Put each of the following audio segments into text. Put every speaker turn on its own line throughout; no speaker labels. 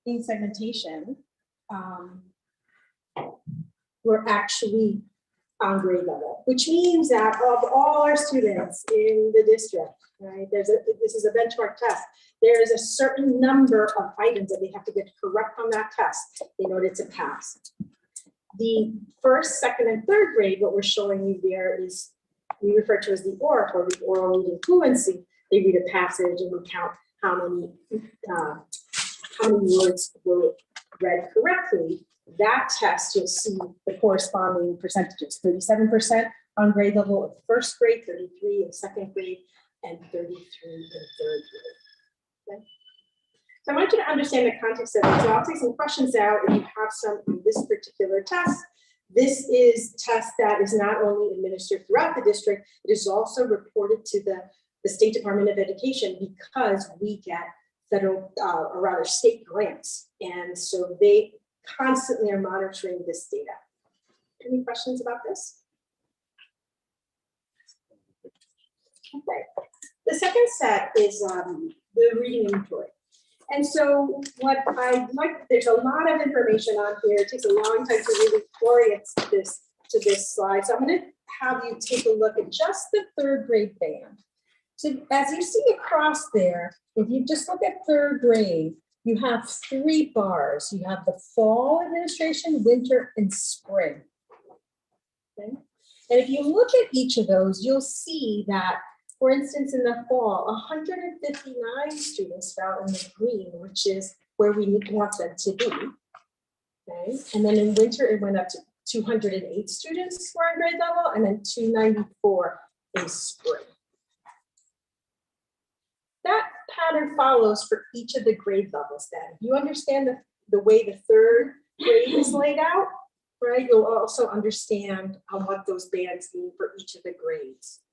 in segmentation were actually on grade level, which means that of all our students in the district, right, this is a benchmark test, there is a certain number of items that they have to get correct on that test in order to pass. The first, second, and third grade, what we're showing you there is, we refer to as the ORF, or the oral reading fluency. They read a passage and we count how many words were read correctly. That test, you'll see the corresponding percentages, 37% on grade level of first grade, 33 in second grade, and 33 in third grade. Okay? So I want you to understand the context of it. So I'll take some questions out if you have some on this particular test. This is a test that is not only administered throughout the district, it is also reported to the State Department of Education because we get federal, or rather state grants. And so they constantly are monitoring this data. Any questions about this? Okay. The second set is the reading inventory. And so what I like, there's a lot of information on here. It takes a long time to really orient this to this slide. So I'm going to have you take a look at just the third grade band. So as you see across there, if you just look at third grade, you have 3 bars. You have the fall administration, winter, and spring. Okay. And if you look at each of those, you'll see that, for instance, in the fall, 159 students fell in the green, which is where we want them to be. Okay. And then in winter, it went up to 208 students were on grade level, and then 294 in spring. That pattern follows for each of the grade levels then. You understand the way the third grade is laid out, right? You'll also understand what those bands mean for each of the grades.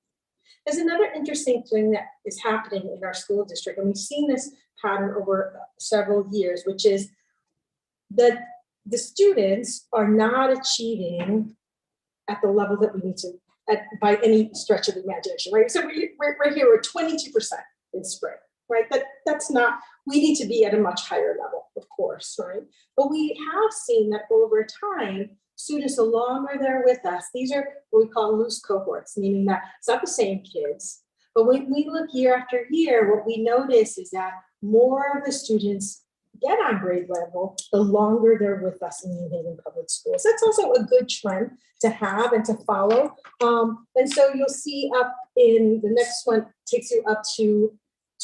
There's another interesting thing that is happening in our school district, and we've seen this pattern over several years, which is that the students are not achieving at the level that we need to, by any stretch of the imagination, right? So right here, we're 22% in spring, right? That's not, we need to be at a much higher level, of course, right? But we have seen that over time, students, the longer they're with us, these are what we call loose cohorts, meaning that it's not the same kids, but when we look year after year, what we notice is that more of the students get on grade level, the longer they're with us in New Haven Public Schools. That's also a good trend to have and to follow. And so you'll see up in the next one, takes you up to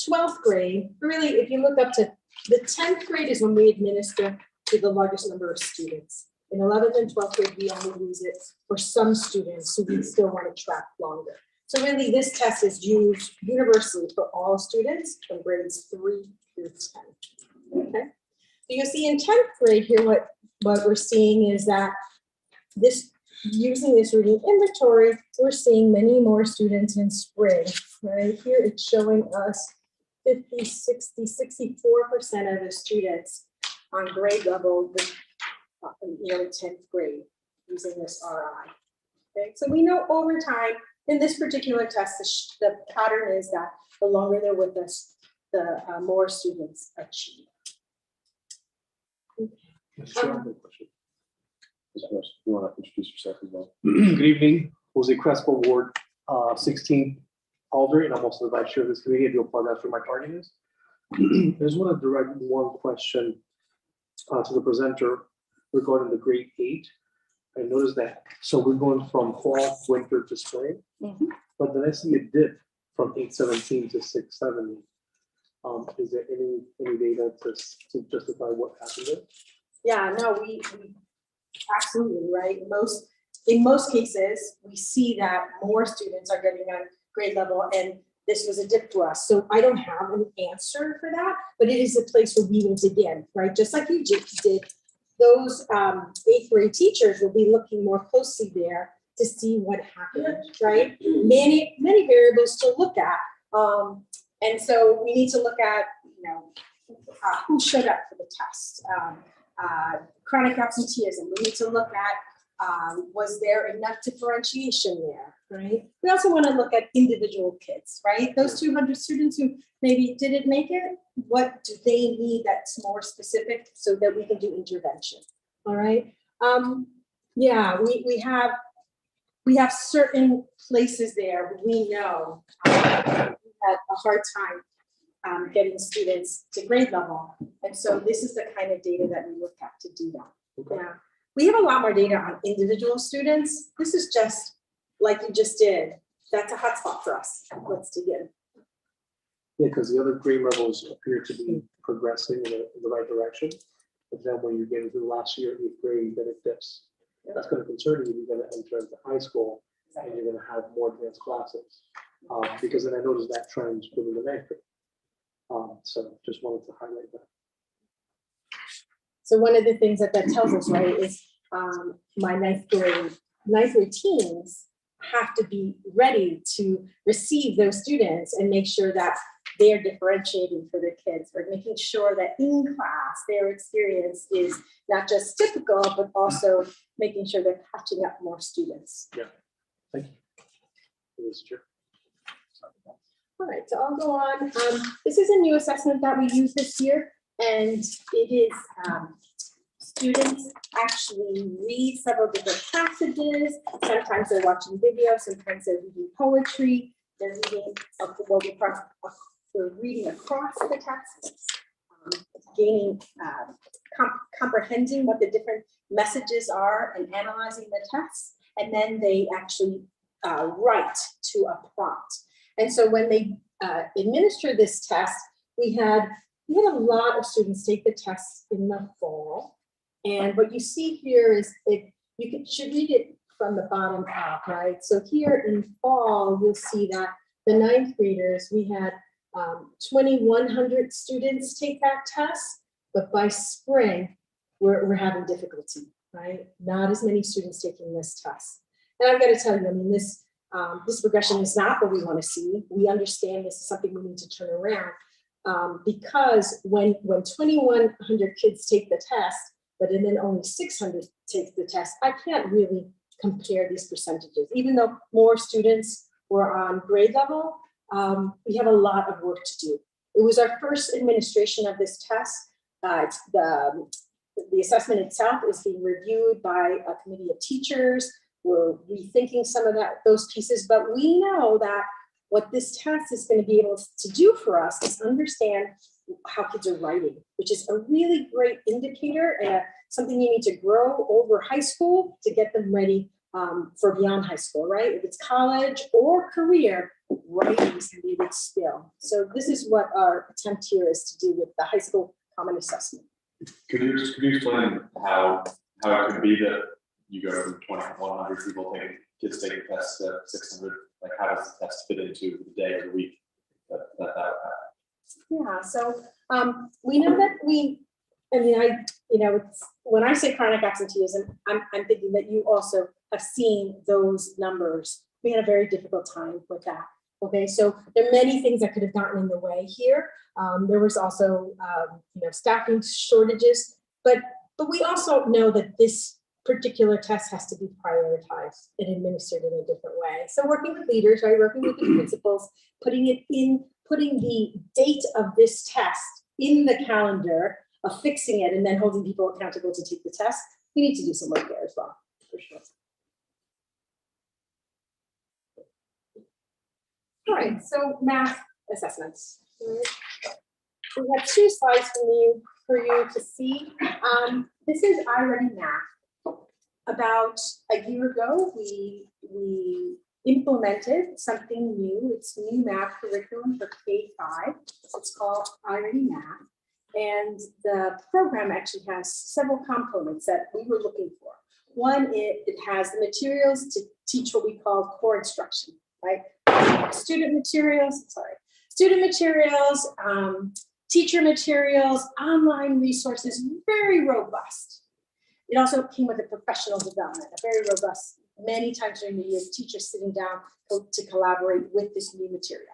12th grade. Really, if you look up to the 10th grade is when we administer to the largest number of students. In 11th and 12th grade, we only use it for some students who we still want to track longer. So really, this test is used universally for all students from grades 3 through 10. Okay. So you'll see in 10th grade here, what we're seeing is that using this reading inventory, we're seeing many more students in spring. Right here, it's showing us 50, 60, 64% of the students on grade level, in 10th grade using this RI. Okay, so we know over time in this particular test, the pattern is that the longer they're with us, the more students achieve. Okay.
You want to introduce yourself as well? Good evening, Jose Crespo, Ward 16 Alder, and I'm also the vice chair of this committee. I do apologize for my tardiness. I just want to direct one question to the presenter regarding the grade 8. I noticed that, so we're going from fall, winter to spring, but then I see a dip from 817 to 670. Is there any data to justify what happened there?
Yeah, no, we absolutely, right. In most cases, we see that more students are getting on grade level, and this was a dip for us. So I don't have an answer for that, but it is a place where we will dig in, right? Just like you did. Those 8th grade teachers will be looking more closely there to see what happened, right? Many variables to look at. And so we need to look at, who showed up for the test, chronic absenteeism. We need to look at Was there enough differentiation there, right? We also want to look at individual kids, right? Those 200 students who maybe didn't make it, what do they need that's more specific so that we can do intervention, all right? Yeah, we have certain places there we know we had a hard time getting students to grade level. And so this is the kind of data that we look at to do that.
Okay.
Yeah. We have a lot more data on individual students. This is just like you just did. That's a hotspot for us. Let's dig in.
Yeah, because the other grade levels appear to be progressing in the right direction. But then when you get into the last year, 8th grade, then it dips. That's going to concern you. You're going to enter into high school and you're going to have more advanced classes. Because then I noticed that trend within the 9th grade. So just wanted to highlight that.
So one of the things that tells us, right, is my ninth grade teams have to be ready to receive those students and make sure that they're differentiating for their kids, or making sure that in class their experience is not just typical, but also making sure they're catching up more students.
Yeah, thank you. Sure.
All right, so I'll go on. This is a new assessment that we use this year, and it is students actually read several different passages. Sometimes they're watching videos, sometimes they're reading poetry. They're reading they're reading across the text, gaining, comprehending what the different messages are and analyzing the text. And then they actually write to a prompt. And so when they administer this test, we had a lot of students take the test in the fall. And what you see here is should read it from the bottom up, right? So here in fall, you'll see that the 9th graders, we had 2,100 students take that test, but by spring, we're having difficulty, right? Not as many students taking this test. And I've got to tell you, I mean, this progression is not what we want to see. We understand this is something we need to turn around because when 2,100 kids take the test, but then only 600 take the test, I can't really compare these percentages. Even though more students were on grade level, we have a lot of work to do. It was our first administration of this test. The assessment itself is being reviewed by a committee of teachers. We're rethinking some of those pieces, but we know that what this test is going to be able to do for us is understand how kids are writing, which is a really great indicator and something you need to grow over high school to get them ready for beyond high school, right? If it's college or career, writing is going to be a big skill. So this is what our attempt here is to do with the high school common assessment.
Could you explain how it could be that you go from 2,100 people taking kids taking tests to 600? Like, how does the test fit into the day or the week that would happen?
Yeah, so we know that when I say chronic absenteeism, I'm thinking that you also have seen those numbers. We had a very difficult time with that. Okay, so there are many things that could have gotten in the way here. There was also, staffing shortages, but we also know that this particular test has to be prioritized and administered in a different way. So working with leaders, right, working with the principals, putting the date of this test in the calendar, affixing it, and then holding people accountable to take the test. We need to do some work there as well, for sure. All right, so math assessments. We have 2 slides for you to see. This is iReady Math. About a year ago, we implemented something new. It's new math curriculum for K-5. It's called iReady Math. And the program actually has several components that we were looking for. One, it has the materials to teach what we call core instruction, right? Student materials, teacher materials, online resources, very robust. It also came with a professional development, a very robust, many times during the year, teachers sitting down to collaborate with this new material.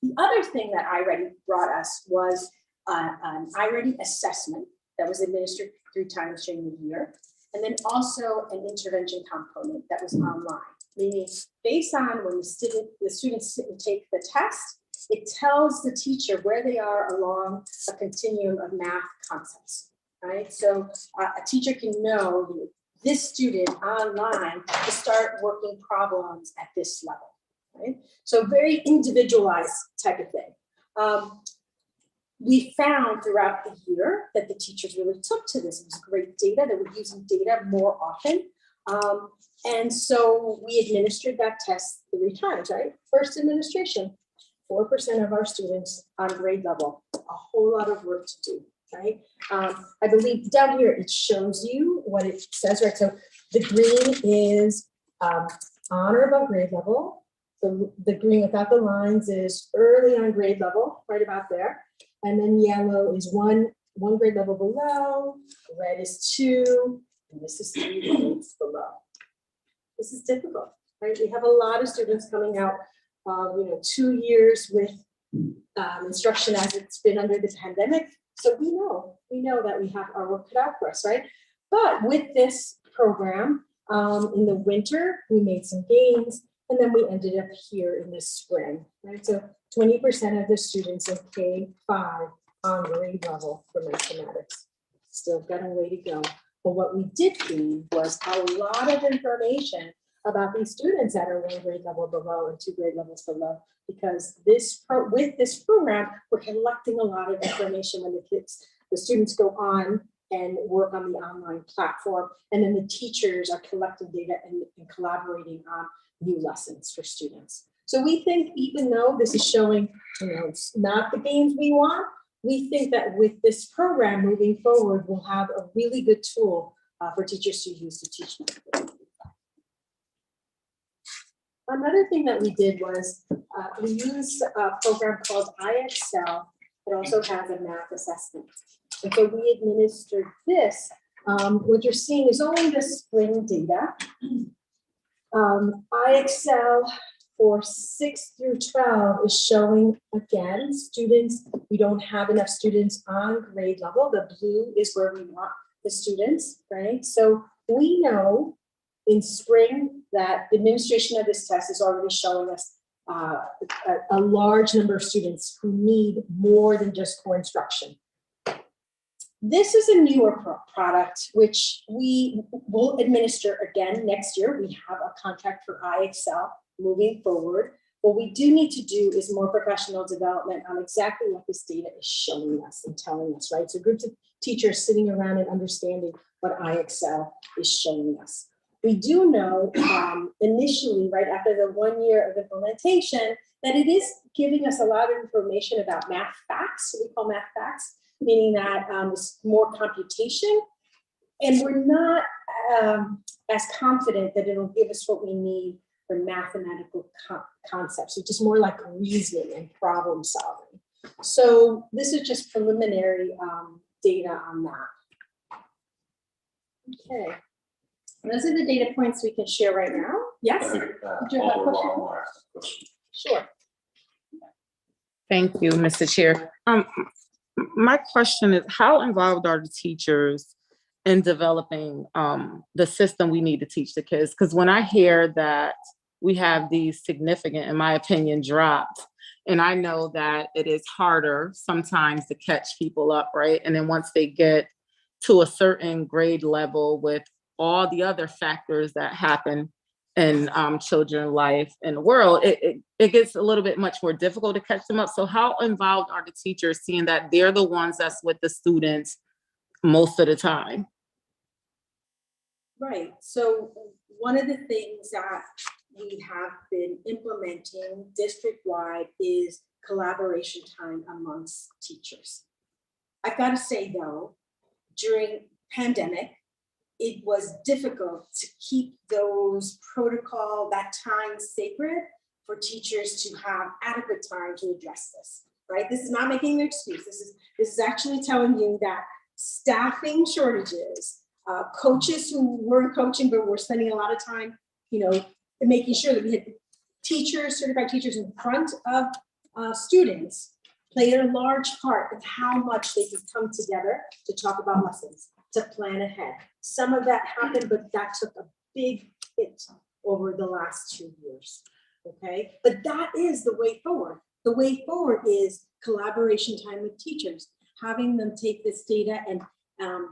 The other thing that iReady brought us was an iReady assessment that was administered 3 times during the year. and then also an intervention component that was online, meaning based on when the students sit and take the test, it tells the teacher where they are along a continuum of math concepts, right? So a teacher can know this student online to start working problems at this level, right? So very individualized type of thing. We found throughout the year that the teachers really took to this. It was great data. They were using data more often. And so we administered that test 3 times, right? First administration, 4% of our students on grade level, a whole lot of work to do, right? I believe down here, it shows you what it says, right? So the green is on or above grade level. So the green without the lines is early on grade level, right about there. And then yellow is one grade level below, red is 2, and this is 3 grades below. This is difficult, right? We have a lot of students coming out, 2 years with instruction as it's been under the pandemic. So we know that we have our work cut out for us, right? But with this program, in the winter, we made some gains, and then we ended up here in the spring, right? So 20% of the students in K-5 on grade level for mathematics. Still got a way to go. But what we did gain was a lot of information about these students that are 1 grade level below and 2 grade levels below, because with this program, we're collecting a lot of information when the students go on and work on the online platform, and then the teachers are collecting data and collaborating on new lessons for students. So we think, even though this is showing, it's not the gains we want, we think that with this program moving forward, we'll have a really good tool for teachers to use to teach them. Another thing that we did was we used a program called iExcel. It also has a math assessment. And so we administered this. What you're seeing is only the spring data. iExcel for 6 through 12 is showing, again, students. We don't have enough students on grade level. The blue is where we want the students, right? So we know in spring that the administration of this test is already showing us a large number of students who need more than just core instruction. This is a newer product, which we will administer again next year. We have a contract for iExcel moving forward. What we do need to do is more professional development on exactly what this data is showing us and telling us, right? So groups of teachers sitting around and understanding what iExcel is showing us. We do know initially, right after the 1 year of implementation, that it is giving us a lot of information about math facts. So we call math facts, meaning that it's more computation. And we're not as confident that it'll give us what we need for mathematical concepts, which is more like reasoning and problem solving. So this is just preliminary data on that. Okay. Those are the data points we can share right now. Yes?
I think,
Do you have a question?
more asked a question.
Sure.
Thank you, Mr. Chair. My question is, how involved are the teachers in developing the system we need to teach the kids? Because when I hear that we have these significant, in my opinion, drops, and I know that it is harder sometimes to catch people up, right? And then once they get to a certain grade level with all the other factors that happen in children's life and the world, it gets a little bit much more difficult to catch them up. So how involved are the teachers, seeing that they're the ones that's with the students most of the time?
Right. So one of the things that we have been implementing district-wide is collaboration time amongst teachers. I've got to say, though, during pandemic, it was difficult to keep those protocol, that time sacred for teachers to have adequate time to address this, right? This is not making an excuse. This is actually telling you that staffing shortages, coaches who weren't coaching but were spending a lot of time, making sure that we had teachers, certified teachers in front of students, played a large part of how much they could come together to talk about lessons. to plan ahead. Some of that happened, but that took a big hit over the last 2 years. Okay, but that is the way forward. The way forward is collaboration time with teachers, having them take this data and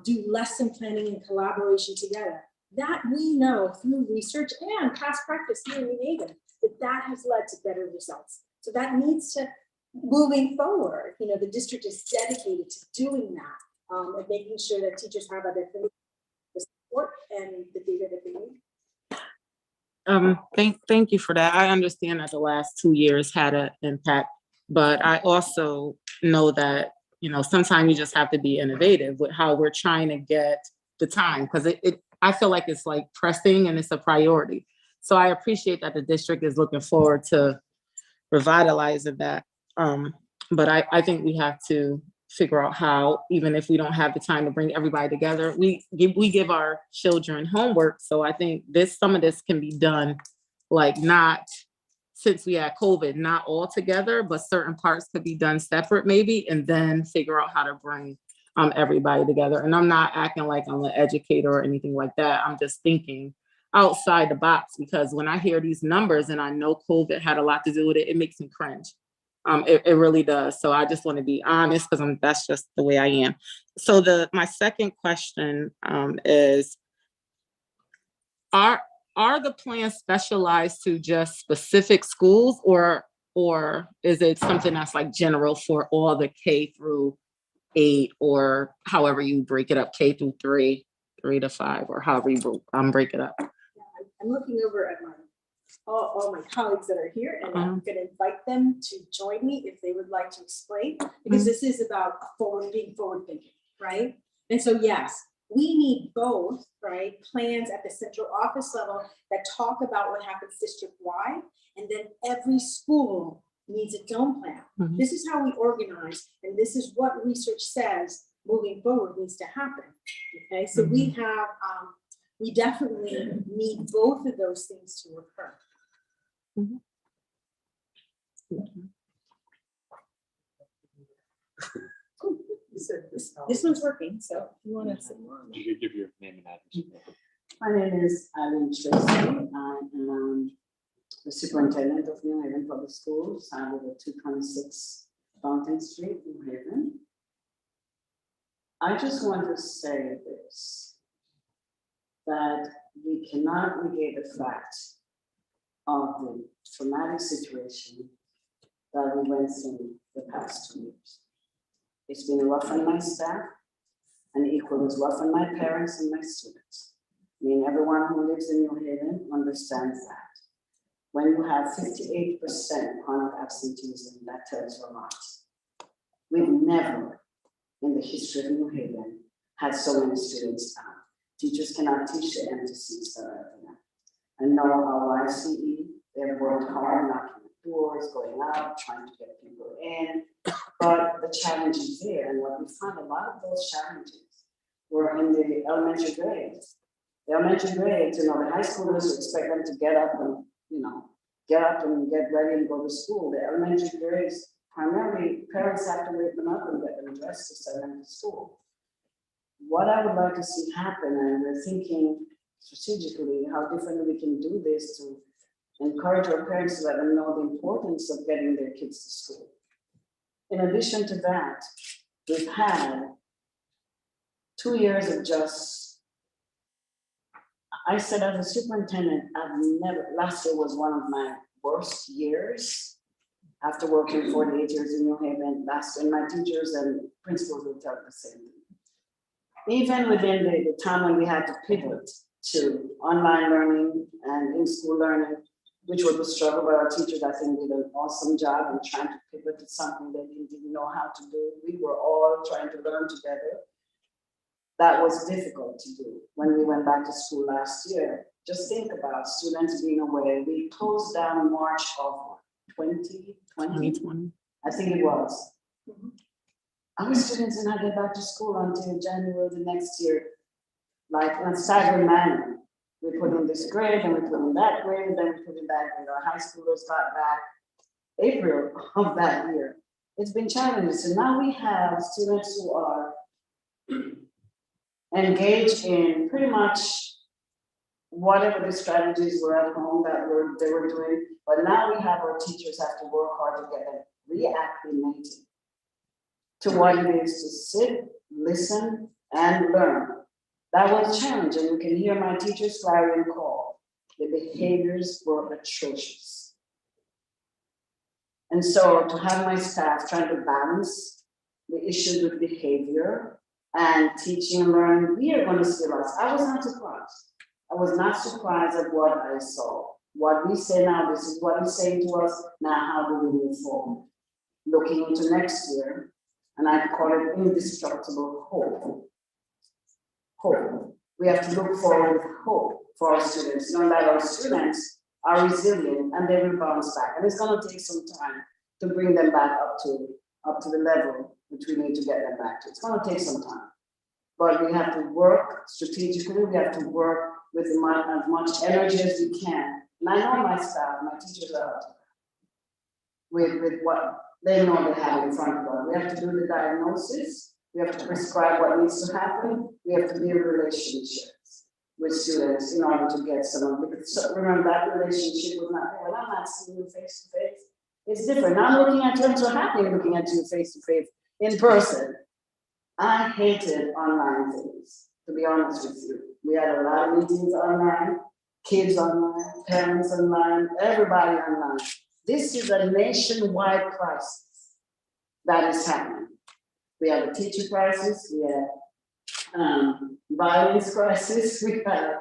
do lesson planning and collaboration together. That we know through research and past practice here in New Haven, that has led to better results. So that needs to, moving forward, you know, the district is dedicated to doing that and making sure that teachers have the support and the data that they need.
Thank you for that. I understand that the last 2 years had an impact, but I also know that, you know, sometimes you just have to be innovative with how we're trying to get the time, because I feel like it's like pressing and it's a priority. So I appreciate that the district is looking forward to revitalizing that. But I think we have to figure out how, even if we don't have the time to bring everybody together, we give our children homework. So I think some of this can be done, like, not, since we had COVID, not all together, but certain parts could be done separate maybe, and then figure out how to bring everybody together. And I'm not acting like I'm an educator or anything like that. I'm just thinking outside the box, because when I hear these numbers and I know COVID had a lot to do with it, it makes me cringe. It really does. So I just want to be honest, because that's just the way I am. So my second question is, are the plans specialized to just specific schools, or is it something that's like general for all the K through 8, or however you break it up, K through 3, 3 to 5, or however you break it up?
I'm looking over at all my colleagues that are here, and I'm going to invite them to join me if they would like to explain, because this is about being forward thinking, right? And so, yes, we need both, right, plans at the central office level that talk about what happens district-wide, and then every school needs its own plan. This is how we organize, and this is what research says moving forward needs to happen. Okay, so we have, we definitely need both of those things to occur. This one's working, so if you want to say more.
You could give your name and address.
My name is Eileen Tracy. I am the superintendent of New Haven Public Schools. I live at 226 Fountain Street, New Haven. I just want to say this, that we cannot negate the fact of the traumatic situation that we went through the past 2 years. It's been rough on my staff, and equally as rough on my parents and my students. I mean, everyone who lives in New Haven understands that. When you have 58% chronic absenteeism, that tells you a lot. We've never, in the history of New Haven, had so many students out. Teachers cannot teach the empty seats that are there. I know our YCE, they've worked hard, knocking the doors, going out, trying to get people in, but the challenge is there. And what we found, a lot of those challenges were in the elementary grades. The elementary grades, you know, the high schoolers expect them to get up and, you know, get ready and go to school. The elementary grades, primarily parents have to wake them up and get them dressed to send them to school. What I would like to see happen, and we're thinking strategically how differently we can do this to encourage our parents to let them know the importance of getting their kids to school. In addition to that, we've had 2 years of just, I said as a superintendent, last year was one of my worst years. After working 48 years in New Haven, last year, my teachers and principals will tell the same thing. Even within the time when we had to pivot to online learning and in-school learning, which was a struggle, but our teachers, I think, did an awesome job in trying to pivot to something they didn't know how to do. We were all trying to learn together. That was difficult to do when we went back to school last year. Just think about students being away. We closed down March of 2020. I think it was. Our students did not get back to school until January the next year, like in a staggered manner. We put in this grade, and we put in that grade, and then we put in that grade. Our high schoolers got back April of that year. It's been challenging. So now we have students who are engage in pretty much whatever the strategies were at home that they were doing. But now we have our teachers have to work hard to get them reacclimated to what it is to sit, listen, and learn. That was challenging. You can hear my teachers clarion call. The behaviors were atrocious. And so to have my staff trying to balance the issues with behavior and teaching and learning, we are going to see lots. I was not surprised. I was not surprised at what I saw. What we say now, this is what he's saying to us. Now, how do we move forward? Looking into next year, and I call it indestructible hope. Hope. We have to look forward with hope for our students, knowing that our students are resilient and they will bounce back. And it's going to take some time to bring them back up to the level which we need to get them back to. It's going to take some time. But we have to work strategically. We have to work with as much energy as we can. And I know my staff, my teachers are with what they know they have in front of them. We have to do the diagnosis. We have to prescribe what needs to happen. We have to build relationships with students in order to get someone. Because remember, that relationship was not there. Well, I'm not seeing you face to face. It's different. I'm looking at you. I'm so happy looking at you face to face in person. I hated online things, to be honest with you. We had a lot of meetings online, kids online, parents online, everybody online. This is a nationwide crisis that is happening. We have a teacher crisis, we have violence crisis, we have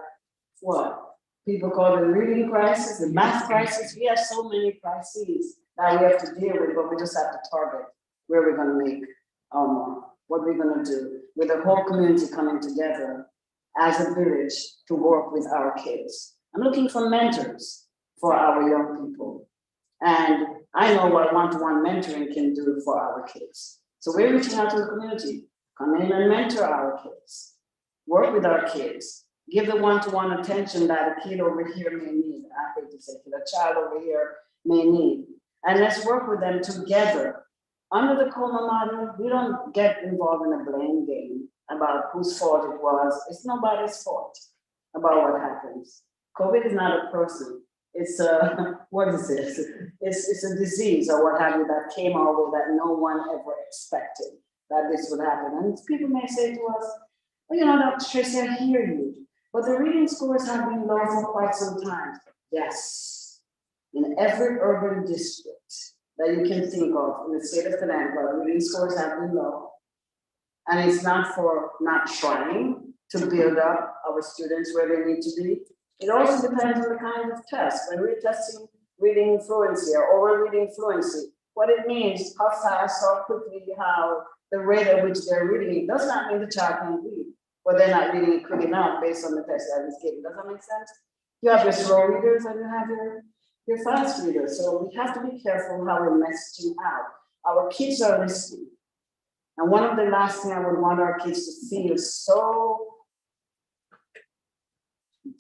what people call the reading crisis, the math crisis. We have so many crises that we have to deal with, but we just have to target where we're going to make our mark. What we're going to do with the whole community coming together as a village to work with our kids. I'm looking for mentors for our young people. And I know what one-to-one mentoring can do for our kids. So we're reaching out to the community, come in and mentor our kids, work with our kids, give the one-to-one attention that a kid over here may need. I hate to say it, a child over here may need. And let's work with them together. Under the COMA model, we don't get involved in a blame game about whose fault it was. It's nobody's fault about what happens. COVID is not a person. It's a, what is this? It's a disease or what have you that came our way that no one ever expected that this would happen. And people may say to us, well, you know, Dr. Tracy, I hear you, but the reading scores have been low for quite some time. Yes, in every urban district that you can think of in the state of Connecticut, reading scores have been low. And it's not for not trying to build up our students where they need to be. It also depends on the kind of test. When we're testing reading fluency or oral reading fluency, what it means, how fast, how quickly, how the rate at which they're reading it does not mean the child can read, but they're not reading it quick enough based on the test that is given. Does that make sense? You have your slow readers and you have your fast readers. So we have to be careful how we're messaging out. Our kids are listening. And one of the last things I would want our kids to feel so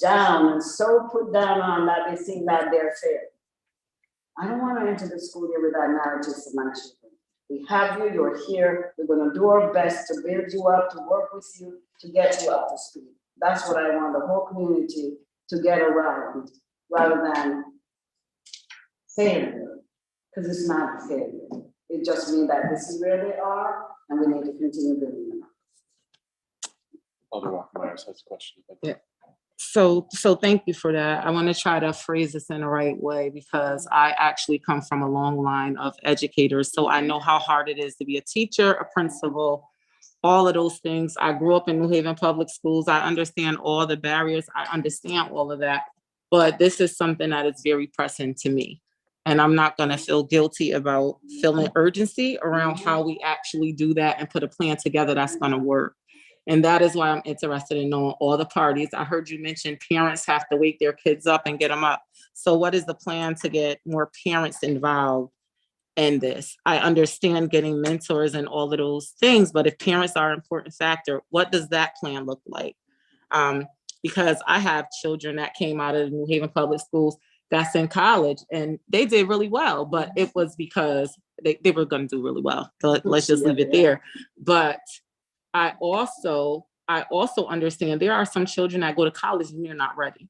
down and so put down on that they think that they're fair. I don't want to enter the school year with that narrative for my children. We have you, you're here, we're going to do our best to build you up, to work with you, to get you up to speed. That's what I want the whole community to get around, rather than failure, because it's not a failure. It just means that this is where they are, and we need to continue building them up.
Alder Walker-Myers has a question.
Yeah. So thank you for that. I want to try to phrase this in the right way because I actually come from a long line of educators. So I know how hard it is to be a teacher, a principal, all of those things. I grew up in New Haven Public Schools. I understand all the barriers. I understand all of that. But this is something that is very pressing to me. And I'm not going to feel guilty about feeling urgency around how we actually do that and put a plan together that's going to work. And that is why I'm interested in knowing all the parties. I heard you mention parents have to wake their kids up and get them up. So what is the plan to get more parents involved in this? I understand getting mentors and all of those things, but if parents are an important factor, what does that plan look like? Because I have children that came out of the New Haven Public Schools that's in college and they did really well, but it was because they were going to do really well. So let's just leave it there. But I also I also understand there are some children that go to college and they're not ready.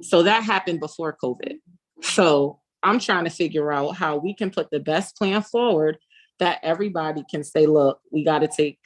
So that happened before COVID. So I'm trying to figure out how we can put the best plan forward that everybody can say, look, we got to take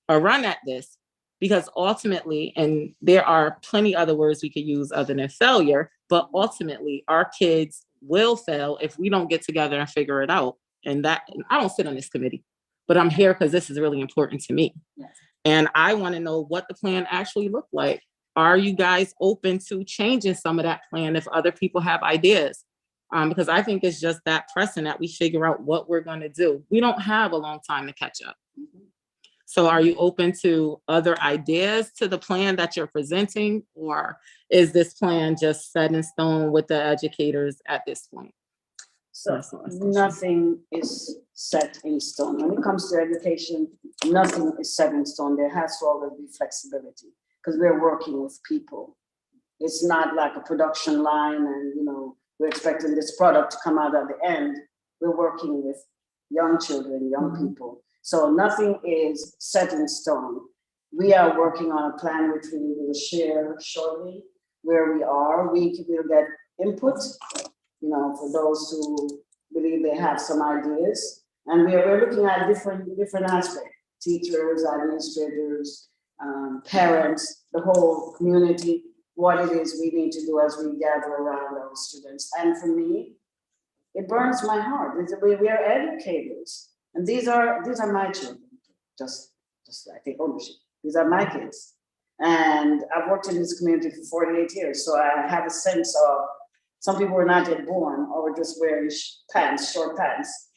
a run at this. Because ultimately, and there are plenty other words we could use other than failure, but ultimately our kids will fail if we don't get together and figure it out. And that, I don't sit on this committee, but I'm here because this is really important to me.
Yes.
And I want to know what the plan actually looked like. Are you guys open to changing some of that plan if other people have ideas? Because I think it's just that pressing that we figure out what we're going to do. We don't have a long time to catch up. So are you open to other ideas to the plan that you're presenting? Or is this plan just set in stone with the educators at this point?
So nothing is set in stone. When it comes to education, nothing is set in stone. There has to always be flexibility because we're working with people. It's not like a production line and, you know, we're expecting this product to come out at the end. We're working with young children, young people. So nothing is set in stone. We are working on a plan which we will share shortly where we are. We will get input, you know, for those who believe they have some ideas. And we're looking at different aspects, teachers, administrators, parents, the whole community, what it is we need to do as we gather around our students. And for me, it burns my heart. We are educators. And these are my children. Just I take ownership. These are my kids. And I've worked in this community for 48 years. So I have a sense of some people were not yet born or were just wearing short pants.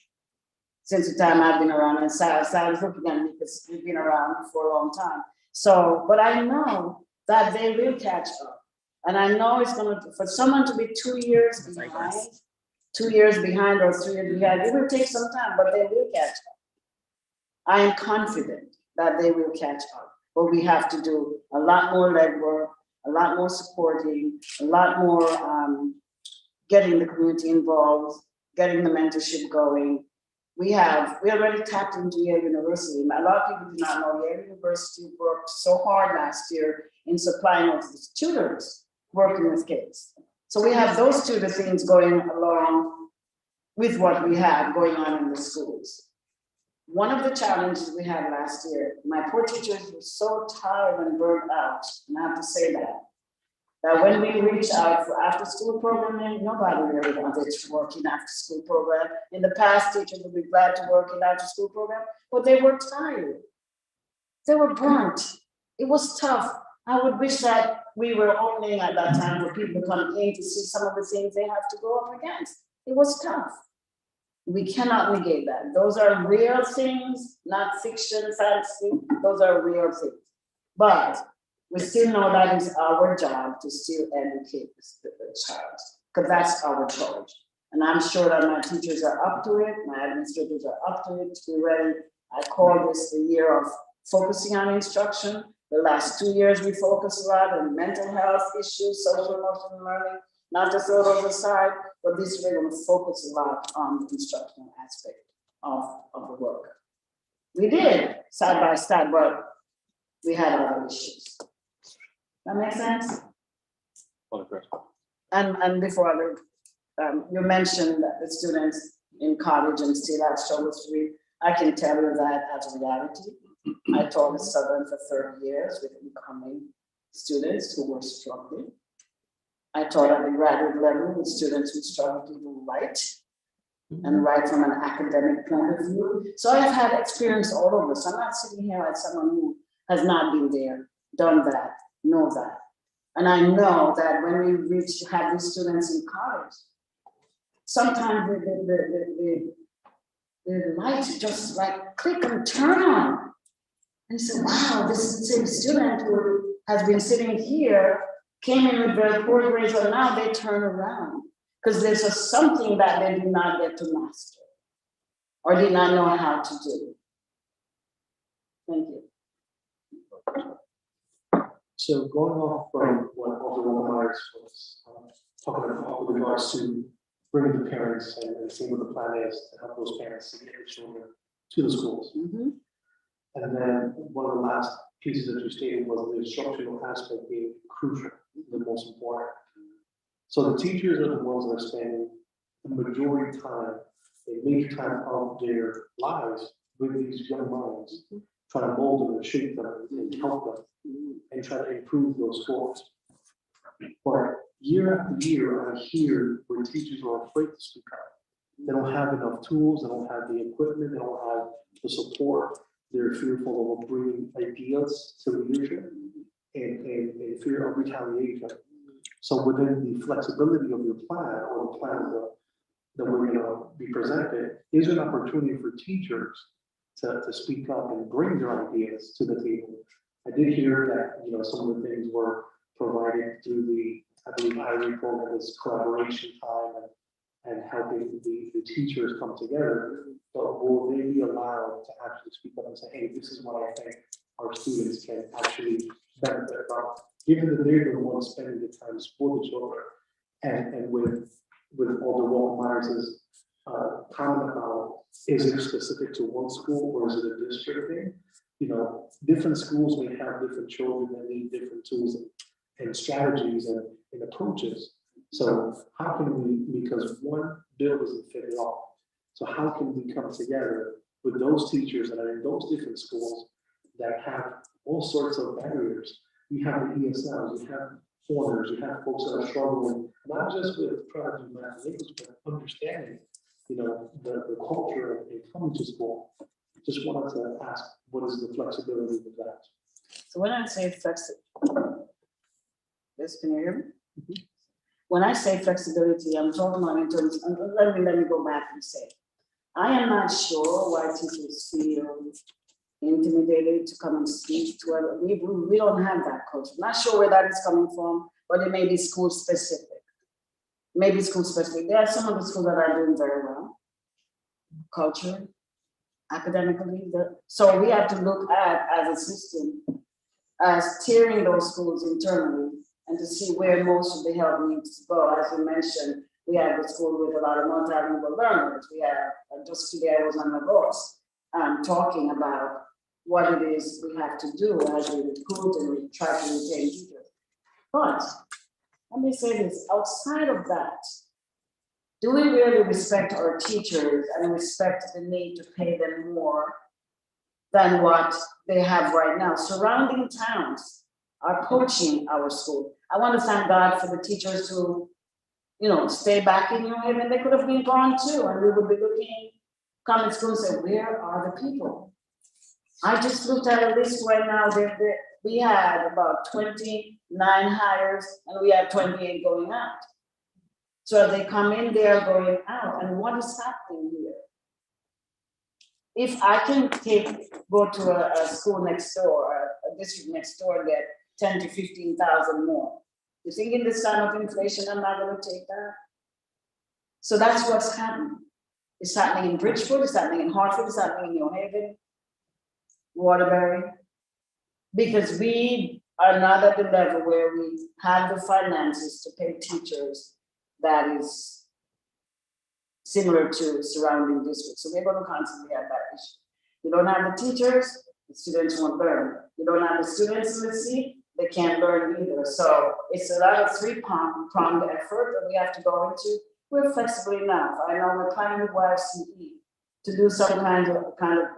Since the time I've been around, and Sal's looking at me because we've been around for a long time. So, but I know that they will catch up. And I know it's gonna, for someone to be 2 years behind, 2 years behind or 3 years behind, it will take some time, but they will catch up. I am confident that they will catch up, but we have to do a lot more legwork, a lot more supporting, a lot more getting the community involved, getting the mentorship going. We already tapped into Yale University. A lot of people do not know Yale University worked so hard last year in supplying us with tutors working with kids. So we have those two things going along with what we have going on in the schools. One of the challenges we had last year, my poor teachers were so tired and burnt out, and I have to say that when we reached out for after-school programming, nobody really wanted to work in after-school program. In the past, teachers would be glad to work in after-school program, but they were tired. They were burnt. It was tough. I would wish that we were opening at that time for people to come in to see some of the things they have to go up against. It was tough. We cannot negate that. Those are real things, not fiction, fantasy. Those are real things. But we still know that it's our job to still educate the child, because that's our charge. And I'm sure that my teachers are up to it, my administrators are up to it, to be ready. I call this the year of focusing on instruction. The last 2 years, we focused a lot on mental health issues, social emotional learning, not to throw those aside, but this year we're going to focus a lot on the instructional aspect of the work. We did side by side, but we had other issues. That makes sense? And before you mentioned that the students in college and still have struggles to read. I can tell you that as a reality. I taught at Southern for 30 years with incoming students who were struggling. I taught at the graduate level with students who struggled to even write and write from an academic point of view. So I've had experience all over. So I'm not sitting here as someone who has not been there, done that, know that. And I know that when we have these students in college, sometimes the light just like click and turn on. And say, wow, this is the same student who has been sitting here, came in with very poor grades, and now they turn around. Because there's just something that they did not get to master or did not know how to do. Thank you.
So going off from what Alderwoman Myers was talking about with regards to bringing the parents and seeing what the plan is to help those parents to get their children to the schools. And then one of the last pieces that you stated was the instructional aspect being crucial, the most important. So the teachers are the ones that are spending the majority time, a major time of their lives with these young minds, trying to mold them and shape them and help them and try to improve those scores. But year after year, I hear where teachers are afraid to speak up. They don't have enough tools, they don't have the equipment, they don't have the support. They're fearful of bringing ideas to leadership and fear of retaliation. So within the flexibility of your plan or the plan that we're going to be presented, is an opportunity for teachers to speak up and bring their ideas to the table. I did hear that some of the things were provided through the, I believe, IRE program, this collaboration time and helping the teachers come together. But will they be allowed to actually speak up and say, hey, this is what I think our students can actually benefit from, given that they're the ones spending the time for the children, and with Alder Walton Myers' comment about, is it specific to one school or is it a district thing? Different schools may have different children that need different tools and strategies and approaches. So how can we, because one bill doesn't fit it all. So how can we come together with those teachers that are in those different schools that have all sorts of barriers? You have the ESLs, you have foreigners, you have folks that are struggling, not just with trying to do math and English, but understanding, the culture and coming to school. Just wanted to ask, what is the flexibility of that?
So when I say flexibility, yes, can you hear me? Mm-hmm. When I say flexibility, I'm talking about in terms, let me go back and say, I am not sure why teachers feel intimidated to come and speak to other. We don't have that culture. I'm not sure where that is coming from, but it may be school specific. Maybe school specific. There are some of the schools that are doing very well, culture, academically. So we have to look at, as a system, as tiering those schools internally and to see where most of the help needs to go. As you mentioned, we have a school with a lot of multilingual learners. We have, just today I was on the bus talking about what it is we have to do as we recruit and we try to retain teachers. But let me say this, outside of that, do we really respect our teachers and respect the need to pay them more than what they have right now? Surrounding towns are poaching our school. I want to thank God for the teachers who, stay back in New Haven. They could have been gone too, and we would be looking, come to school and say, where are the people? I just looked at a list right now. We had about 29 hires, and we had 28 going out. So they come in, they are going out. And what is happening here? If I can go to a school next door, a district next door, and get 10 to 15,000 more, you think in this time of inflation, I'm not going to take that? So that's what's happening. It's happening in Bridgeport, it's happening in Hartford, it's happening in New Haven, Waterbury, because we are not at the level where we have the finances to pay teachers that is similar to surrounding districts. So we're going to constantly have that issue. You don't have the teachers, the students won't learn. You don't have the students in the seat, they can't learn either. So it's a lot of three-pronged effort that we have to go into. We're flexible enough. I know we're planning with YFCE to do some kind of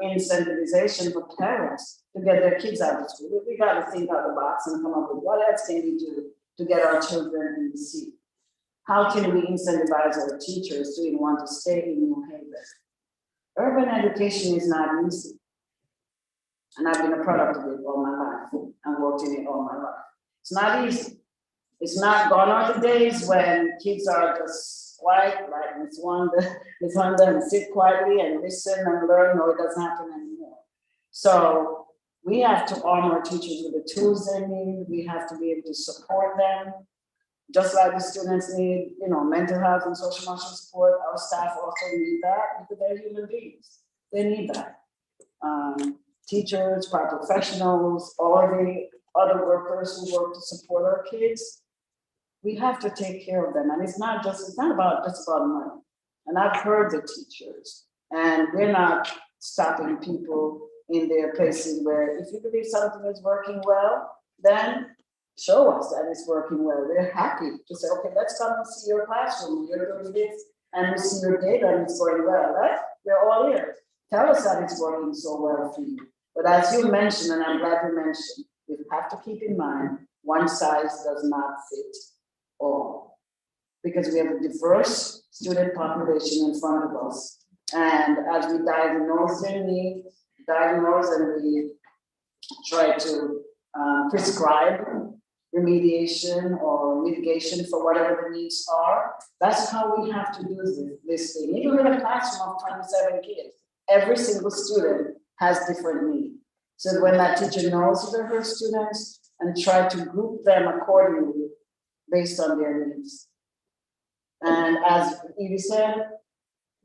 incentivization for parents to get their kids out of school. We got to think out of the box and come up with what else can we do to get our children in the seat. How can we incentivize our teachers to even want to stay in New Haven? Urban education is not easy. And I've been a product of it all my life and worked in it all my life. It's not easy. It's not gone are the days when kids are just quiet, like Miss Wanda, and sit quietly and listen and learn. No, it doesn't happen anymore. So we have to arm our teachers with the tools they need. We have to be able to support them. Just like the students need, mental health and social emotional support, our staff also need that because they're human beings. They need that. Teachers, paraprofessionals, all the other workers who work to support our kids, we have to take care of them. And it's not about money. And I've heard the teachers, and they're not stopping people in their places where if you believe something is working well, then show us that it's working well. We're happy to say, okay, let's come and see your classroom. You're doing this, and we see your data and it's going well, right? We're all here. Tell us that it's working so well for you. But as you mentioned, and I'm glad you mentioned, we have to keep in mind, one size does not fit all. Because we have a diverse student population in front of us. And as we diagnose their needs, and we try to prescribe remediation or mitigation for whatever the needs are, that's how we have to do this thing. Even in a classroom of 27 kids, every single student has different needs. So when that teacher knows that her students and try to group them accordingly based on their needs. And as Evie said,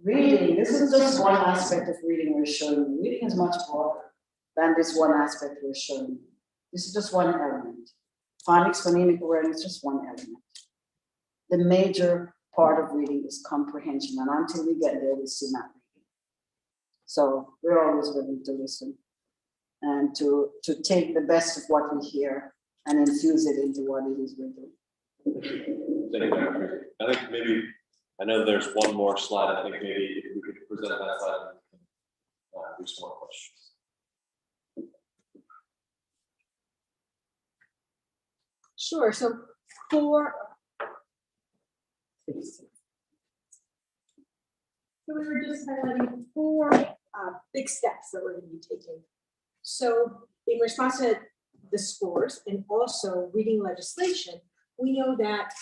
reading, this is just one aspect of reading we're showing you. Reading is much broader than this one aspect we're showing you. This is just one element. Phonics, phonemic awareness is just one element. The major part of reading is comprehension, and until we get there, we still not reading. So we're always ready to listen and to take the best of what we hear and infuse it into what it is we're doing.
Thank you, Dr. Tracy. I think maybe, I know there's one more slide. I think maybe if we could present that slide and do some more questions.
Sure, so so we were just highlighting four big steps that we're going to be taking. So in response to the scores and also reading legislation, we know that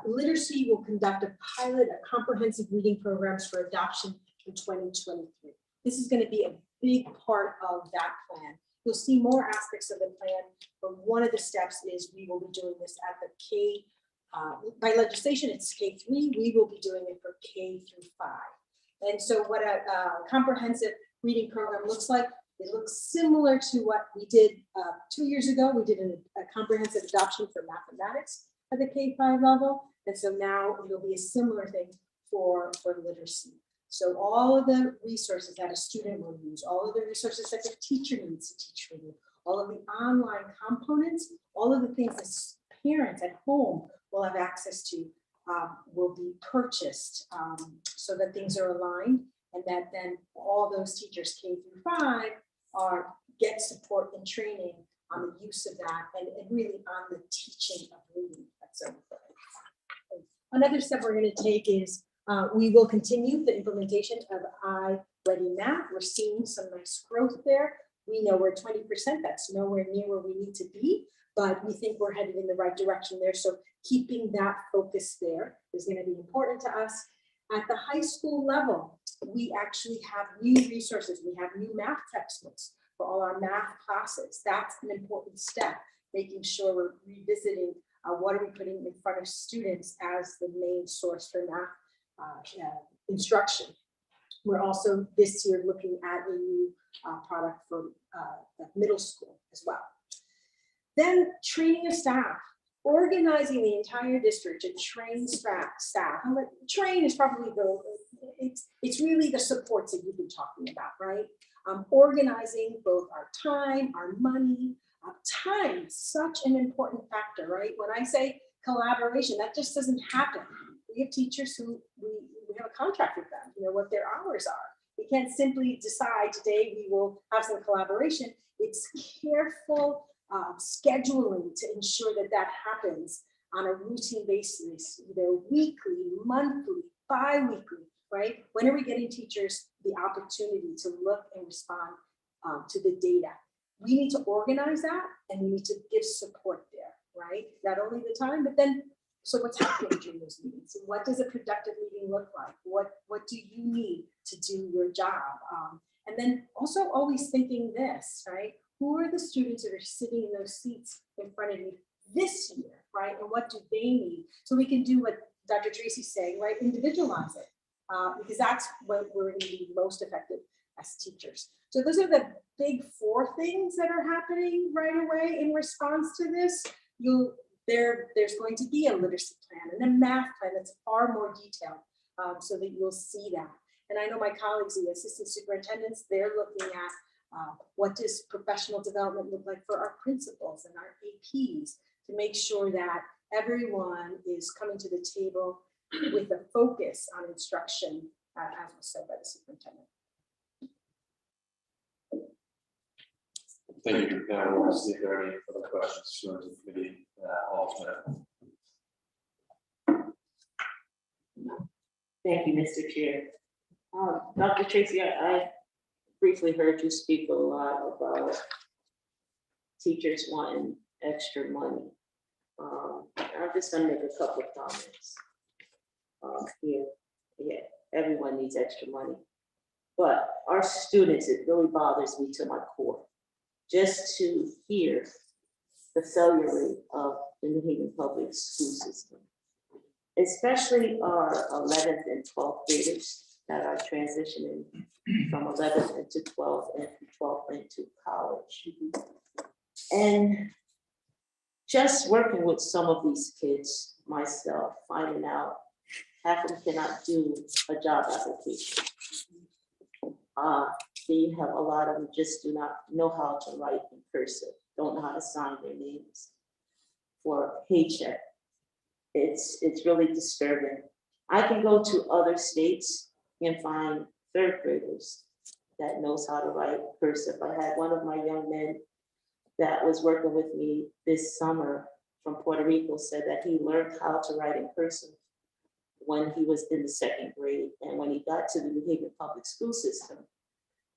literacy will conduct a pilot of comprehensive reading programs for adoption in 2023. This is going to be a big part of that plan. You'll see more aspects of the plan, but one of the steps is we will be doing this at the K, by legislation, it's K3, we will be doing it for K through 5. And so what a comprehensive reading program looks like, it looks similar to what we did 2 years ago. We did a comprehensive adoption for mathematics at the K-5 level. And so now it will be a similar thing for literacy. So all of the resources that a student will use, all of the resources that the teacher needs to teach reading, all of the online components, all of the things that parents at home will have access to will be purchased so that things are aligned, and that then all those teachers K through 5 get support and training on the use of that and really on the teaching of reading. That's so important. Another step we're going to take is we will continue the implementation of iReady Math. We're seeing some nice growth there. We know we're 20%. That's nowhere near where we need to be, but we think we're headed in the right direction there. So keeping that focus there is going to be important to us. At the high school level, we actually have new resources. We have new math textbooks for all our math classes. That's an important step, making sure we're revisiting what are we putting in front of students as the main source for math instruction. We're also this year looking at a new product for the middle school as well. Then training of staff, organizing the entire district to train staff. Train is probably it's really the supports that you've been talking about, right? Organizing both our time, our money. Time is such an important factor, right? When I say collaboration, that just doesn't happen. We have teachers who we have a contract with them, you know, what their hours are. We can't simply decide today we will have some collaboration. It's careful scheduling to ensure that that happens on a routine basis, either weekly, monthly, bi-weekly, right? When are we getting teachers the opportunity to look and respond to the data? We need to organize that, and we need to give support there, right? Not only the time, but then, so what's happening during those meetings? What does a productive meeting look like? What do you need to do your job? And then also always thinking this, right? Who are the students that are sitting in those seats in front of you this year, right? And what do they need? So we can do what Dr. Tracy's saying, right? Individualize it, because that's what we're going to be most effective as teachers. So those are the big 4 things that are happening right away in response to this. There's going to be a literacy plan and a math plan that's far more detailed, so that you'll see that. And I know my colleagues, the assistant superintendents, they're looking at what does professional development look like for our principals and our APs to make sure that everyone is coming to the table with a focus on instruction, as was said by the superintendent.
Thank you. Now we'll see if there are any other questions from the committee alternate.
Thank you, Mr. Chair. Dr. Tracy, I briefly heard you speak a lot about teachers wanting extra money. I'm just gonna make a couple of comments. Yeah, everyone needs extra money. But our students, it really bothers me to my core. Just to hear the failure rate of the New Haven public school system, especially our 11th and 12th graders that are transitioning from 11th into 12th and from 12th into college. And just working with some of these kids myself, finding out half of them cannot do a job application. You have a lot of them just do not know how to write in cursive, don't know how to sign their names for a paycheck. It's really disturbing. I can go to other states and find third graders that knows how to write cursive. I had one of my young men that was working with me this summer from Puerto Rico said that he learned how to write in cursive when he was in the 2nd grade. And when he got to the New Haven public school system,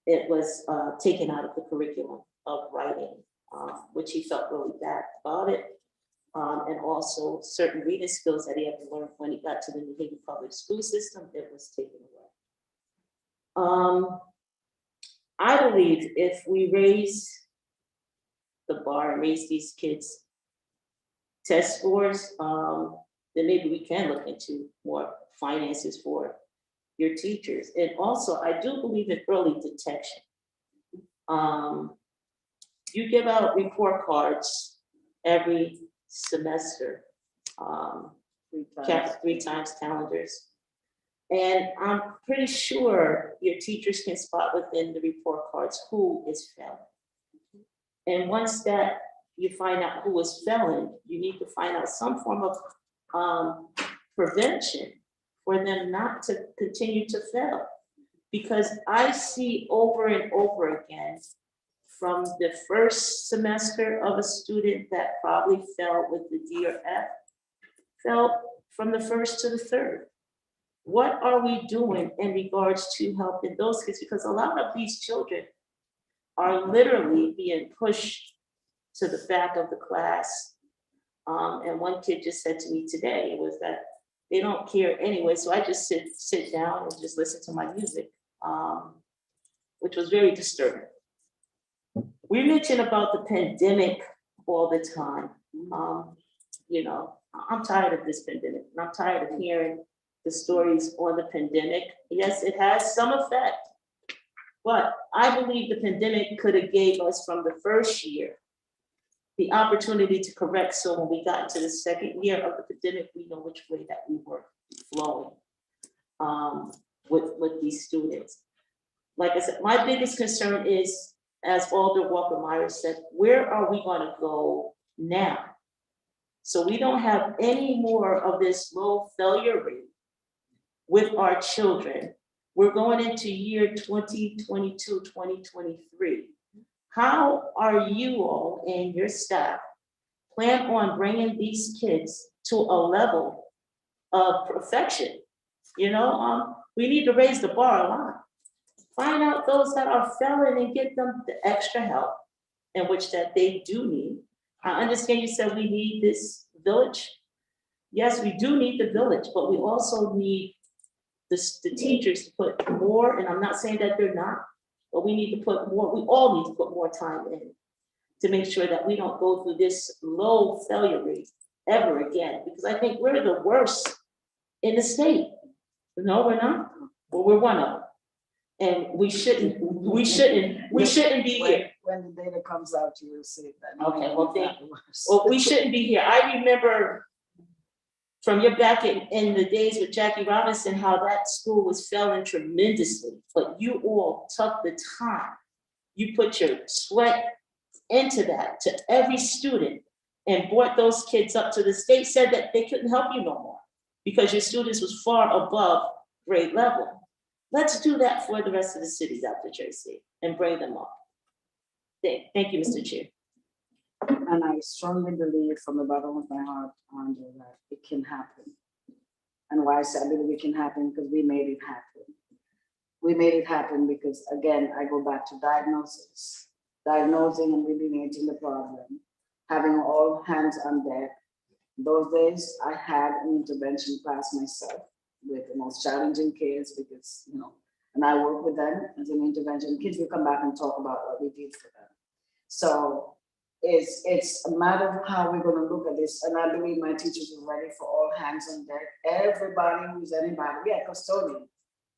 it was taken out of the curriculum of writing, which he felt really bad about it. And also certain reading skills that he had to learn when he got to the New Haven public school system, it was taken away. I believe if we raise the bar and raise these kids' test scores, then maybe we can look into more finances for your teachers. And also, I do believe in early detection. You give out report cards every semester, 3 times calendars. And I'm pretty sure your teachers can spot within the report cards who is failing. And once that you find out who is failing, you need to find out some form of prevention for them not to continue to fail. Because I see over and over again from the first semester of a student that probably failed with the D or F, fell from the 1st to the 3rd. What are we doing in regards to helping those kids? Because a lot of these children are literally being pushed to the back of the class. And one kid just said to me today was that they don't care anyway, so I just sit down and just listen to my music, which was very disturbing. We mention about the pandemic all the time. You know, I'm tired of this pandemic, and I'm tired of hearing the stories on the pandemic. Yes, it has some effect, but I believe the pandemic could have gave us from the first year the opportunity to correct, so when we got into the 2nd year of the pandemic, we know which way that we were flowing with these students. Like I said, my biggest concern is, as Alder Walker Myers said, where are we going to go now? So we don't have any more of this low failure rate with our children. We're going into year 2022, 2023. How are you all and your staff plan on bringing these kids to a level of perfection? You know, we need to raise the bar a lot. Find out those that are failing and get them the extra help in which that they do need. I understand you said we need this village. Yes, we do need the village, but we also need the teachers to put more, and I'm not saying that they're not, but we need to put more, we all need to put more time in to make sure that we don't go through this low failure rate ever again, because I think we're the worst in the state. No, we're not. Well, we're one of them. And we shouldn't be here.
When the data comes out, you will see that.
Okay, well, we shouldn't be here. I remember from your back in the days with Jackie Robinson, how that school was failing tremendously, but you all took the time. You put your sweat into that, to every student, and brought those kids up to the state, said that they couldn't help you no more because your students was far above grade level. Let's do that for the rest of the city, Dr. Tracy, and bring them up. Thank you, Mr. Chair.
And I strongly believe from the bottom of my heart, Andre, that it can happen. And why I say I believe it can happen, because we made it happen. We made it happen because, again, I go back to diagnosing and eliminating the problem, having all hands on deck. Those days, I had an intervention class myself with the most challenging kids because, and I work with them as an intervention. Kids will come back and talk about what we did for them. So it's a matter of how we're going to look at this. And I believe my teachers are ready for all hands on deck. Everybody who's anybody. We had custodians.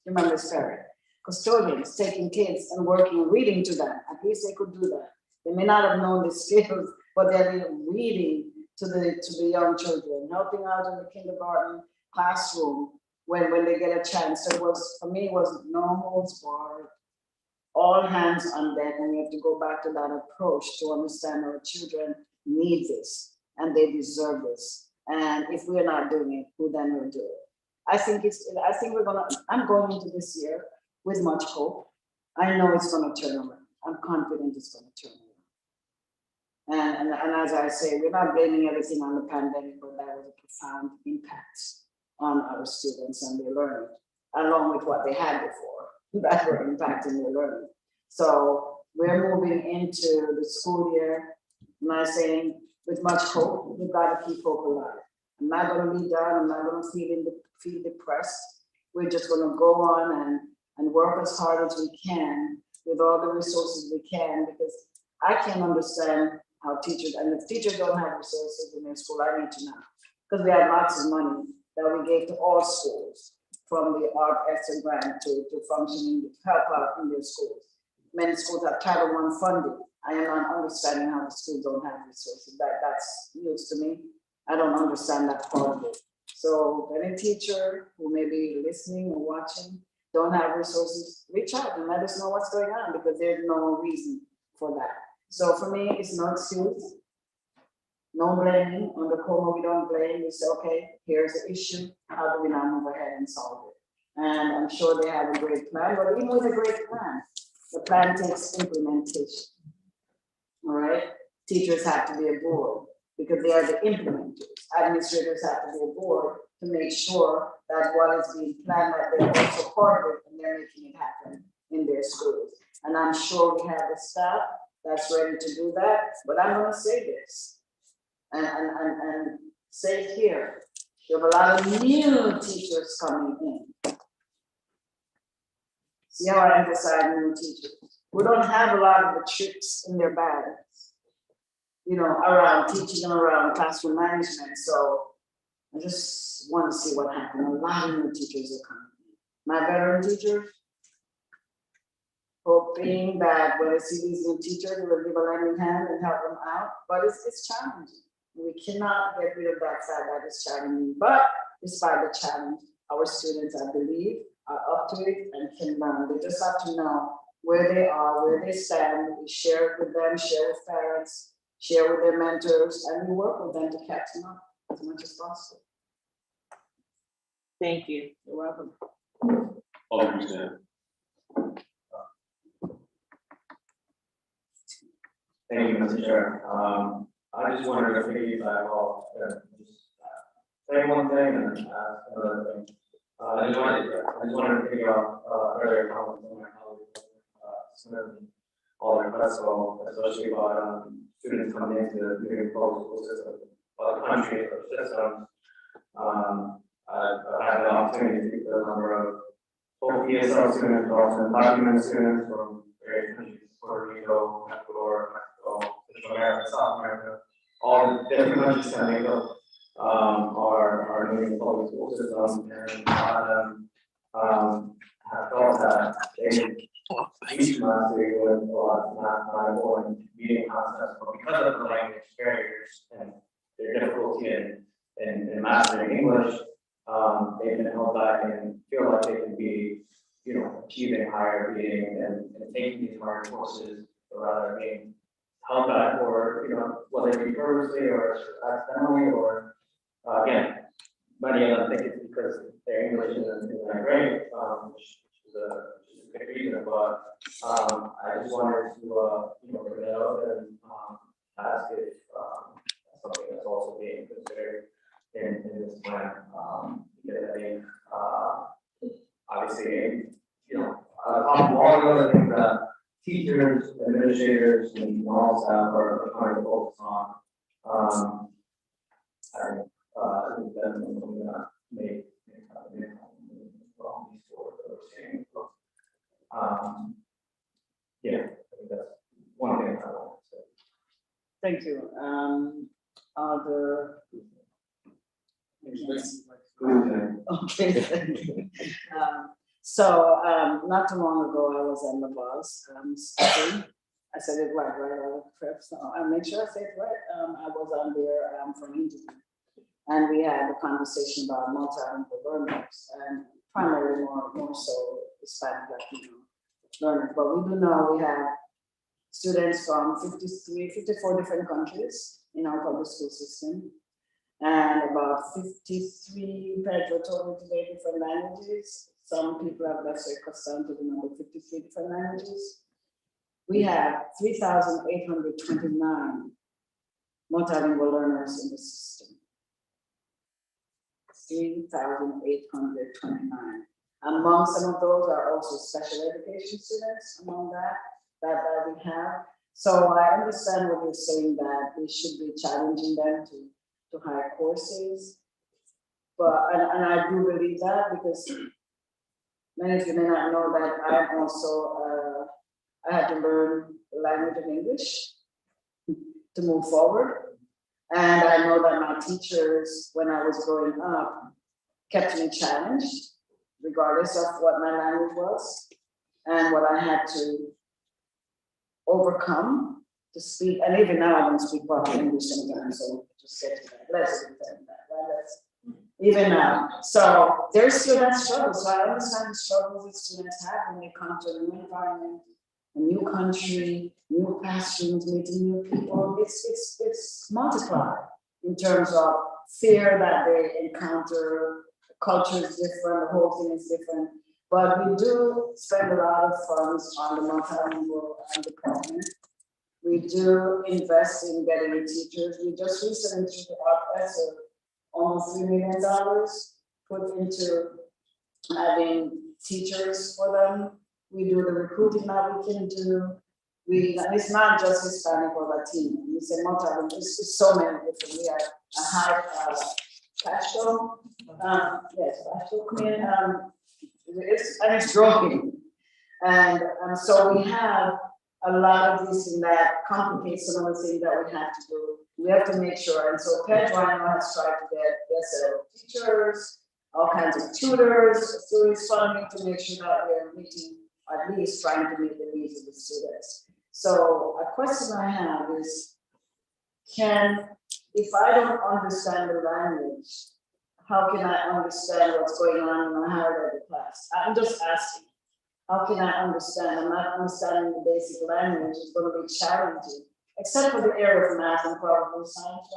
Remember, Sarah? Custodians taking kids and working, reading to them. At least they could do that. They may not have known the skills, but they're reading to the young children, helping out in the kindergarten classroom when they get a chance. So it was, for me, it was no holds barred, all hands on deck, and we have to go back to that approach to understand our children need this and they deserve this. And if we're not doing it, who then will do it? I think I'm going into this year with much hope. I know it's going to turn around. I'm confident it's going to turn around. And as I say, we're not blaming everything on the pandemic, but that was a profound impact on our students and their learning, along with what they had before that were impacting their learning. So we're moving into the school year, and I'm saying with much hope, we've got to keep hope alive. I'm not going to be down. I'm not going to feel depressed. We're just going to go on and work as hard as we can with all the resources we can, because I can't understand how teachers, and if teachers don't have resources in their school, I need to know. Because we have lots of money that we gave to all schools, from the Art Esther grant to functioning, to help out in their schools. Many schools have Title I funding. I am not understanding how the schools don't have resources. That's news to me. I don't understand that part of it. So any teacher who may be listening or watching don't have resources, reach out and let us know what's going on, because there's no reason for that. So for me, it's no excuse, no blaming. On the COMA, we don't blame. We say, okay, here's the issue. How do we now move ahead and solve it? And I'm sure they have a great plan, but even with a great plan, the plan takes implementation. All right? Teachers have to be aboard because they are the implementers. Administrators have to be aboard to make sure that what is being planned, that they're also part of it and they're making it happen in their schools. And I'm sure we have the staff that's ready to do that. But I'm going to say this and say it here. You have a lot of new teachers coming in. See how I emphasize new teachers? We don't have a lot of the tricks in their bags, around teaching and around classroom management. So I just want to see what happens. A lot of new teachers are coming in. My veteran teachers, hoping that when I see these new teachers, they will give a lending hand and help them out. But it's challenging. We cannot get rid of that side that is challenging. But despite the challenge, our students, I believe, are up to it and can learn. They just have to know where they are, where they stand. We share it with them, share with parents, share with their mentors, and we work with them to catch them up as much as possible.
Thank you.
You're welcome.
Thank you, Mr. Chair. I just wanted to piggyback off, say one thing and then ask another thing. I just wanted to figure out earlier comments on my colleague, Smith and Alder Crespo, especially about students coming into the new public school system, country or systems. I've had the opportunity to speak to a number of both ESL students, but also documented students from various countries, Puerto Rico, Ecuador, Mexico, Central America, South America, all the different countries that make up our new public school system, and a lot of them have felt that they teach mastery with a lot of not important reading concepts, but because of the language barriers and their difficulty in mastering English, navigating and taking these hard courses, or rather being held back, or, you know, whether it be purposely or accidentally, or, again, many of them think it's because their English isn't that great, which is a good reason, but, I just wanted to, you know, bring that up and, ask if, that's something that's also being considered in this plan, because I think, obviously, you know, all the other things that teachers, administrators, and all staff are trying to focus on. I think that's something that may wrong for those things. Yeah, I think that's one thing I want to say.
Thank you. Other. Okay. Not too long ago, I was on the bus, studying. I said it right, so I make sure I say it right. I was on there for an interview, and we had a conversation about multilingual learners, and primarily more so Hispanic Latino learners. But we do know we have students from 54 different countries in our public school system, and about 53 total today different languages. Some people have, let's say, cut down to the number 53 different languages. We have 3,829 multilingual learners in the system. 3,829. Among some of those are also special education students among that we have. So I understand what you're saying, that we should be challenging them to higher courses. But, and I do believe that, because many of you may not know that I'm also, I had to learn the language of English to move forward. And I know that my teachers, when I was growing up, kept me challenged, regardless of what my language was, and what I had to overcome to speak. And even now, I don't speak proper English sometimes, so just get to that. Let's get to that, right? Even now. So there's still that struggle. So I understand the struggles that students have when they come to a new environment, a new country, new classrooms, meeting new people. It's multiplied in terms of fear that they encounter. The culture is different, the whole thing is different. But we do spend a lot of funds on the multilingual department. We do invest in getting teachers. We just recently took up almost $3 million put into having teachers for them. We do the recruiting that we can do. It's not just Hispanic or Latino. We say multilingual. It's so many different. We have a high pastoral, community. It's growing, and so we have a lot of this and that complicates some of the things that we have to do. We have to make sure, and so Pedro has tried to get SL teachers, all kinds of tutors, students funding to make sure that we're meeting, at least trying to meet the needs of the students. So a question I have is, if I don't understand the language, how can I understand what's going on in my higher level class? I'm just asking. How can I understand? I'm not understanding the basic language. It's going to be challenging, except for the area of math and probably science,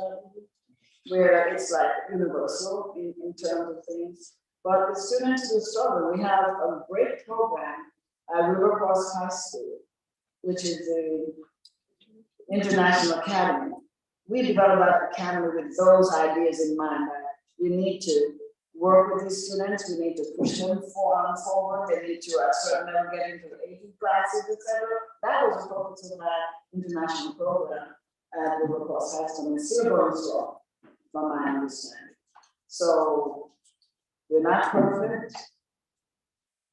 where it's like universal in terms of things. But the students will struggle. We have a great program at River Cross High School, which is the International Academy. We developed that academy with those ideas in mind. That we need to work with these students, we need to push them forward, they need to at a certain level get into the AP classes, etc. That was the focus of that international program at River Cross High School, and it's still going strong, from my understanding. So we're not perfect.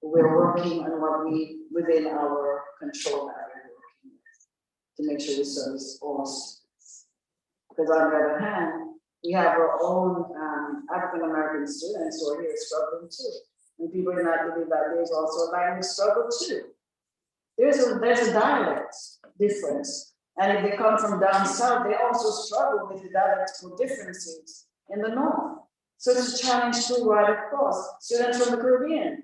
We're working on what we, within our control that we're working with, to make sure we service all students. Because on the other hand, we have our own African-American students who are here struggling too. And people do not believe that there's also a language struggle too. There's a dialect difference. And if they come from down south, they also struggle with the dialectical differences in the north. So it's a challenge too right across. Students from the Caribbean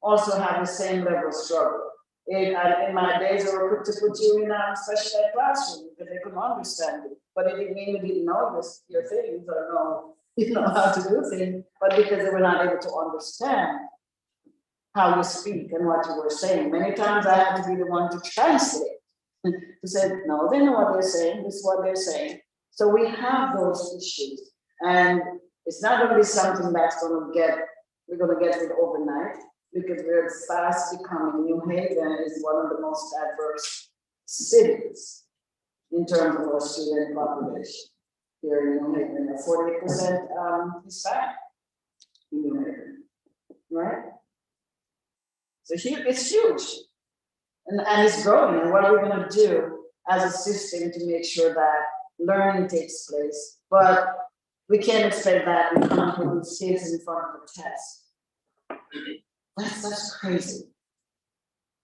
also have the same level of struggle. In my days, they were quick to put you in a special ed classroom because they couldn't understand you. But it didn't mean you didn't know your things or know, how to do things, but because they were not able to understand how you speak and what you were saying. Many times I had to be the one to translate, to say, no, they know what they're saying, this is what they're saying. So we have those issues, and it's not going to be something that's we're going to get it overnight, because we're fast becoming. New Haven is one of the most diverse cities in terms of our student population. Here in New Haven, 48% Hispanic in New Haven, right? So it's huge, and it's growing. And what are we going to do as a system to make sure that learning takes place? But we can't expect that we come up with these kids in front of a test. That's crazy.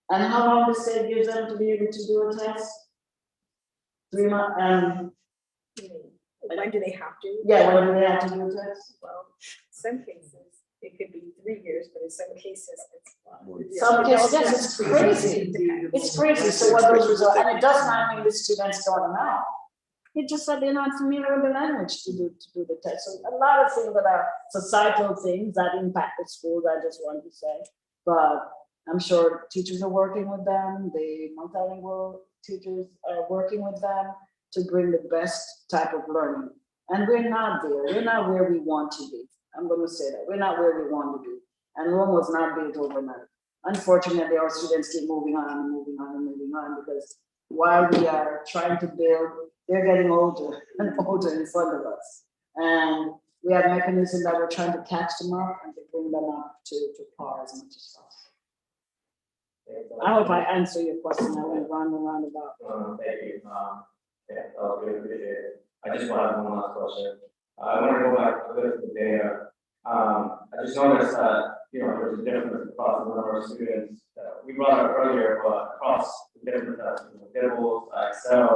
And how long the state gives them to be able to do a test? 3 months.
When do they have to?
Yeah, when do they have to do a test?
Well, some cases, it could be 3 years, but in some cases, it's.
Some cases, yes, it's crazy. It's crazy. So what those results, and it does not mean the students don't know. It's just that they're not familiar with the language to do the test. So a lot of things that are societal things that impact the schools, I just want to say. But I'm sure teachers are working with them, the multilingual teachers are working with them to bring the best type of learning. And we're not there. We're not where we want to be. I'm going to say that. We're not where we want to be. And Rome was not built overnight. Unfortunately, our students keep moving on and moving on and moving on, because while we are trying to build, they're getting older and older in front of us. And we have mechanisms that we're trying to catch them up and to bring them up to par as much as possible. I hope I answer your question. I went round and round about.
Thank you. Yeah, really appreciate it. I just want to have one last question. I want to go back a bit to the data. I just noticed that, there's a difference across the number of students. We brought it up earlier, but across the different tests, Dibbles, Excel,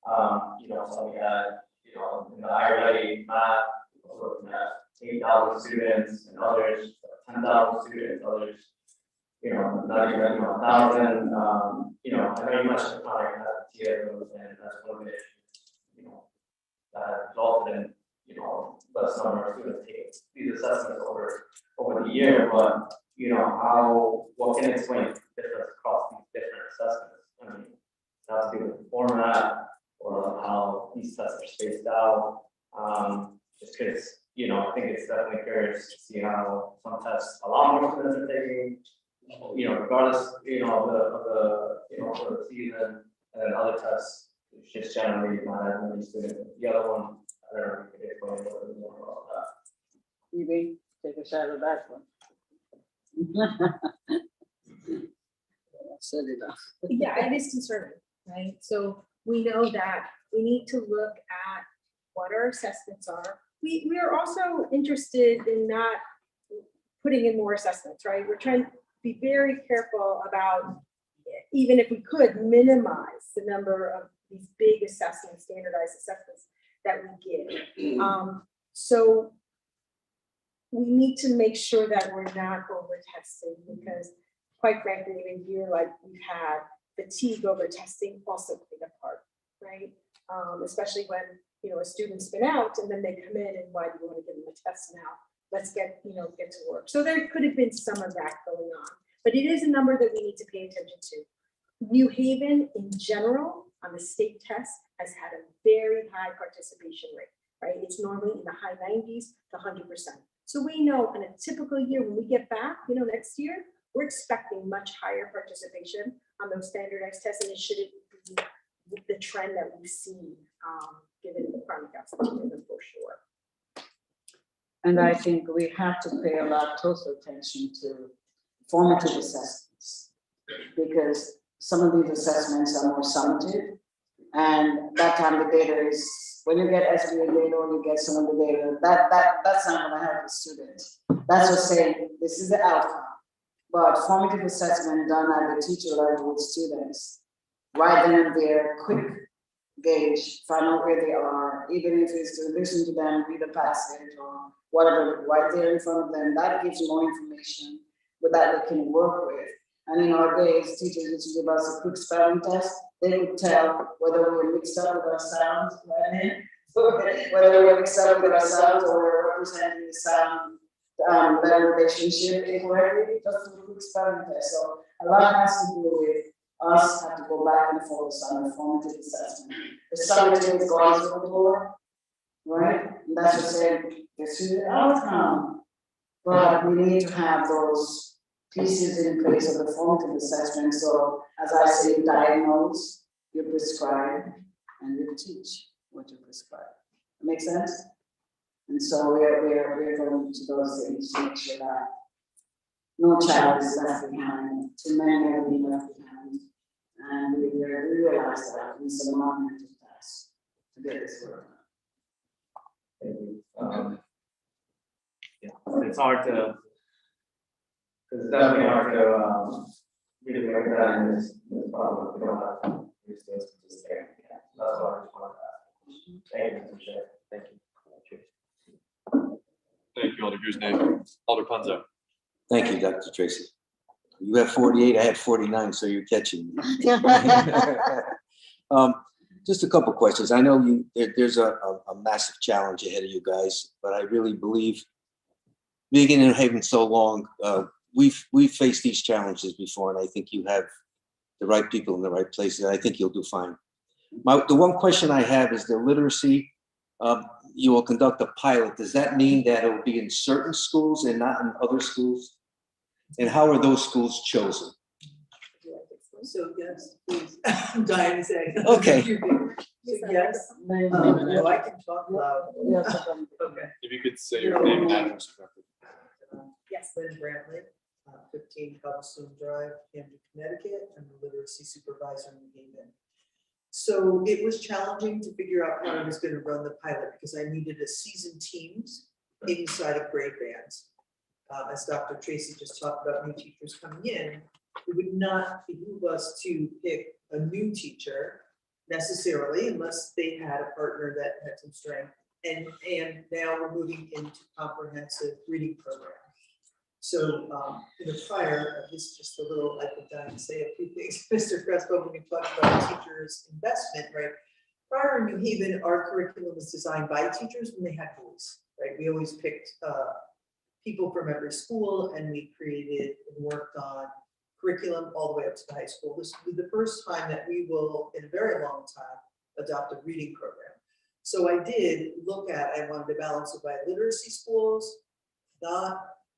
so we had, in the iReady math, we're looking at 8,000 students, and others 10,000 students, others, not even 1,000. I know you mentioned the chronic absenteeism, and that's one of the issues, that resulted in, less number of students taking these assessments over the year. But what can explain the difference across these different assessments? I mean, it has to do with the format or how these tests are spaced out. Just because, I think it's definitely curious to see how some tests a lot more students are taking, regardless, of the season, and then other tests, it's just generally not as many students. The other one, I don't know if you could explain a little bit more about that.
You may take a shot at that one. Set it up.
Yeah, it is concerning, right? So we know that we need to look at what our assessments are. We are also interested in not putting in more assessments, right? We're trying to be very careful about, even if we could, minimize the number of these big assessments, standardized assessments that we give. So we need to make sure that we're not over testing, because quite frankly, in a year like we've had, fatigue over testing also played a part, right? Especially when, a student's been out and then they come in, and why do you want to give them a test now? Let's get to work. So there could have been some of that going on, but it is a number that we need to pay attention to. New Haven in general on the state test has had a very high participation rate, right? It's normally in the high 90s to 100%. So we know in a typical year, when we get back, next year, we're expecting much higher participation on those standardized tests, and it shouldn't be the trend that we've seen, given the chronic absenteeism for sure.
And I think we have to pay a lot closer attention to formative assessments, because some of these assessments are more summative, and that time the data is, when you get SBA data or you get some of the data, that's not going to help the students. That's just saying this is the outcome. But formative assessment done at the teacher level with students, right then and there, quick gauge, find out where they are, even if it's to listen to them, read a passage or whatever, right there in front of them, that gives more information that they can work with. And in our days, teachers used to give us a quick spelling test. They would tell whether we were mixed up with our sounds, right? Whether we were mixed up with our sounds or we're representing the sound better relationship incorrectly, just a quick spelling test. So a lot has to do with us have to go back and focus on the formative assessment. The summative is going to the board, right? And that's just saying the student outcome. But we need to have those pieces in place of the formative assessment. So as I say, you diagnose, you prescribe, and you teach what you prescribe. Make sense? And so we're going to those things to make sure that no child is left behind, too many are being left behind. And we realize that it's a monumental task to get this work.
Thank you. Yeah, it's hard to, because it's definitely hard to really break that in this problem. We don't have these things to just take. That's why I just wanted to ask. Thank you, Mr. Chair. Thank you.
Thank you, Alder Guzman. Alder Punzo.
Thank you, Dr. Tracy. You have 48, I had 49, so you're catching me. Just a couple questions. I know there's a massive challenge ahead of you guys, but I really believe being in New Haven so long, we've faced these challenges before, and I think you have the right people in the right places, and I think you'll do fine. The one question I have is the literacy. You will conduct a pilot. Does that mean that it will be in certain schools and not in other schools? And how are those schools chosen?
So yes, please. I'm dying to say.
Okay.
So yes. No, I can talk loud. Okay.
If you could say your name and address correctly.
Yes, Lynn Brantley, 15 Cobblestone Drive, Camden, Connecticut. I'm the literacy supervisor in New Haven. So it was challenging to figure out how I was going to run the pilot because I needed a seasoned teams inside of grade bands. As Dr. Tracy just talked about new teachers coming in, it would not behoove us to pick a new teacher necessarily unless they had a partner that had some strength. And now we're moving into comprehensive reading program. So in the prior, this is just a little, I could die and say a few things, Mr. Crespo, when we talk about teachers' investment, right? Prior in New Haven, our curriculum was designed by teachers when they had voice, right? We always picked people from every school, and we created and worked on curriculum all the way up to the high school. This will be the first time that we will, in a very long time, adopt a reading program. So I did look at, I wanted to balance it by literacy schools,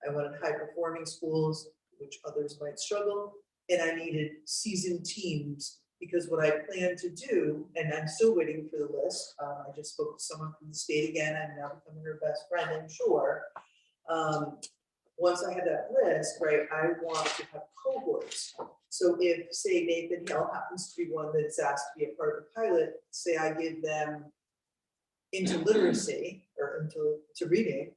I wanted high performing schools, which others might struggle, and I needed seasoned teams because what I plan to do, and I'm still waiting for the list. I just spoke to someone from the state again. I'm now becoming her best friend, I'm sure. Once I have that list, right, I want to have cohorts. So if, say, Nathan Hill happens to be one that's asked to be a part of the pilot, say I give them into literacy or into reading,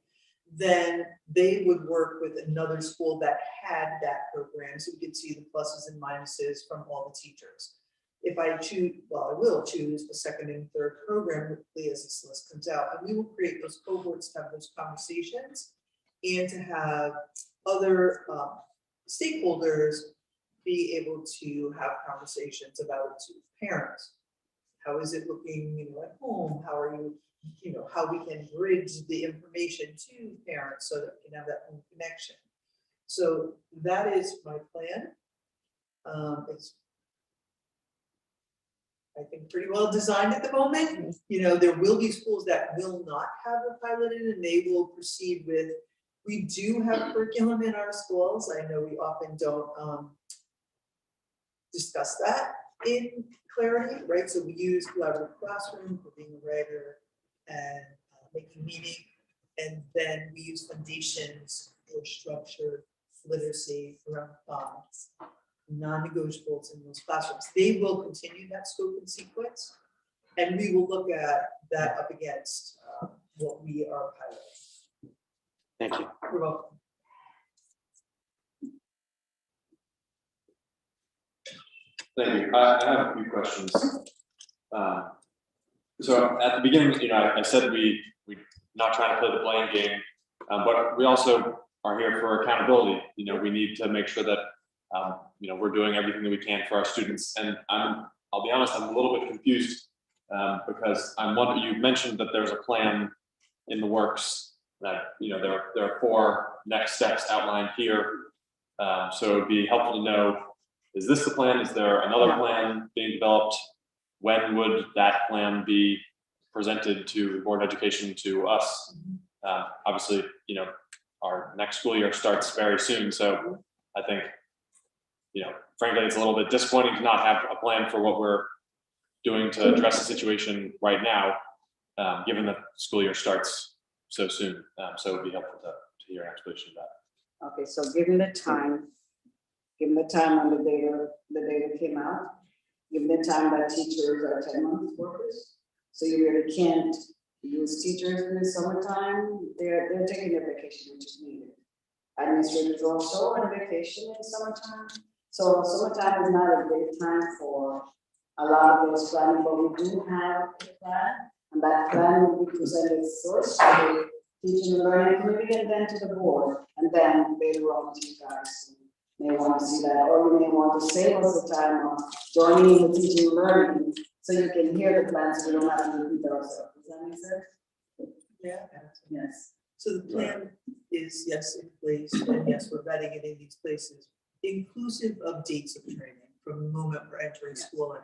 then they would work with another school that had that program, so we could see the pluses and minuses from all the teachers. If I choose, well, I will choose the second and third program quickly as this list comes out, and we will create those cohorts to have those conversations and to have other stakeholders be able to have conversations about it to parents. How is it looking, at home? How are you, how we can bridge the information to parents so that we can have that home connection. So that is my plan. It's, I think, pretty well designed at the moment. There will be schools that will not have a pilot in, and they will proceed with, we do have curriculum in our schools. I know we often don't discuss that in clarity, right? So we use collaborative classroom for being a writer and making meaning, and then we use foundations for structure, literacy around thoughts, non-negotiables in those classrooms. They will continue that scope and sequence, and we will look at that up against what we are piloting.
Thank you.
You're welcome.
Thank you. I have a few questions. So at the beginning, I said we're not trying to play the blame game, but we also are here for accountability. We need to make sure that we're doing everything that we can for our students. And I'll be honest, I'm a little bit confused because I'm wondering, you mentioned that there's a plan in the works that, there are 4 next steps outlined here. So it'd be helpful to know, is this the plan? Is there another plan being developed? When would that plan be presented to the Board of Education, to us? Obviously, our next school year starts very soon. So I think, frankly, it's a little bit disappointing to not have a plan for what we're doing to address the situation right now, given that school year starts so soon. So it'd be helpful to hear an explanation of that.
Okay, so given the time when the data came out, given the time that teachers are 10-month workers, so you really can't use teachers in the summertime. They're taking their vacation, which is needed. Administrators also on vacation in the summertime. So summertime is not a great time for a lot of those planning, but we do have a plan, and that plan will be presented first to the Teaching and Learning Committee and then to the board, and then later on to you guys. You may want to see that, or you may want to save us the time of joining the Teaching and Learning so you can hear the plan, so we don't have to repeat ourselves. Does that make sense?
Yeah.
Yes.
So the plan is, yes, in place, and yes, we're vetting it in these places, inclusive of dates of training from the moment we're entering school on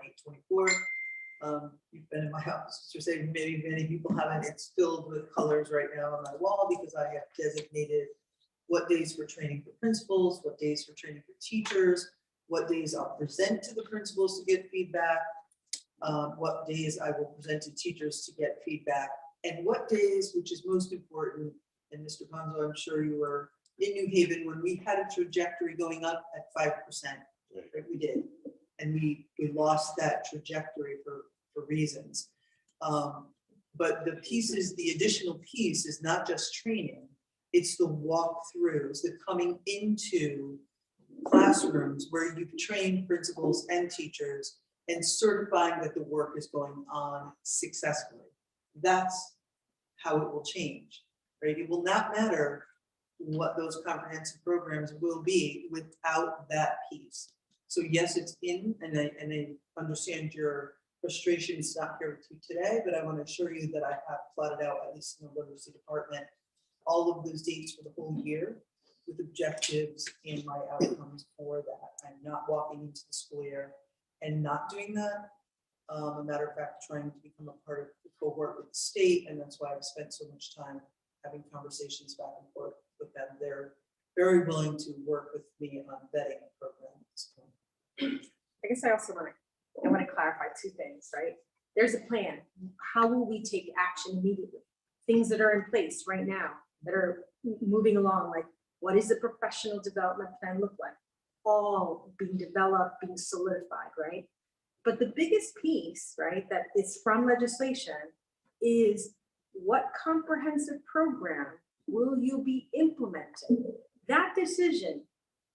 8/24. You've been in my office, you're saying many people haven't. It's filled with colors right now on my wall because I have designated what days for training for principals, what days for training for teachers, what days I'll present to the principals to get feedback, what days I will present to teachers to get feedback, and what days, which is most important, and Mr. Ponzo, I'm sure you were in New Haven when we had a trajectory going up at 5%, right? We did. And we lost that trajectory for reasons. But the additional piece is not just training, it's the walkthroughs, the coming into classrooms where you've trained principals and teachers and certifying that the work is going on successfully. That's how it will change, right? It will not matter what those comprehensive programs will be without that piece. So yes, it's in, and I understand your frustration is not here with you today, but I want to assure you that I have plotted out, at least in the literacy department, all of those dates for the whole year with objectives and my outcomes for that. I'm not walking into the school year and not doing that. A matter of fact, trying to become a part of the cohort with the state, and that's why I've spent so much time having conversations back and forth with them. They're very willing to work with me on vetting the program at this point.
I guess I also want to clarify 2 things, right? There's a plan. How will we take action immediately? Things that are in place right now that are moving along, like what does the professional development plan look like? All being developed, being solidified, right? But the biggest piece, right, that is from legislation is what comprehensive program will you be implementing? That decision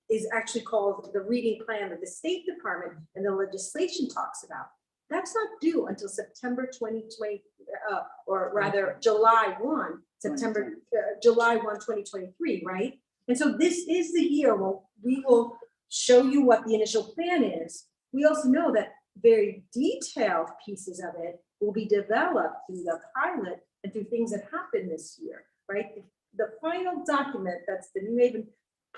is actually called the reading plan that the State Department and the legislation talks about. That's not due until September 2020, or rather July 1, July 1, 2023, right? And so this is the year where we will show you what the initial plan is. We also know that very detailed pieces of it will be developed through the pilot and through things that happen this year, right? The final document, that's the New Haven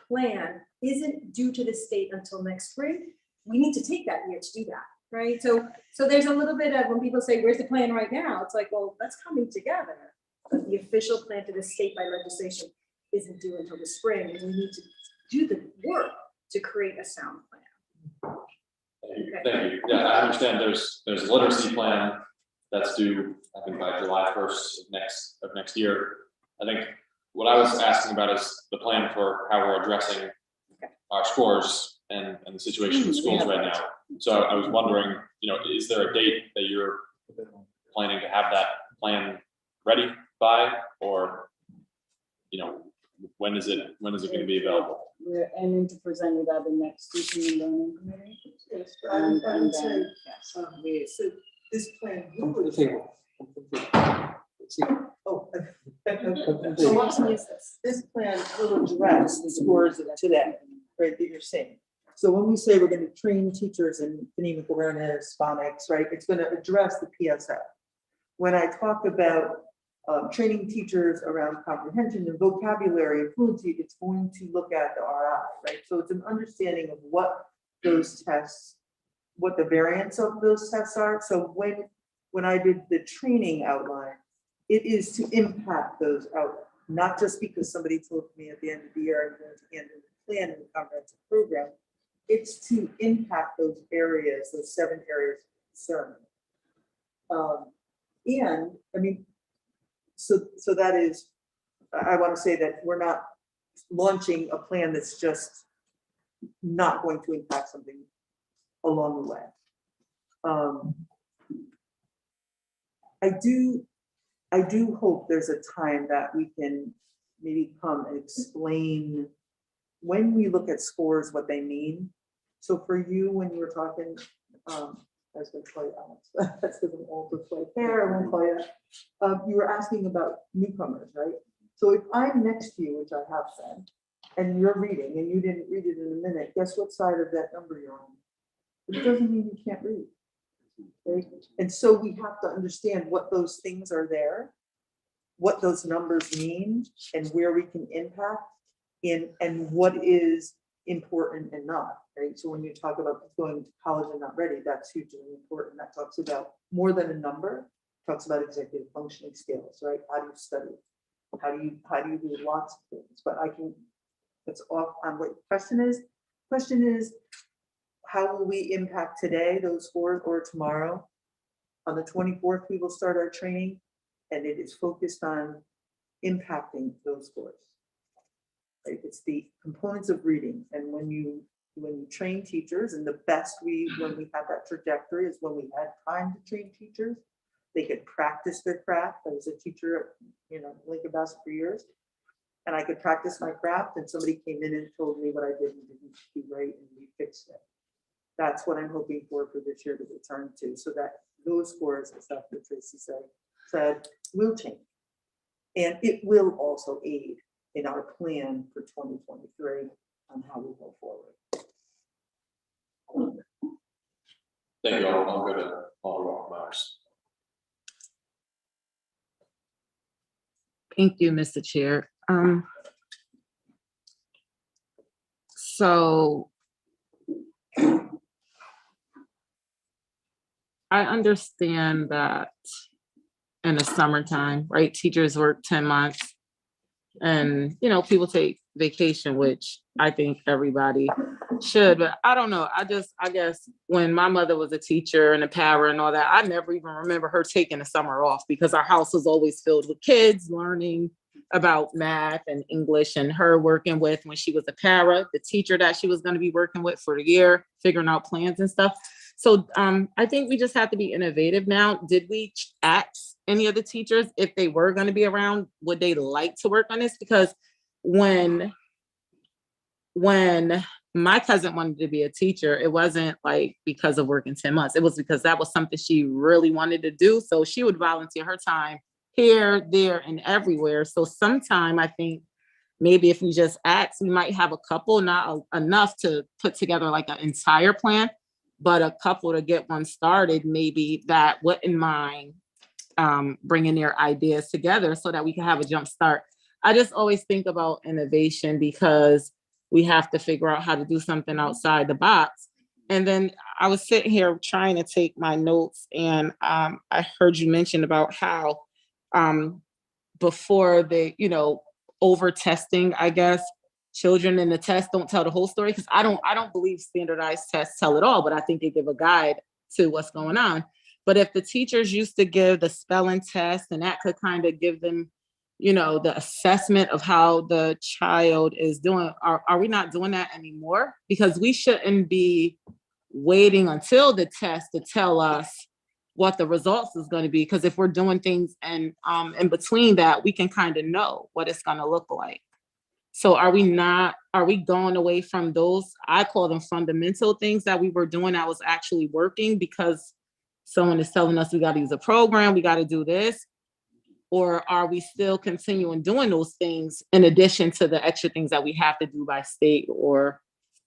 plan, isn't due to the state until next spring. We need to take that year to do that, right? So there's a little bit of, when people say, where's the plan right now? It's like, well, that's coming together. But the official plan to the state by legislation isn't due until the spring, and we need to do the work to create a sound plan.
Thank you. Yeah, I understand there's a literacy plan that's due, I think, by July 1st of next year. I think what I was asking about is the plan for how we're addressing our scores and the situation in the schools right now. So I was wondering, is there a date that you're planning to have that plan ready by, or, when is it going to be available?
We're aiming to present it at the next Teaching and Learning Committee.
Yes,
And then,
so this plan.
Come to the table.
Oh.
So what is this?
This plan will address the scores of today, right, that you're saying. So when we say we're gonna train teachers in phonemic awareness, phonics, right, it's gonna address the PSF. When I talk about training teachers around comprehension and vocabulary and fluency, it's going to look at the RI, right? So it's an understanding of what those tests, what the variants of those tests are. So when I did the training outline, it is to impact those out, not just because somebody told me at the end of the year I'm going to end the plan in the comprehensive program. It's to impact those areas, those 7 areas of concern. And I mean, so that is, I want to say that we're not launching a plan that's just not going to impact something along the way. I do hope there's a time that we can maybe come and explain when we look at scores, what they mean. So for you, when you were talking, I was going to call you Alex. That's because I'm older, so there, I won't call you that. You were asking about newcomers, right? So if I'm next to you, which I have said, and you're reading and you didn't read it in a minute, guess what side of that number you're on? It doesn't mean you can't read. Right? And so we have to understand what those things are there, what those numbers mean, and where we can impact in, and what is important and not, right? So when you talk about going to college and not ready, that's hugely important. That talks about more than a number, talks about executive functioning skills, right? How do you study? How do you do lots of things? But I can, that's off on what your question is. Question is, how will we impact today, those scores, or tomorrow? On the 24th, we will start our training, and it is focused on impacting those scores. Right? It's the components of reading, and when you train teachers, and the best when we had that trajectory is when we had time to train teachers. They could practice their craft. I was a teacher at Lincoln Bassett for years, and I could practice my craft, and somebody came in and told me what I did and didn't do right, and we fixed it. That's what I'm hoping for this year to return to, so that those scores, as Dr. Tracy said, will change. And it will also aid in our plan for 2023 on how we go forward.
Thank you. I'll go to Alderman Myers.
Thank you, Mr. Chair. So I understand that in the summertime, right, teachers work 10 months and, people take vacation, which I think everybody should, but I don't know. I guess when my mother was a teacher and a para and all that, I never even remember her taking a summer off because our house was always filled with kids learning about math and English, and her working with, when she was a para, the teacher that she was going to be working with for the year, figuring out plans and stuff. So I think we just have to be innovative now. Did we ask any of the teachers if they were going to be around, would they like to work on this? Because when my cousin wanted to be a teacher, it wasn't like because of working 10 months. It was because that was something she really wanted to do. So she would volunteer her time here, there, and everywhere. So sometime I think maybe if we just ask, we might have a couple, not enough to put together like an entire plan, but a couple to get one started, maybe that wouldn't mind bringing their ideas together so that we can have a jump start. I just always think about innovation because we have to figure out how to do something outside the box. And then I was sitting here trying to take my notes, and I heard you mention about how before they, over testing, I guess, children in the test don't tell the whole story, because I don't believe standardized tests tell it all, but I think they give a guide to what's going on. But if the teachers used to give the spelling test, and that could kind of give them, the assessment of how the child is doing, are we not doing that anymore? Because we shouldn't be waiting until the test to tell us what the results is going to be. Because if we're doing things and in between that, we can kind of know what it's going to look like. So are we going away from those, I call them fundamental things that we were doing that was actually working because someone is telling us we got to use a program, we got to do this? Or are we still continuing doing those things in addition to the extra things that we have to do by state or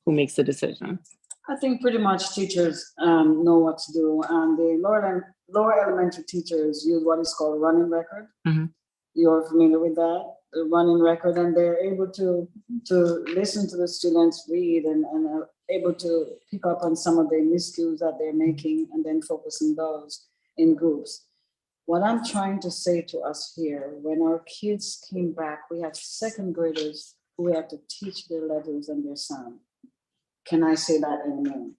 who makes the decision?
I think pretty much teachers know what to do. The lower elementary teachers use what is called running record.
Mhm.
You're familiar with that, the running record, and they're able to listen to the students read and are able to pick up on some of the miscues that they're making and then focus on those in groups. What I'm trying to say to us here, when our kids came back, we have second graders who have to teach their letters and their sound. Can I say that anymore?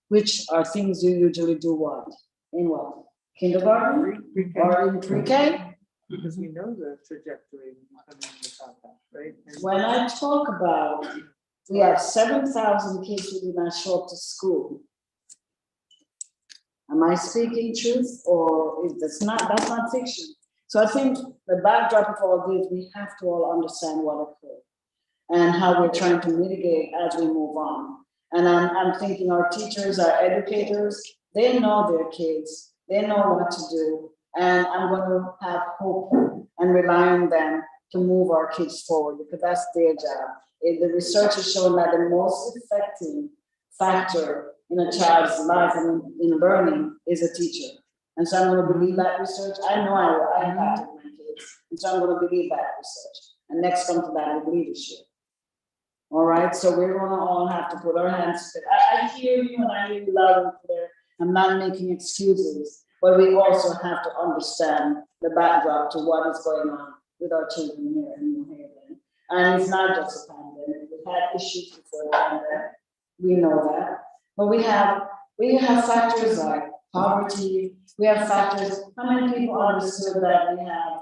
Which are things you usually do what? In what? Kindergarten or in pre-K?
Because we know the trajectory when you come in the top half, right? And
When I talk about, we have 7,000 kids who do not show up to school. Am I speaking truth or is that's not fiction? So I think the backdrop of all this, we have to all understand what occurred and how we're trying to mitigate as we move on. And I'm thinking our teachers, our educators, they know their kids, they know what to do. And I'm going to have hope and rely on them to move our kids forward because that's their job. The research has shown that the most effective factor in a child's life and in learning is a teacher. And so I'm going to believe that research. I know I impacted my kids. And so I'm going to believe that research. And next come to that with leadership. All right, so we're going to all have to put our hands together. I hear you and I hear you loud and clear. I'm not making excuses, but we also have to understand the backdrop to what is going on with our children here in New Haven. And it's not just a pandemic. We've had issues before the pandemic. We know that. But we have factors like poverty. We have factors. How many people understood that we have,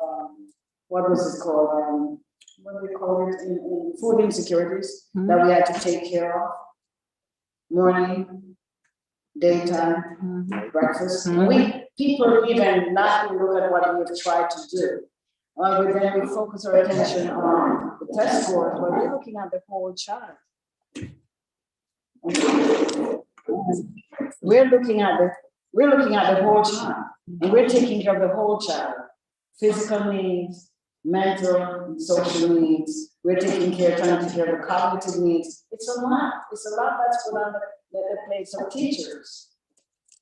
what was it called? What do we call it? In food insecurities that we had to take care of. Morning, daytime, breakfast. People even not look at what we've tried to do. But then we focus our attention on the test scores, but we're looking at the whole child. We're looking at the whole child, and we're taking care of the whole child. Physical needs, mental and social needs. We're trying to take care of the cognitive needs. It's a lot. It's a lot that's put on the plates of teachers.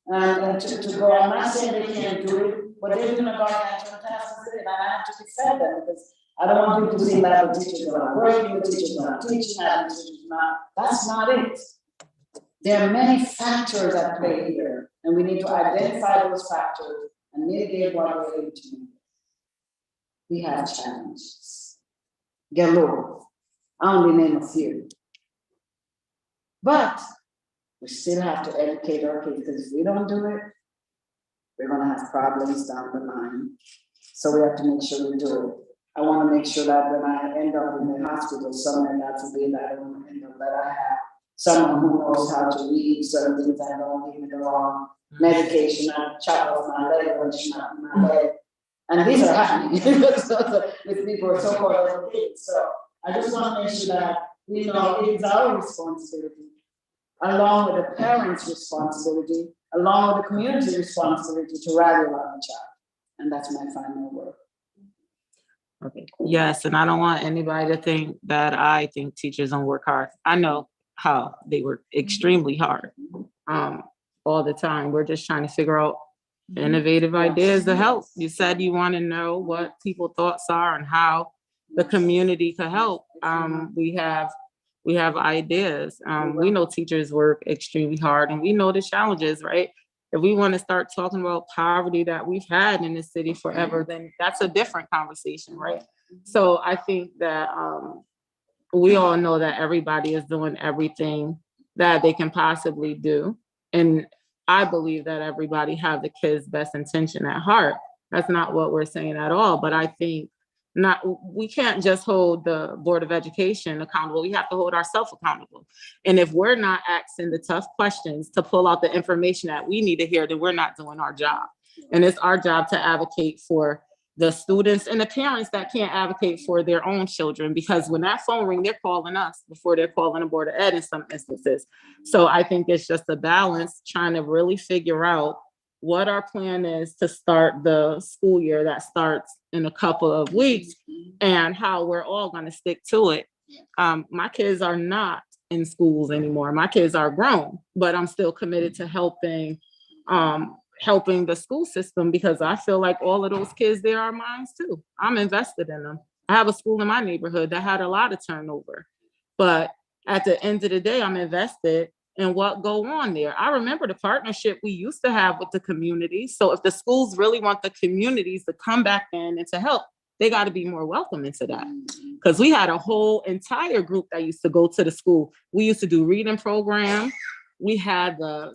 And to go, I'm not saying they can't do it, but they're doing a gargantuan task, and I have to defend them because I don't want people to say that the teachers are not working, the teachers are not teaching, that the teachers are not. That's not it. There are many factors at play here, and we need to identify those factors and mitigate what we're able to do. We have challenges. Galore. I only name a few. But we still have to educate our kids because if we don't do it, we're going to have problems down the line. So we have to make sure we do it. I want to make sure that when I end up in the hospital somewhere, God forbid, I don't want to end up that I have someone who knows how to read certain things and don't give me the wrong medication, I chop off my leg or snap my leg. And these are happening with people who are so-called orthopedics. So I just want to make sure that we know it is our responsibility, along with the parents' responsibility, along with the community responsibility to rally around the child. And that's my final word.
Okay. Yes, and I don't want anybody to think that I think teachers don't work hard. I know how they work extremely hard all the time. We're just trying to figure out innovative ideas to help. You said you want to know what people's thoughts are and how the community could help. We have ideas. We know teachers work extremely hard and we know the challenges, right? If we want to start talking about poverty that we've had in the city forever, then that's a different conversation, right? So I think that we all know that everybody is doing everything that they can possibly do. And I believe that everybody have the kids' best intention at heart. That's not what we're saying at all. But I think we can't just hold the Board of Education accountable. We have to hold ourselves accountable. And if we're not asking the tough questions to pull out the information that we need to hear, then we're not doing our job. And it's our job to advocate for the students and the parents that can't advocate for their own children, because when that phone rings, they're calling us before they're calling the Board of Ed in some instances. So I think it's just a balance, trying to really figure out what our plan is to start the school year that starts in a couple of weeks and how we're all going to stick to it. My kids are not in schools anymore. My kids are grown, but I'm still committed to helping the school system because I feel like all of those kids there are mine too. I'm invested in them. I have a school in my neighborhood that had a lot of turnover, but at the end of the day, I'm invested in what go on there. I remember the partnership we used to have with the community. So if the schools really want the communities to come back in and to help, they got to be more welcome into that. Because we had a whole entire group that used to go to the school. We used to do reading programs. We had the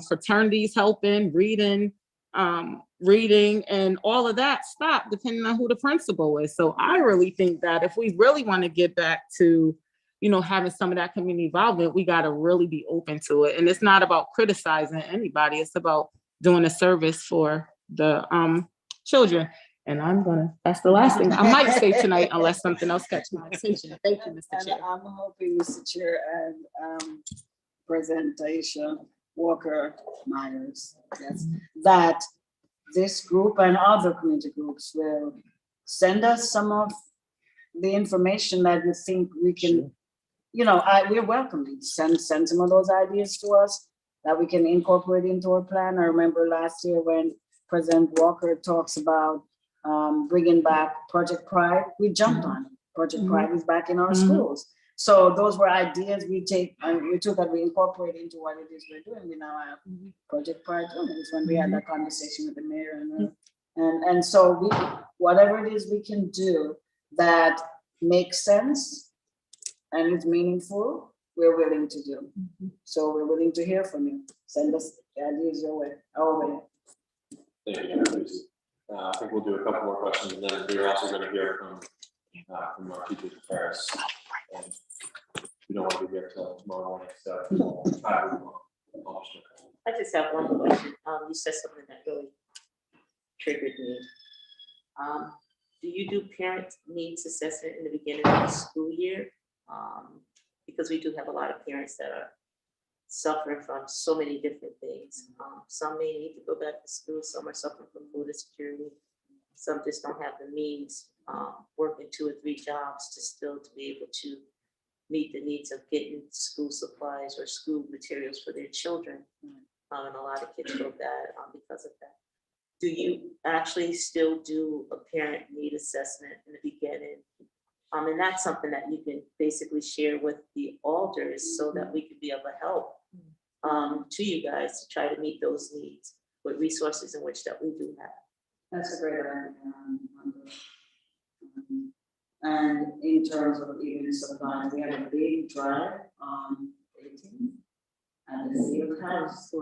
fraternities helping, reading, and all of that stopped depending on who the principal is. So I really think that if we really want to get back to, having some of that community involvement, we got to really be open to it. And it's not about criticizing anybody. It's about doing a service for the children. And that's the last thing I might say tonight, unless something else catches my attention. Thank you, Mr. Chair.
I'm hoping, Mr. Chair, and President Taisha Walker Myers, yes, that this group and other community groups will send us some of the information that you think we can, we're welcoming. Send some of those ideas to us that we can incorporate into our plan. I remember last year when President Walker talks about bringing back Project Pride, we jumped on it. Project Pride is back in our schools. So those were ideas we took and we incorporate into what it is we're doing. We now have Project Pride. It's when we had that conversation with the mayor and so whatever it is we can do that makes sense and is meaningful, we're willing to do. So we're willing to hear from you. Send us the ideas your way, our way.
Thank you, I think we'll do a couple more questions, and then we're also going to hear from our teachers at Paris. And we don't want to be here till tomorrow morning, so we'll try to move on.
I just have one question. You said something that really triggered me. Do you do parent needs assessment in the beginning of the school year? Because we do have a lot of parents that are suffering from so many different things. Some may need to go back to school, some are suffering from food insecurity, some just don't have the means, working 2 or 3 jobs to be able to meet the needs of getting school supplies or school materials for their children. And a lot of kids go bad because of that. Do you actually still do a parent need assessment in the beginning? And that's something that you can basically share with the alders so that we can be able to help to you guys to try to meet those needs with resources in which that we do have.
That's a great idea. And in terms of even supplies, we have a big drive on 18 at the field house,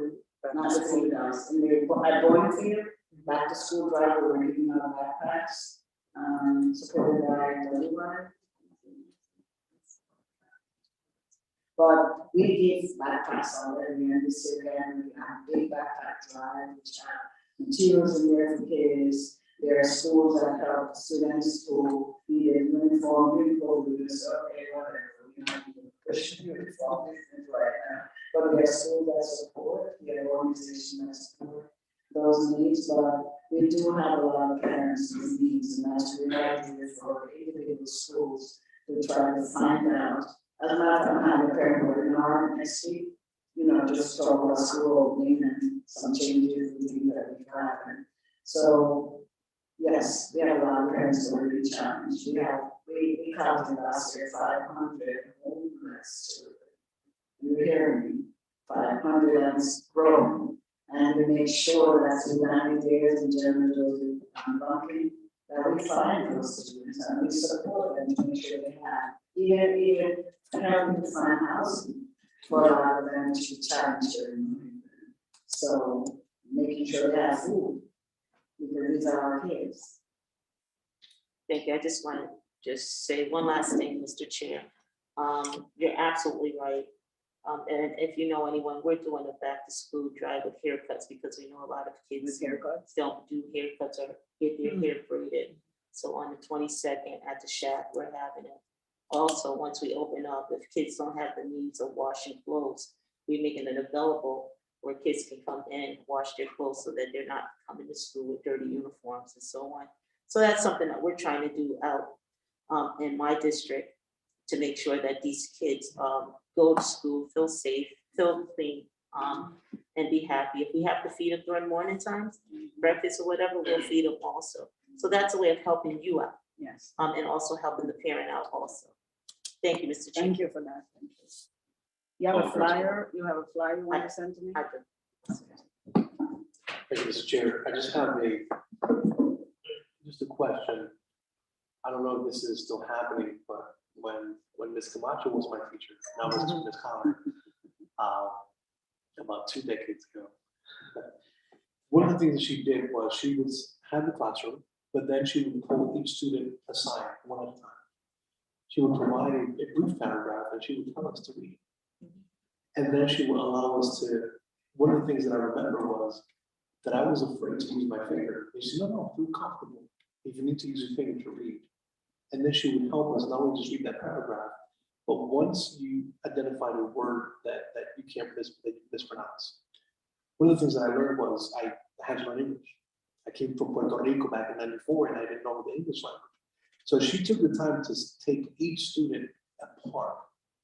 not the field house, in the Boeing field, back to school drive, we're giving out backpacks, supported by WY. But we give backpacks already, and this year again, we have a big backpack drive, which have materials in there for kids. There are schools that help students who need a uniform, we just okay, whatever, we don't even push uniform right now. But there are schools that support, we have organizations that support those needs, but we do have a lot of parents with needs, and that's really idea for individual schools to try to find out. As a matter of fact, I have a parent webinar next week, just talk about school opening and some changes and things that we can happen. So yes, we have a lot of parents who are really challenged. We counted last year 500 homeless children. You're hearing me, 500 that's growing. And we make sure that through 90 days and Jeremy Joseph unlocking, that we find those students and we support them to make sure they have even helping to find housing for a lot of them to be challenged during the winter. So making sure they have food, because these are our kids.
Thank you. I just want to say one last thing, Mr. Chair. You're absolutely right. And if you know anyone, we're doing a back to school drive with haircuts because we know a lot of kids don't do haircuts or get their hair braided. So on the 22nd at the Shack, we're having it. Also, once we open up, if kids don't have the needs of washing clothes, we're making it available where kids can come in, wash their clothes so that they're not coming to school with dirty uniforms and so on. So that's something that we're trying to do out in my district to make sure that these kids go to school, feel safe, feel clean, and be happy. If we have to feed them during morning times, breakfast or whatever, we'll feed them also. So that's a way of helping you out,
Yes,
and also helping the parent out also. Thank you, Mr. Chair.
thank you for that. Thank you. You have a flyer, you want to send to me?
I do.
Thank you, Mr. Chair. I just have just a question. I don't know if this is still happening, but when Ms. Camacho was my teacher, now Ms. Connor, about 2 decades ago, one of the things that she did was she would have the classroom, but then she would pull each student aside one at a time. She would provide a brief paragraph and she would tell us to read. And then she would allow us to, one of the things that I remember was that I was afraid to use my finger. And she said, no, feel comfortable. If you need to use your finger to read. And then she would help us not only just read that paragraph, but once you identified a word that you can't mispronounce. One of the things that I learned was I had to learn English. I came from Puerto Rico back in '94 and I didn't know the English language. So she took the time to take each student apart,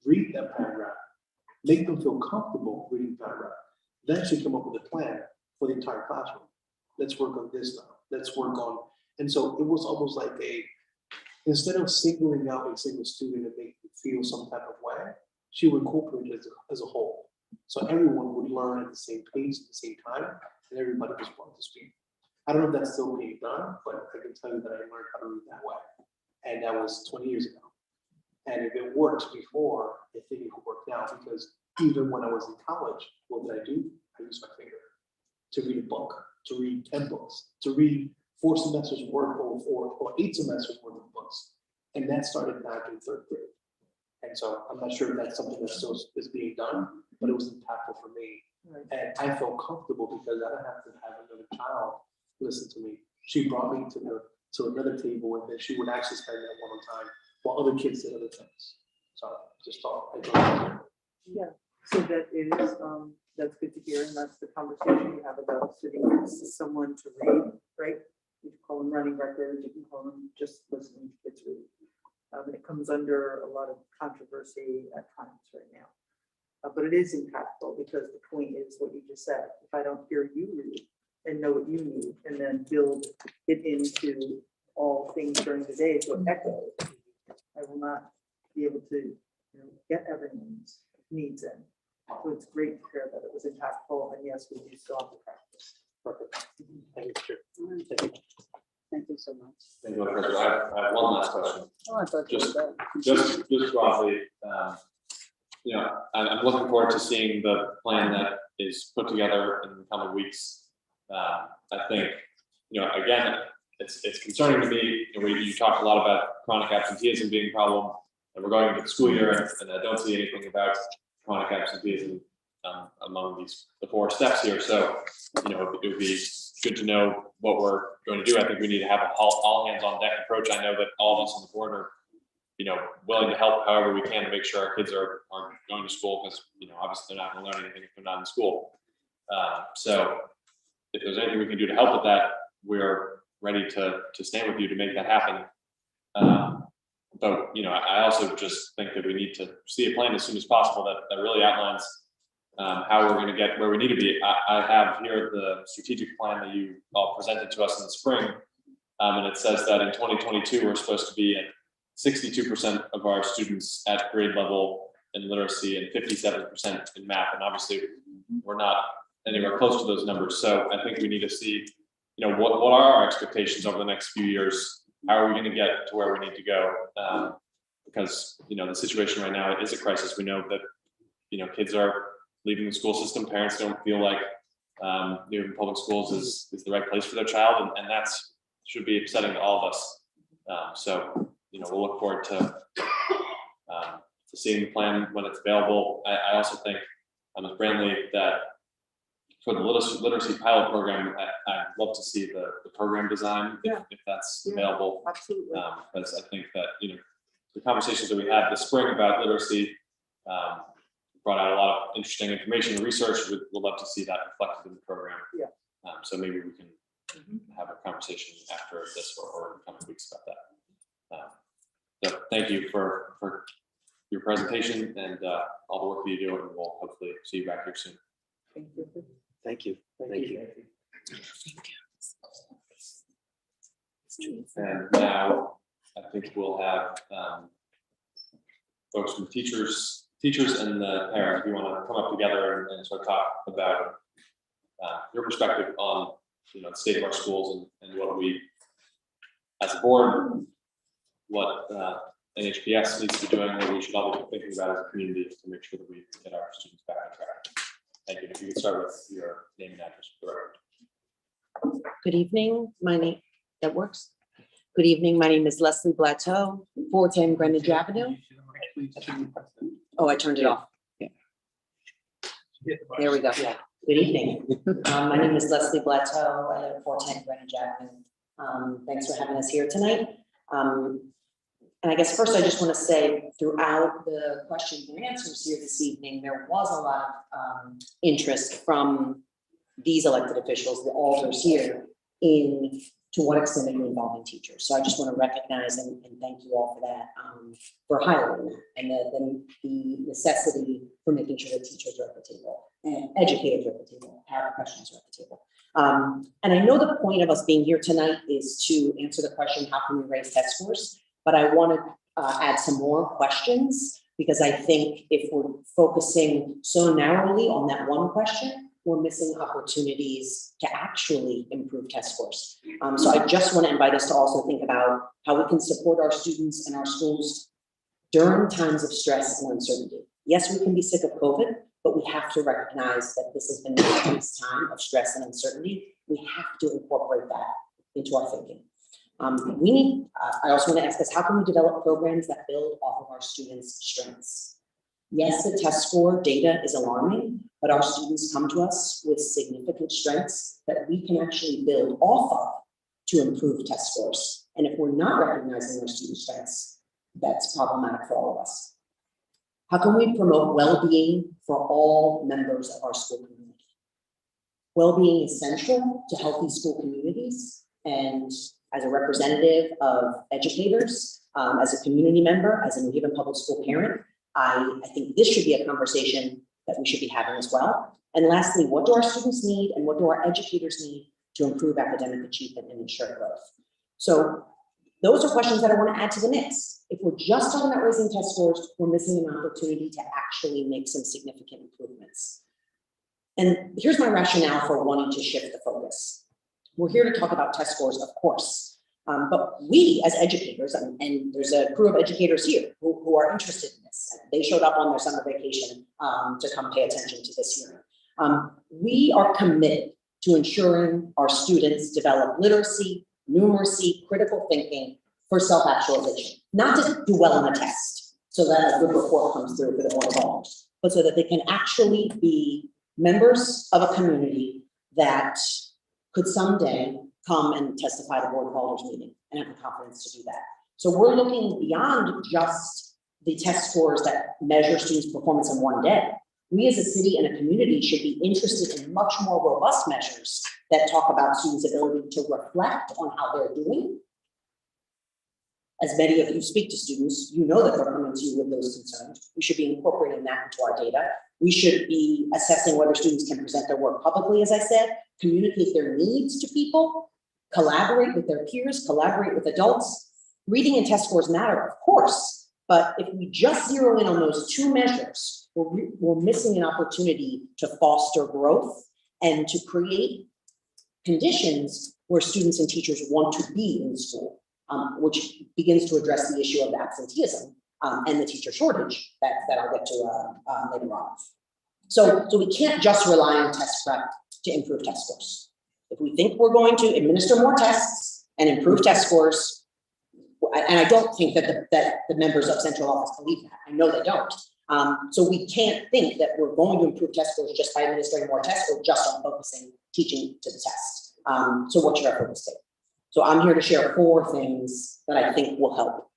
read that paragraph, make them feel comfortable reading the paragraph. Then she came up with a plan for the entire classroom. Let's work on this now. Let's work on, and so it was almost like instead of singling out a single student and making them feel some type of way, she would incorporate it as a whole. So everyone would learn at the same pace, at the same time, and everybody was brought to speed. I don't know if that's still being done, but I can tell you that I learned how to read that way. And that was 20 years ago. And if it worked before, I think it could work now, because even when I was in college, what did I do? I used my finger to read a book, to read 10 books, to read 4 semesters worth or 8 semesters worth of books. And that started back in 3rd grade. And so I'm not sure if that's something that still is being done, but it was impactful for me. Right. And I felt comfortable because I don't have to have another child listen to me. She brought me to another table, and then she would actually spend that one time while other kids did other things. So just thought I'd go.
Yeah, so that is, that's good to hear, and that's the conversation you have about sitting next to someone to read, right? You can call them running records, you can call them just listening to kids read. And it comes under a lot of controversy at times right now. But it is impactful because the point is what you just said. If I don't hear you read and know what you need, and then build it into all things during the day, so it echoes, I will not be able to get everyone's needs in. So it's great to hear that it was impactful, and yes, we do still have to practice.
Perfect. Thank you, Chair.
Thank you. Thank you so much.
Thank you, President. I have one last question.
Oh, I thought you
Just-
were done.
Just broadly, I'm looking forward to seeing the plan that is put together in the coming weeks. I think, again, it's concerning to me. You talked a lot about chronic absenteeism being a problem, and we're going into the school year, and I don't see anything about chronic absenteeism among the 4 steps here. So, it would be good to know what we're going to do. I think we need to have a all hands on deck approach. I know that all of us on the board are, willing to help however we can to make sure our kids are going to school, because, obviously they're not going to learn anything if they're not in school. So if there's anything we can do to help with that, we're ready to stand with you to make that happen. But, I also just think that we need to see a plan as soon as possible that really outlines how we're going to get where we need to be. I have here the strategic plan that you all presented to us in the spring. And it says that in 2022, we're supposed to be at 62% of our students at grade level in literacy and 57% in math. And obviously we're not anywhere close to those numbers. So I think we need to see, what are our expectations over the next few years? How are we going to get to where we need to go? Because, the situation right now is a crisis. We know that, kids are leaving the school system. Parents don't feel like leaving public schools is the right place for their child. And that's should be upsetting to all of us. So, we'll look forward to seeing the plan when it's available. I also think, Ms. Brandley, that for the literacy pilot program, I'd love to see the program design if that's available.
Absolutely.
Because I think that, the conversations that we had this spring about literacy brought out a lot of interesting information and research. We'd love to see that reflected in the program.
Yeah.
So maybe we can have a conversation after this or in the coming weeks about that. So thank you for your presentation and all the work that you do, and we'll hopefully see you back here soon.
Thank you. Thank you.
And now I think we'll have folks from teachers and the parents, if you want to come up together and sort of talk about your perspective on the state of our schools and what we, as a board, what NHPS needs to be doing, what we should all be thinking about as a community to make sure that we get our students back on track. Thank you. If you could start with your name and address for the record.
Good evening, that works. Good evening, my name is Leslie Blateau, 410 Greenwich Avenue. Oh, I turned it off. Yeah. There we go. Good evening. My name is Leslie Blateau. I live at 410 Greenwich Avenue. Thanks for having us here tonight. And I guess first I just want to say throughout the questions and answers here this evening, there was a lot of interest from these elected officials, the alders here, in to what extent are you involving teachers. So I just want to recognize and thank you all for that, for highlighting that, and the necessity for making sure that teachers are at the table and educators are at the table, paraprofessionals are at the table. And I know the point of us being here tonight is to answer the question, how can we raise test scores? But I want to add some more questions, because I think if we're focusing so narrowly on that one question, we're missing opportunities to actually improve test scores. So I just want to invite us to also think about how we can support our students and our schools during times of stress and uncertainty. Yes, we can be sick of COVID, but we have to recognize that this has been an intense time of stress and uncertainty. We have to incorporate that into our thinking. I also want to ask us, how can we develop programs that build off of our students' strengths? Yes, the test score data is alarming, but our students come to us with significant strengths that we can actually build off of to improve test scores. And if we're not recognizing our student strengths, that's problematic for all of us. How can we promote well-being for all members of our school community? Well-being is central to healthy school communities, and as a representative of educators, as a community member, as a New Haven Public School parent, I think this should be a conversation that we should be having as well. And lastly, what do our students need and what do our educators need to improve academic achievement and ensure growth? So those are questions that I want to add to the mix. If we're just talking about raising test scores, we're missing an opportunity to actually make some significant improvements. And here's my rationale for wanting to shift the focus. We're here to talk about test scores, of course. But we as educators, and there's a crew of educators here who are interested in this. They showed up on their summer vacation to come pay attention to this hearing. We are committed to ensuring our students develop literacy, numeracy, critical thinking for self-actualization. Not to do well on a test so that a good report comes through for the board of honors, but so that they can actually be members of a community that could someday come and testify at a board of alders meeting and have the confidence to do that. So we're looking beyond just the test scores that measure students' performance in one day. We as a city and a community should be interested in much more robust measures that talk about students' ability to reflect on how they're doing. As many of you speak to students, you know that they're coming to you with those concerns. We should be incorporating that into our data. We should be assessing whether students can present their work publicly, as I said, communicate their needs to people, collaborate with their peers, collaborate with adults. Reading and test scores matter, of course, but if we just zero in on those two measures, we're missing an opportunity to foster growth and to create conditions where students and teachers want to be in school, which begins to address the issue of absenteeism and the teacher shortage that I'll get to later on. So we can't just rely on test prep to improve test scores. If we think we're going to administer more tests and improve test scores, and I don't think that the members of central office believe that. I know they don't. So we can't think that we're going to improve test scores just by administering more tests or just on focusing teaching to the test. So what should our focus be? So I'm here to share 4 things that I think will help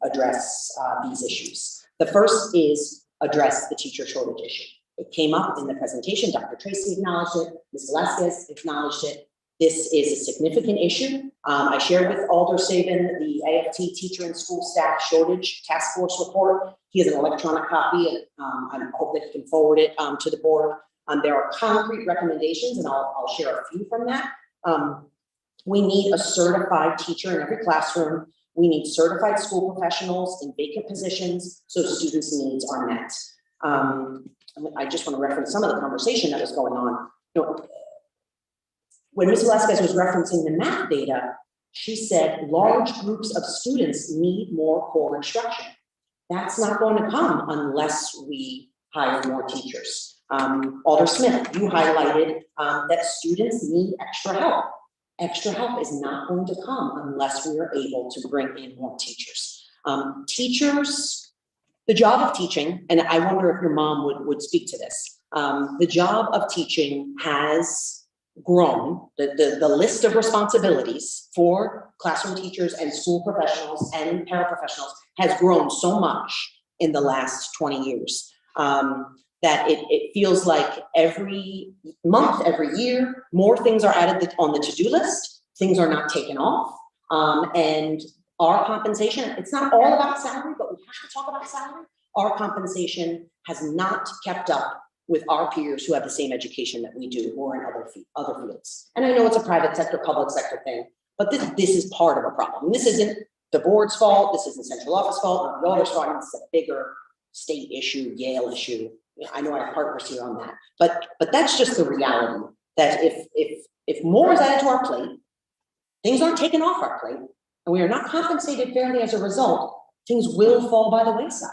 address these issues. The first is address the teacher shortage issue. It came up in the presentation. Dr. Tracy acknowledged it. Ms. Velasquez acknowledged it. This is a significant issue. I shared with Alder Saban the AFT teacher and school staff shortage task force report. He has an electronic copy, and I hope that he can forward it to the board. There are concrete recommendations, and I'll share a few from that. We need a certified teacher in every classroom. We need certified school professionals in vacant positions so students' needs are met. I just want to reference some of the conversation that was going on. When Ms. Velasquez was referencing the math data, she said large groups of students need more core instruction. That's not going to come unless we hire more teachers. Alder Smith, you highlighted that students need extra help. Extra help is not going to come unless we are able to bring in more teachers. Teachers, the job of teaching, and I wonder if your mom would speak to this, the job of teaching has grown. The list of responsibilities for classroom teachers and school professionals and paraprofessionals has grown so much in the last 20 years that it feels like every month, every year, more things are added on the to-do list. Things are not taken off. And our compensation, it's not all about salary, but we have to talk about salary. Our compensation has not kept up with our peers who have the same education that we do or in other fields. And I know it's a private sector, public sector thing, but this is part of a problem. This isn't the board's fault. This isn't central office fault, not the auditor's fault. It's a bigger state issue, Yale issue. I know I have partners here on that, but that's just the reality that if more is added to our plate, things aren't taken off our plate, and we are not compensated fairly as a result, things will fall by the wayside.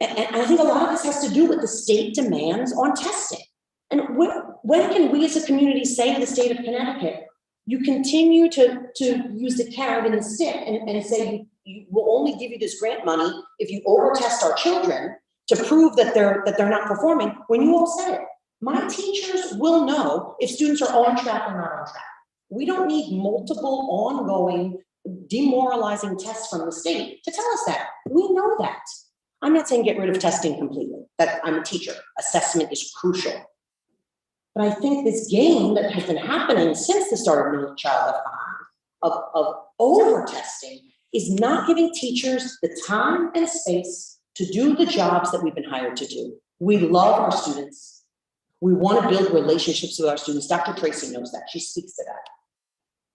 And I think a lot of this has to do with the state demands on testing. And when can we as a community say to the state of Connecticut, you continue to use the carrot and the stick and say, you will only give you this grant money if you over-test our children to prove that they're not performing, when you all said it. My teachers will know if students are on track or not on track. We don't need multiple ongoing demoralizing tests from the state to tell us that. We know that. I'm not saying get rid of testing completely, that I'm a teacher. Assessment is crucial. But I think this game that has been happening since the start of No Child Left Behind, of over-testing, is not giving teachers the time and space to do the jobs that we've been hired to do. We love our students. We want to build relationships with our students. Dr. Tracy knows that. She speaks to that.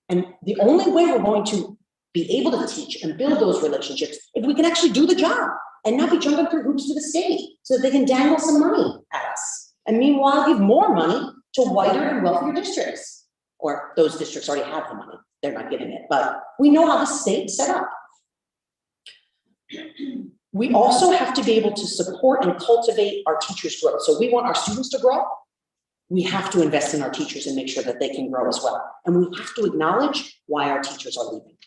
And the only way we're going to be able to teach and build those relationships if we can actually do the job and not be jumping through hoops to the state so that they can dangle some money at us. And meanwhile, give more money to whiter and wealthier districts. Or those districts already have the money. They're not giving it. But we know how the state's set up. We also have to be able to support and cultivate our teachers' growth. So we want our students to grow. We have to invest in our teachers and make sure that they can grow as well. And we have to acknowledge why our teachers are leaving.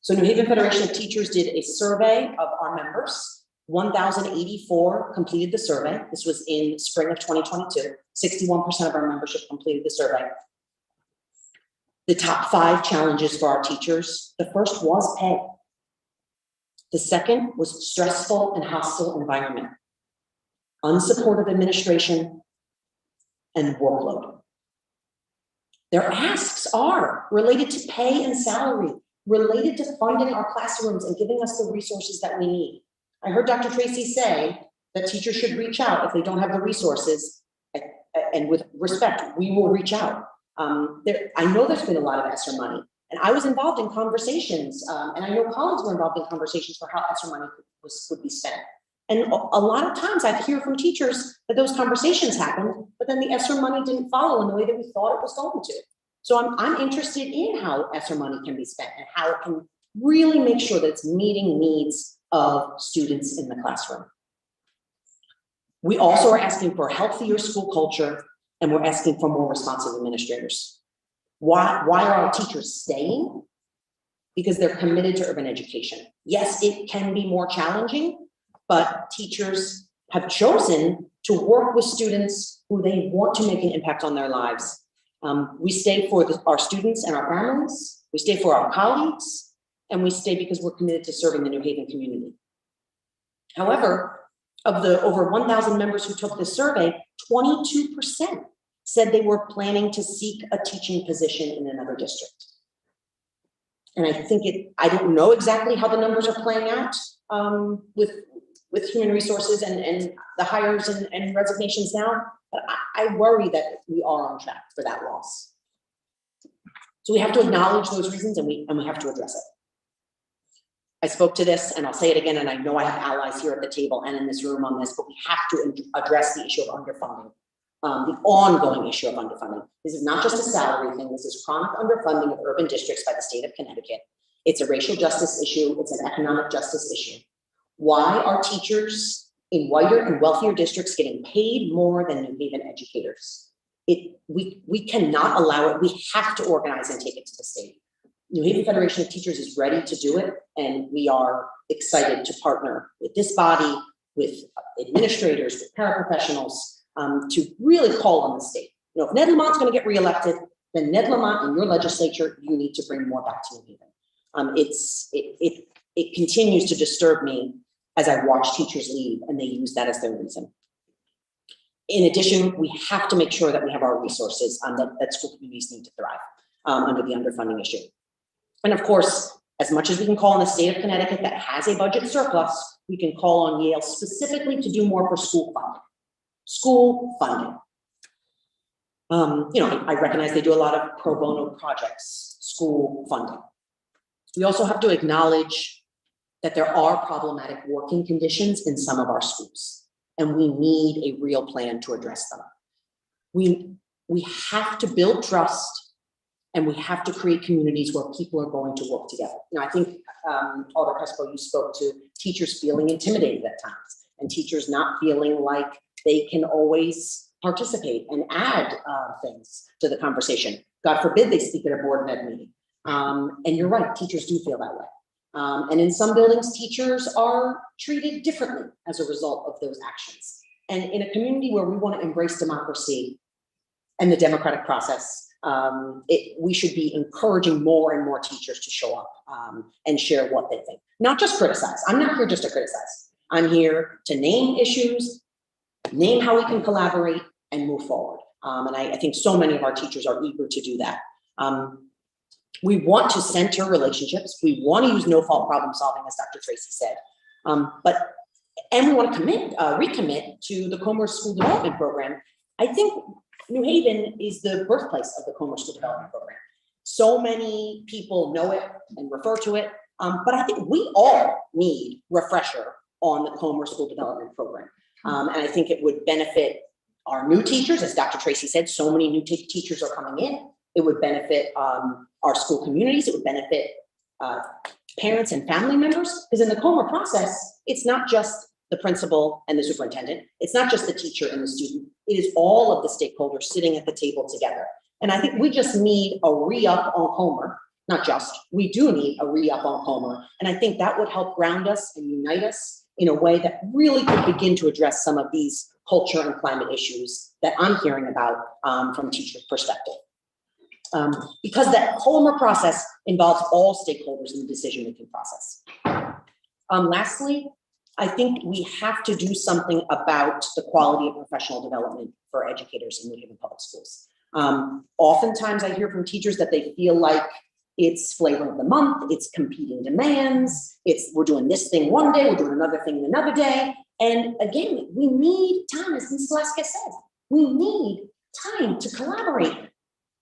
So New Haven Federation of Teachers did a survey of our members. 1,084 completed the survey. This was in spring of 2022. 61% of our membership completed the survey. The top 5 challenges for our teachers. The first was pay. The second was stressful and hostile environment, unsupported administration, and workload. Their asks are related to pay and salary, related to funding our classrooms and giving us the resources that we need. I heard Dr. Tracy say that teachers should reach out if they don't have the resources, and with respect, we will reach out. I know there's been a lot of ESSER money, and I was involved in conversations, and I know colleagues were involved in conversations for how ESSER money would be spent. And a lot of times I hear from teachers that those conversations happened, but then the ESSER money didn't follow in the way that we thought it was going to. So I'm interested in how ESSER money can be spent and how it can really make sure that it's meeting needs of students in the classroom. We also are asking for a healthier school culture, and we're asking for more responsive administrators. Why are our teachers staying? Because they're committed to urban education. Yes, it can be more challenging, but teachers have chosen to work with students who they want to make an impact on their lives. We stay for our students and our families. We stay for our colleagues. And we stay because we're committed to serving the New Haven community. However, of the over 1,000 members who took this survey, 22% said they were planning to seek a teaching position in another district. And I think I don't know exactly how the numbers are playing out with human resources and the hires and resignations now, but I worry that we are on track for that loss. So we have to acknowledge those reasons and we have to address it. I spoke to this and I'll say it again, and I know I have allies here at the table and in this room on this, but we have to address the issue of underfunding, the ongoing issue of underfunding. This is not just a salary thing. This is chronic underfunding of urban districts by the state of Connecticut. It's a racial justice issue. It's an economic justice issue. Why are teachers in whiter and wealthier districts getting paid more than New Haven educators? We cannot allow it. We have to organize and take it to the state. New Haven Federation of Teachers is ready to do it, and we are excited to partner with this body, with administrators, with paraprofessionals, to really call on the state. You know, if Ned Lamont's going to get reelected, then Ned Lamont in your legislature, you need to bring more back to New Haven. It continues to disturb me as I watch teachers leave and they use that as their reason. In addition, we have to make sure that we have our resources that school communities need to thrive under the underfunding issue. And of course, as much as we can call on the state of Connecticut that has a budget surplus, we can call on Yale specifically to do more for school funding. School funding. You know, I recognize they do a lot of pro bono projects, school funding. We also have to acknowledge that there are problematic working conditions in some of our schools, and we need a real plan to address them. We have to build trust, and we have to create communities where people are going to work together. You know, I think, Alder Crespo, you spoke to teachers feeling intimidated at times, and teachers not feeling like they can always participate and add things to the conversation. God forbid they speak at a board med meeting. And you're right, teachers do feel that way. And in some buildings, teachers are treated differently as a result of those actions. And in a community where we want to embrace democracy and the democratic process, we should be encouraging more and more teachers to show up and share what they think. Not just criticize. I'm not here just to criticize. I'm here to name issues, name how we can collaborate, and move forward. And I think so many of our teachers are eager to do that. We want to center relationships. We want to use no-fault problem solving, as Dr. Tracy said. And we want to recommit to the Comer School Development Program. I think New Haven is the birthplace of the Comer School Development Program. So many people know it and refer to it, but I think we all need refresher on the Comer School Development Program. And I think it would benefit our new teachers, as Dr. Tracy said, so many new teachers are coming in. It would benefit our school communities. It would benefit parents and family members, because in the Comer process, it's not just the principal and the superintendent. It's not just the teacher and the student. It is all of the stakeholders sitting at the table together. And I think we just need a re-up on Comer, not just, we do need a re-up on Comer. And I think that would help ground us and unite us in a way that really could begin to address some of these culture and climate issues that I'm hearing about from teachers' perspective. Because that Comer process involves all stakeholders in the decision-making process. Lastly, I think we have to do something about the quality of professional development for educators in New Haven Public Schools. Oftentimes I hear from teachers that they feel like it's flavor of the month, it's competing demands, we're doing this thing one day, we're doing another thing another day. And again, we need time, as Ms. Velasquez said, we need time to collaborate.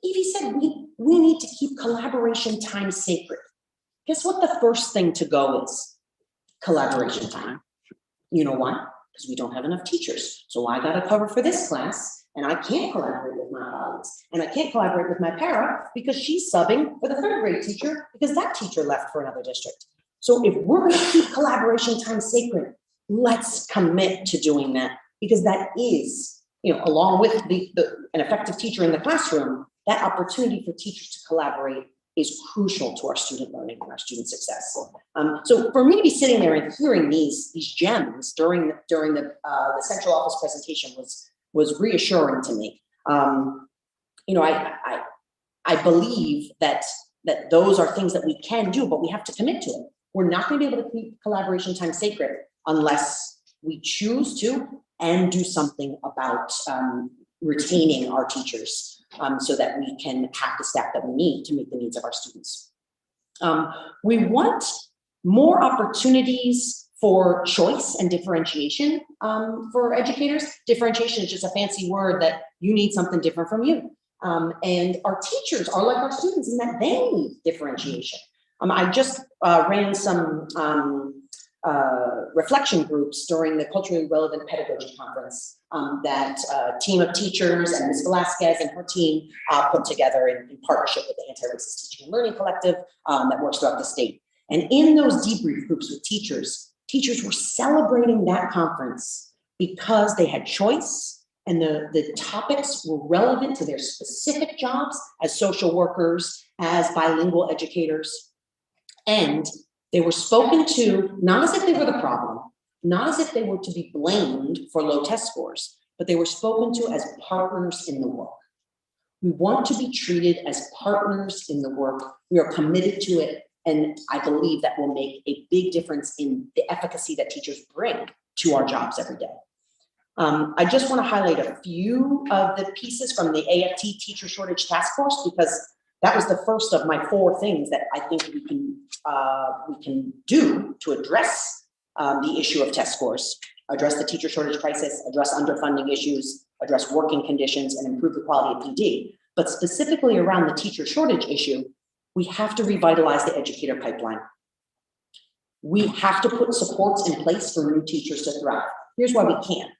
Evie said we need to keep collaboration time sacred. Guess what the first thing to go is? Collaboration time. You know why? Because we don't have enough teachers. So I got to cover for this class, and I can't collaborate with my colleagues. And I can't collaborate with my para because she's subbing for the third grade teacher because that teacher left for another district. So if we're going to keep collaboration time sacred, let's commit to doing that, because that is, along with an effective teacher in the classroom, that opportunity for teachers to collaborate is crucial to our student learning and our student success. So for me to be sitting there and hearing these gems during the central office presentation was reassuring to me. I believe that those are things that we can do, but we have to commit to it. We're not going to be able to keep collaboration time sacred unless we choose to and do something about retaining our teachers so that we can have the staff that we need to meet the needs of our students. We want more opportunities for choice and differentiation for educators. Differentiation is just a fancy word that you need something different from you. And our teachers are like our students in that they need differentiation. I just ran some reflection groups during the Culturally Relevant Pedagogy Conference that a team of teachers and Ms. Velasquez and her team put together in partnership with the Anti-Racist Teaching and Learning Collective that works throughout the state. And in those debrief groups with teachers were celebrating that conference because they had choice and the topics were relevant to their specific jobs as social workers, as bilingual educators. And they were spoken to, not as if they were the problem, not as if they were to be blamed for low test scores, but they were spoken to as partners in the work. We want to be treated as partners in the work. We are committed to it. And I believe that will make a big difference in the efficacy that teachers bring to our jobs every day. I just want to highlight a few of the pieces from the AFT Teacher Shortage Task Force, because that was the first of my 4 things that I think we can do to address the issue of test scores, address the teacher shortage crisis, address underfunding issues, address working conditions, and improve the quality of PD. But specifically around the teacher shortage issue, we have to revitalize the educator pipeline. We have to put supports in place for new teachers to thrive. Here's why we can't.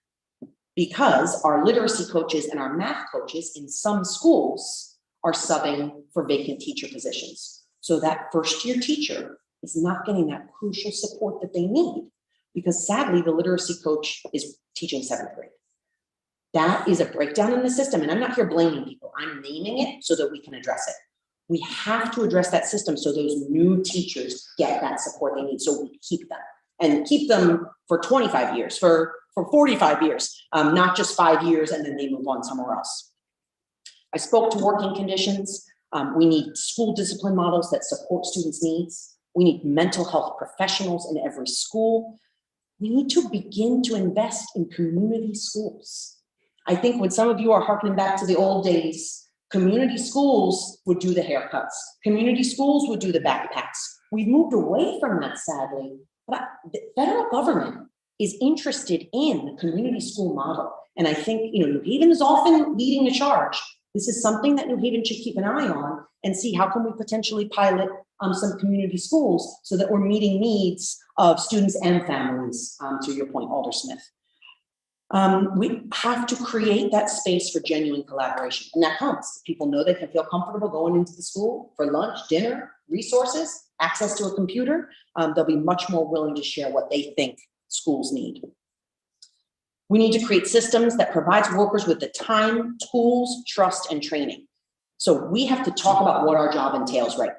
Because our literacy coaches and our math coaches in some schools are subbing for vacant teacher positions. So that first-year teacher is not getting that crucial support that they need, because sadly, the literacy coach is teaching 7th grade. That is a breakdown in the system, and I'm not here blaming people. I'm naming it so that we can address it. We have to address that system so those new teachers get that support they need, so we keep them, and keep them for 25 years, for 45 years, not just 5 years and then they move on somewhere else. I spoke to working conditions. We need school discipline models that support students' needs. We need mental health professionals in every school. We need to begin to invest in community schools. I think when some of you are harkening back to the old days, community schools would do the haircuts. Community schools would do the backpacks. We've moved away from that, sadly, but the federal government is interested in the community school model. And I think, New Haven is often leading the charge. This is something that New Haven should keep an eye on and see how can we potentially pilot some community schools so that we're meeting needs of students and families, to your point, Alder Smith. We have to create that space for genuine collaboration. And that comes. People know they can feel comfortable going into the school for lunch, dinner, resources, access to a computer. They'll be much more willing to share what they think schools need. We need to create systems that provides workers with the time, tools, trust, and training. So we have to talk about what our job entails right now.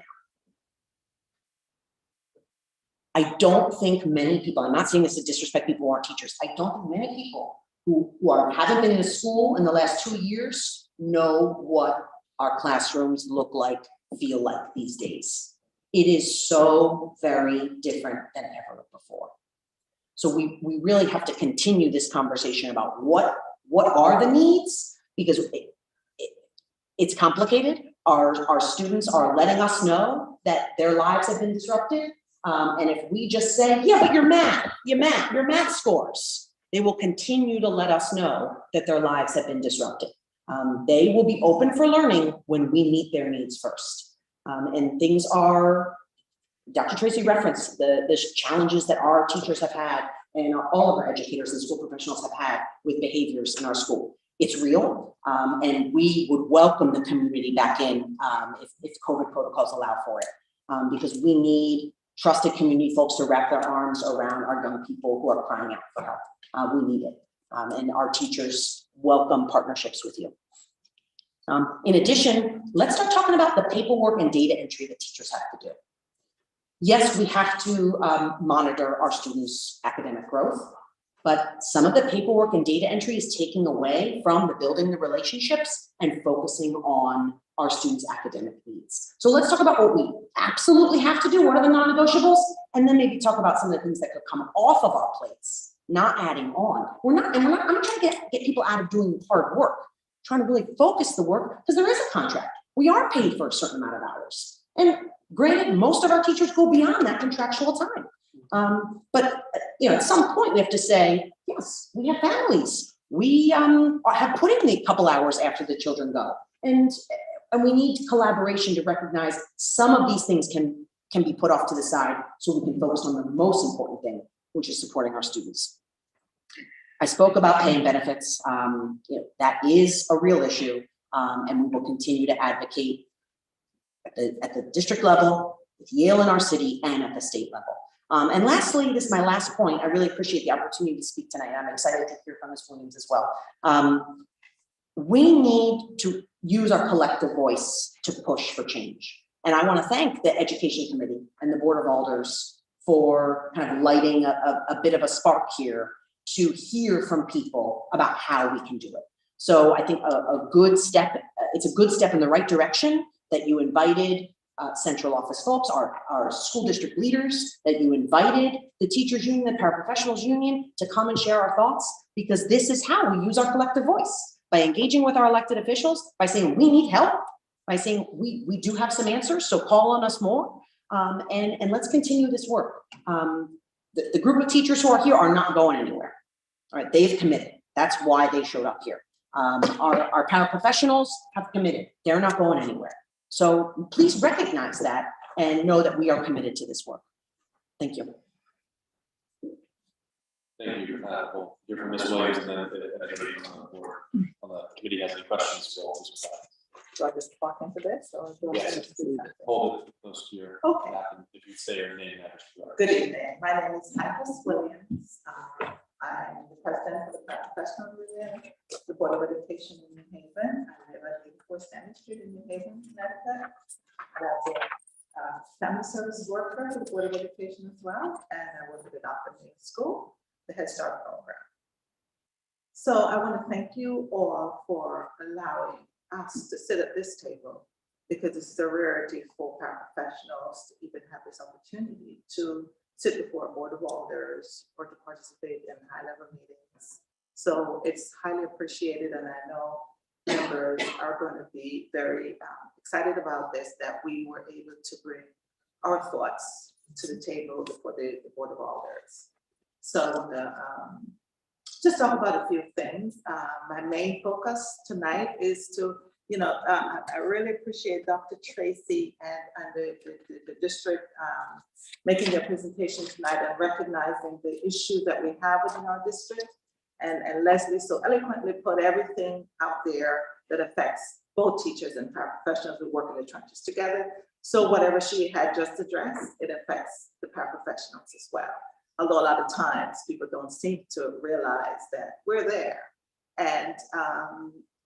I don't think many people, I'm not saying this to disrespect people who aren't teachers, I don't think many people who haven't been in a school in the last 2 years know what our classrooms look like, feel like these days. It is so very different than ever before. So we really have to continue this conversation about what are the needs, because it's complicated. Our students are letting us know that their lives have been disrupted. And if we just say, yeah, but your math scores, they will continue to let us know that their lives have been disrupted. They will be open for learning when we meet their needs first. And things are, Dr. Tracy referenced the challenges that our teachers have had and all of our educators and school professionals have had with behaviors in our school. It's real, and we would welcome the community back in if COVID protocols allow for it, because we need trusted community folks to wrap their arms around our young people who are crying out for help. We need it, and our teachers welcome partnerships with you. In addition, let's start talking about the paperwork and data entry that teachers have to do. Yes, we have to monitor our students' academic growth, but some of the paperwork and data entry is taking away from the building the relationships and focusing on our students' academic needs. So let's talk about what we absolutely have to do. What are the non-negotiables? And then maybe talk about some of the things that could come off of our plates, not adding on. I'm not trying to get people out of doing hard work. trying to really focus the work, because there is a contract. We are paid for a certain amount of hours. And granted, most of our teachers go beyond that contractual time. But at some point we have to say, yes, we have families. We have put in a couple hours after the children go. And we need collaboration to recognize some of these things can be put off to the side so we can focus on the most important thing, which is supporting our students. I spoke about pay and benefits. That is a real issue, and we will continue to advocate at the district level, with Yale in our city, and at the state level. And lastly, this is my last point. I really appreciate the opportunity to speak tonight. I'm excited to hear from Ms. Williams as well. We need to use our collective voice to push for change. And I want to thank the Education Committee and the Board of Alders for kind of lighting a bit of a spark here to hear from people about how we can do it. So I think a good step, it's a good step in the right direction that you invited central office folks, our school district leaders, that you invited the teachers union, the paraprofessionals union to come and share our thoughts, because this is how we use our collective voice, by engaging with our elected officials, by saying we need help, by saying we do have some answers, so call on us more, and let's continue this work. The group of teachers who are here are not going anywhere. All right, they've committed. That's why they showed up here. Our paraprofessionals have committed. They're not going anywhere. So please recognize that and know that we are committed to this work. Thank you.
Thank you. We'll hear from Ms. Williams, and then if anybody on the board, on the committee has any questions, we'll also
Do I just walk into this or do I?
yes, hold it close to your
Okay.
back, and if you say your name and address.
Good evening. My name is Typhus Williams. I'm the president of the Paraprofessional Union, the Board of Education in New Haven. I live at 84 Stanley Street in New Haven, Connecticut. And I'm a family service worker for the Board of Education as well. And I work at the Dr. Main School, the Head Start program. So I want to thank you all for allowing us to sit at this table, because it's a rarity for paraprofessionals to even have this opportunity to sit before a board of alders or to participate in high-level meetings. So it's highly appreciated, and I know members are going to be very excited about this, that we were able to bring our thoughts to the table for the board of alders. So I want to just talk about a few things. My main focus tonight is to, I really appreciate Dr. Tracy and the district making their presentation tonight and recognizing the issue that we have within our district. And Leslie so eloquently put everything out there that affects both teachers and paraprofessionals who work in the trenches together. So whatever she had just addressed, it affects the paraprofessionals as well. Although a lot of times people don't seem to realize that we're there. And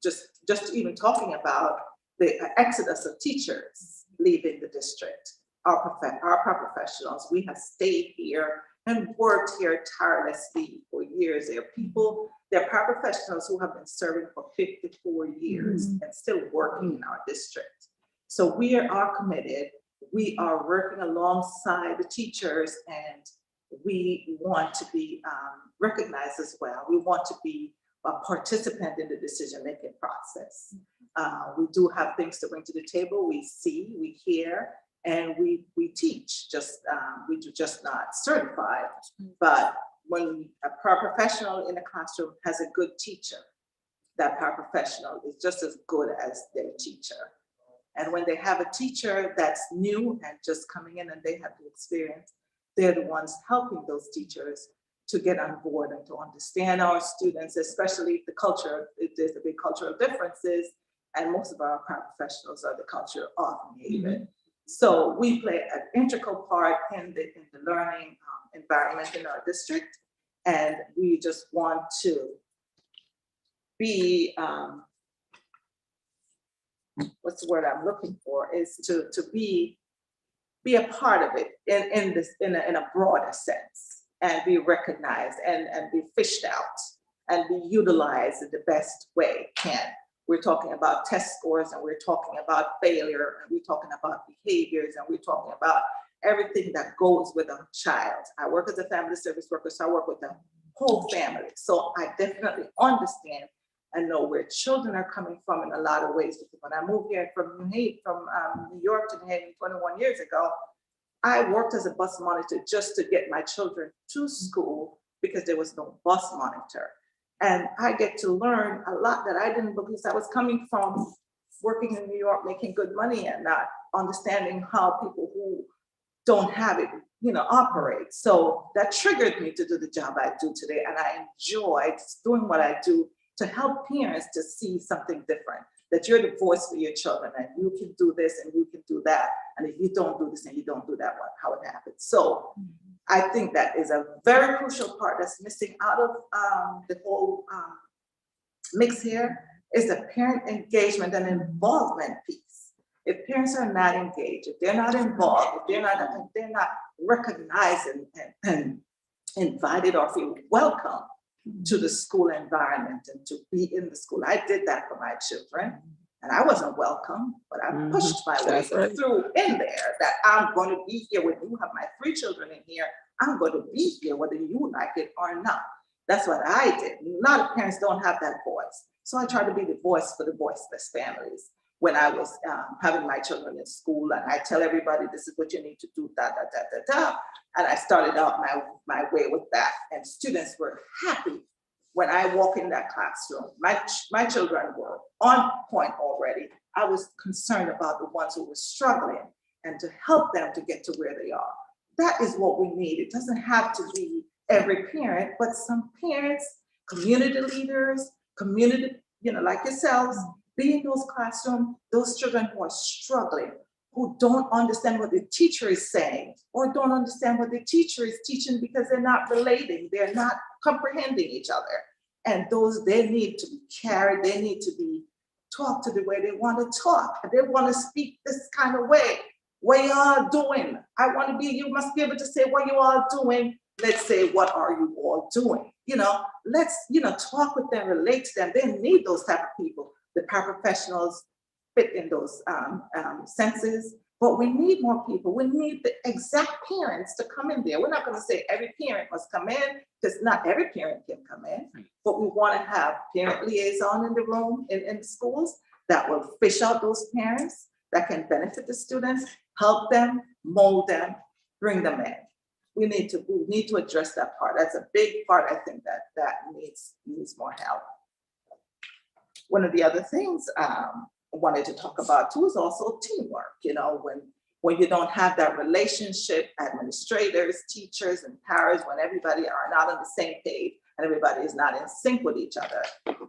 just even talking about the exodus of teachers leaving the district, our paraprofessionals, we have stayed here and worked here tirelessly for years. There are people, there are paraprofessionals who have been serving for 54 years and still working in our district. So we are committed. We are working alongside the teachers, and we want to be recognized as well. We want to be a participant in the decision-making process. We do have things to bring to the table. We see, we hear, and we teach. We do just not certify. But when a paraprofessional in a classroom has a good teacher, that paraprofessional is just as good as their teacher. And when they have a teacher that's new and just coming in and they have the experience, they're the ones helping those teachers to get on board and to understand our students, especially if the culture, if there's a big cultural differences, and most of our paraprofessionals are the culture of New Haven. So we play an integral part in the learning environment in our district, and we just want to be, what's the word I'm looking for, is to be a part of it in a broader sense, and be recognized and be fished out and be utilized in the best way it can. We're talking about test scores, and we're talking about failure, and we're talking about behaviors, and we're talking about everything that goes with a child. I work as a family service worker, so I work with the whole family. So I definitely understand and know where children are coming from in a lot of ways. Because when I moved here from New York to New Haven 21 years ago, I worked as a bus monitor just to get my children to school because there was no bus monitor. And I get to learn a lot that I didn't, because I was coming from working in New York, making good money and not understanding how people who don't have it, operate. So that triggered me to do the job I do today. And I enjoy doing what I do to help parents to see something different, that you're the voice for your children and you can do this and you can do that. And if you don't do this and you don't do that, how it happens. So I think that is a very crucial part that's missing out of the whole mix here, is the parent engagement and involvement piece. If parents are not engaged, if they're not involved, if they're not recognized and invited or feel welcome to the school environment and to be in the school. I did that for my children and I wasn't welcome, but I pushed my way through in there that I'm going to be here when you have my 3 children in here. I'm going to be here whether you like it or not. That's what I did. A lot of parents don't have that voice. So I tried to be the voice for the voiceless families when I was having my children in school, and I tell everybody, this is what you need to do, da, da, da, da, da. And I started out my way with that, and students were happy when I walk in that classroom. My children were on point already. I was concerned about the ones who were struggling and to help them to get to where they are. That is what we need. It doesn't have to be every parent, but some parents, community leaders, community, like yourselves, be in those classrooms, those children who are struggling, who don't understand what the teacher is saying, or don't understand what the teacher is teaching because they're not relating, they're not comprehending each other. And they need to be carried, they need to be talked to the way they want to talk. They want to speak this kind of way. What y'all doing? You must be able to say what you all doing. Let's say, what are you all doing? Let's, talk with them, relate to them. They need those type of people. The paraprofessionals fit in those senses, but we need more people. We need the exact parents to come in there. We're not going to say every parent must come in, because not every parent can come in, but we want to have parent liaison in the room, in the schools, that will fish out those parents that can benefit the students, help them, mold them, bring them in. We need to address that part. That's a big part, I think, that needs more help. One of the other things I wanted to talk about too is also teamwork. When you don't have that relationship, administrators, teachers, and parents, when everybody are not on the same page and everybody is not in sync with each other,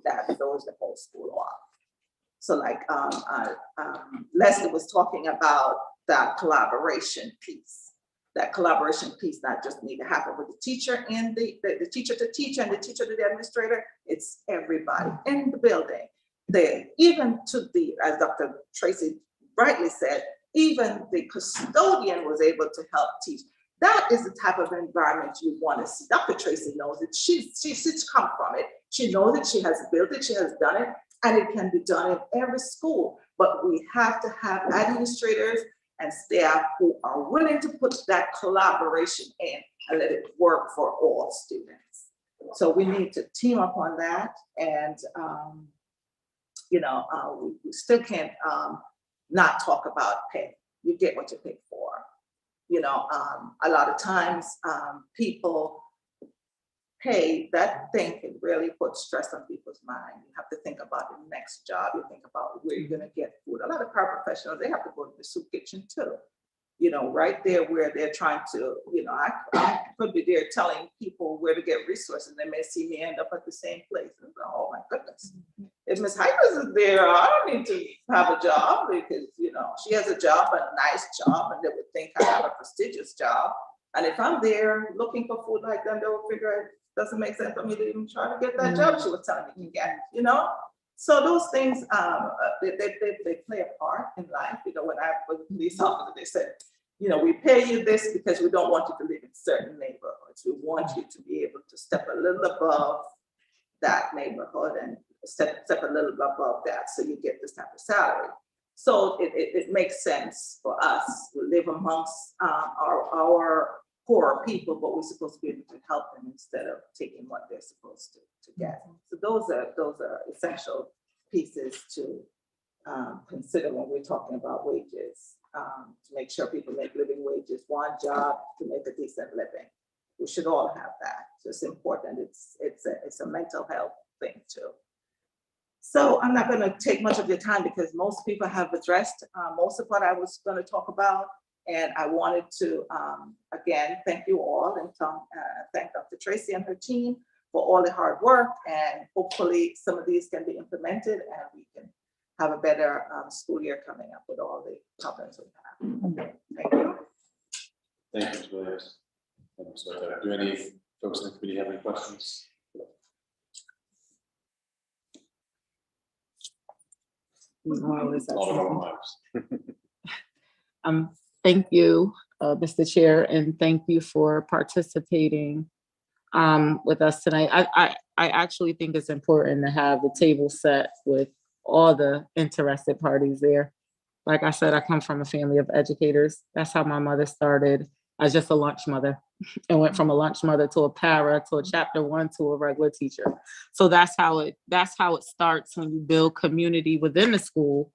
that throws the whole school off. So like Leslie was talking about that collaboration piece. That collaboration piece not just need to happen with the teacher and the teacher to teacher and the teacher to the administrator. It's everybody in the building. Even to as Dr. Tracy rightly said, even the custodian was able to help teach. That is the type of environment you want to see. Dr. Tracy knows it. She's come from it. She knows it. She has built it. She has done it. And it can be done in every school. But we have to have administrators and staff who are willing to put that collaboration in and let it work for all students. So we need to team up on that. And, we still can't not talk about pay. You get what you pay for. A lot of times people pay, that thing can really put stress on people's mind. You have to think about the next job. You think about where you're going to get food. A lot of paraprofessionals, they have to go to the soup kitchen too. Right there where they're trying to, I could be there telling people where to get resources. They may see me end up at the same place. And go, oh my goodness. If Ms. Hypers is there, I don't need to have a job because, she has a job, a nice job, and they would think I have a prestigious job. And if I'm there looking for food like them, they will figure it doesn't make sense for me to even try to get that job she was telling me to get, So those things, they play a part in life. When I was a police officer, they said, we pay you this because we don't want you to live in certain neighborhoods. We want you to be able to step a little above that neighborhood and step a little above that so you get this type of salary. So it makes sense for us to live amongst our poor people, but we're supposed to be able to help them instead of taking what they're supposed to get. So those are essential pieces to consider when we're talking about wages, to make sure people make living wages, one job to make a decent living. We should all have that. So it's important. It's a mental health thing too. So I'm not going to take much of your time because most people have addressed most of what I was going to talk about. And I wanted to, again, thank you all and thank Dr. Tracy and her team for all the hard work. And hopefully some of these can be implemented and we can have a better school year coming up with all the problems we have. Okay, thank you.
Thank you, Ms. Williams. So, do any folks in the committee have any questions? Alderman Myers.
Thank you, Mr. Chair, and thank you for participating with us tonight. I actually think it's important to have the table set with all the interested parties there. Like I said, I come from a family of educators. That's how my mother started as just a lunch mother and went from a lunch mother to a para to a chapter 1 to a regular teacher. So that's how it starts when you build community within the school.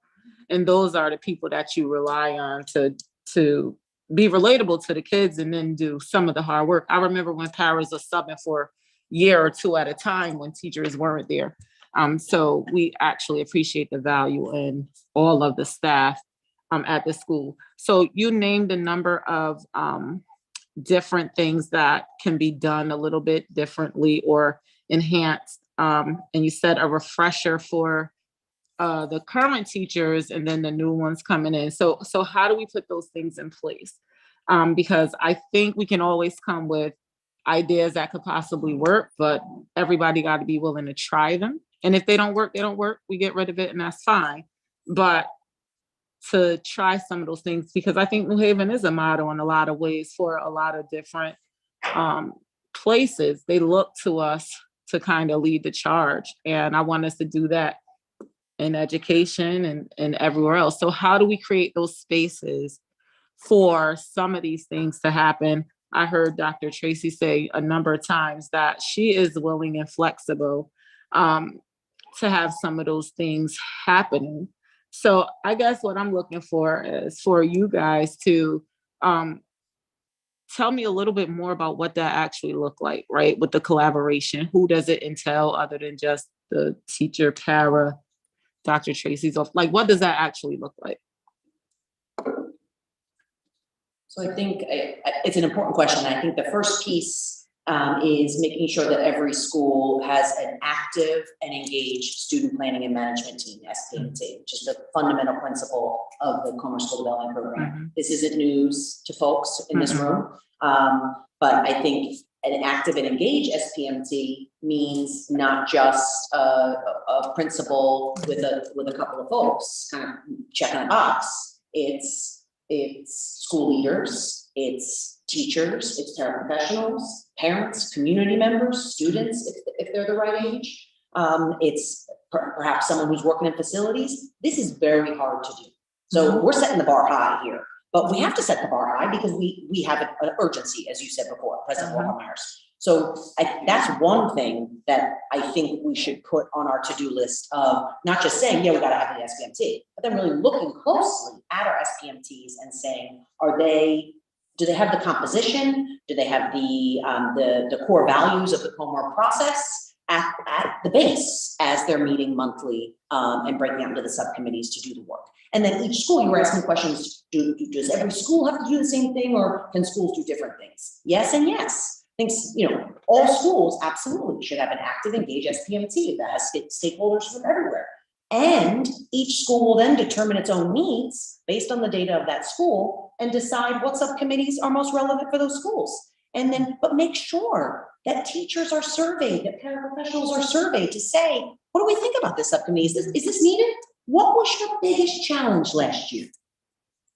And those are the people that you rely on to be relatable to the kids and then do some of the hard work. I remember when paras are subbing for a year or two at a time when teachers weren't there. So we actually appreciate the value in all of the staff at the school. So you named a number of different things that can be done a little bit differently or enhanced. And you said a refresher for the current teachers and then the new ones coming in. So how do we put those things in place? Because I think we can always come with ideas that could possibly work, but everybody got to be willing to try them. And if they don't work, they don't work. We get rid of it and that's fine. But to try some of those things, because I think New Haven is a model in a lot of ways for a lot of different places. They look to us to kind of lead the charge. And I want us to do that in education and everywhere else. So how do we create those spaces for some of these things to happen? I heard Dr. Tracy say a number of times that she is willing and flexible to have some of those things happening. So I guess what I'm looking for is for you guys to tell me a little bit more about what that actually looked like, right? With the collaboration, who does it entail other than just the teacher, para, Dr. Tracy's off? Like, what does that actually look like?
So I think it's an important question. I think the first piece is making sure that every school has an active and engaged student planning and management team, SPMT, which is the fundamental principle of the Commerce School Development Program. Mm-hmm. This isn't news to folks in this room, but I think an active and engaged SPMT means not just a principal with a couple of folks kind of checking a box. It's school leaders, it's teachers, it's paraprofessionals, parents, community members, students, if they're the right age. It's perhaps someone who's working in facilities. This is very hard to do. So we're setting the bar high here, but we have to set the bar high because we have an urgency, as you said before, President Walker Myers. So that's one thing that I think we should put on our to-do list of not just saying, yeah, we got to have the SPMT, but then really looking closely at our SPMTs and saying, do they have the composition? Do they have the core values of the homework process at the base as they're meeting monthly and breaking out into the subcommittees to do the work? And then each school, you were asking questions, does every school have to do the same thing or can schools do different things? Yes and yes. Thinks, all schools absolutely should have an active, engaged SPMT that has stakeholders from everywhere. And each school will then determine its own needs based on the data of that school and decide what subcommittees are most relevant for those schools. And then, but make sure that teachers are surveyed, that paraprofessionals are surveyed to say, what do we think about this subcommittee? Is this needed? What was your biggest challenge last year?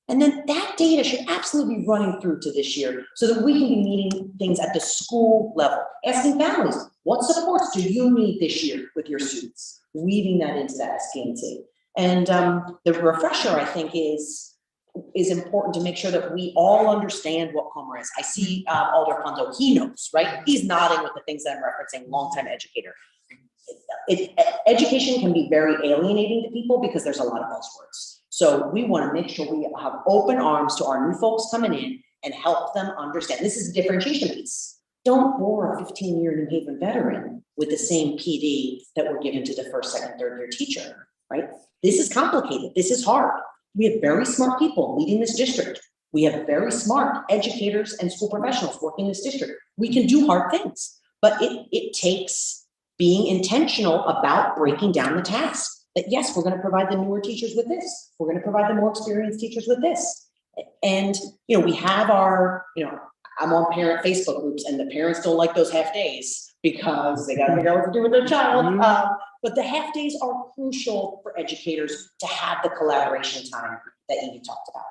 And then that data should absolutely be running through to this year so that we can be meeting things at the school level. Asking families, what supports do you need this year with your students? Weaving that into that SPMT. And the refresher, I think, is is important to make sure that we all understand what COMRA is. I see Alder Kondo, he knows, right? He's nodding with the things that I'm referencing, longtime educator. Education can be very alienating to people because there's a lot of buzzwords. So we want to make sure we have open arms to our new folks coming in and help them understand. This is a differentiation piece. Don't bore a 15-year New Haven veteran with the same PD that we're given to the first, second, third year teacher, right? This is complicated. This is hard. We have very smart people leading this district. We have very smart educators and school professionals working this district. We can do hard things, but it takes being intentional about breaking down the task. That yes, we're going to provide the newer teachers with this. We're going to provide the more experienced teachers with this. And, you know, we have our, you know, I'm on parent Facebook groups and the parents don't like those half days because they got to figure out what to do with their child. But the half days are crucial for educators to have the collaboration time that Evie talked about.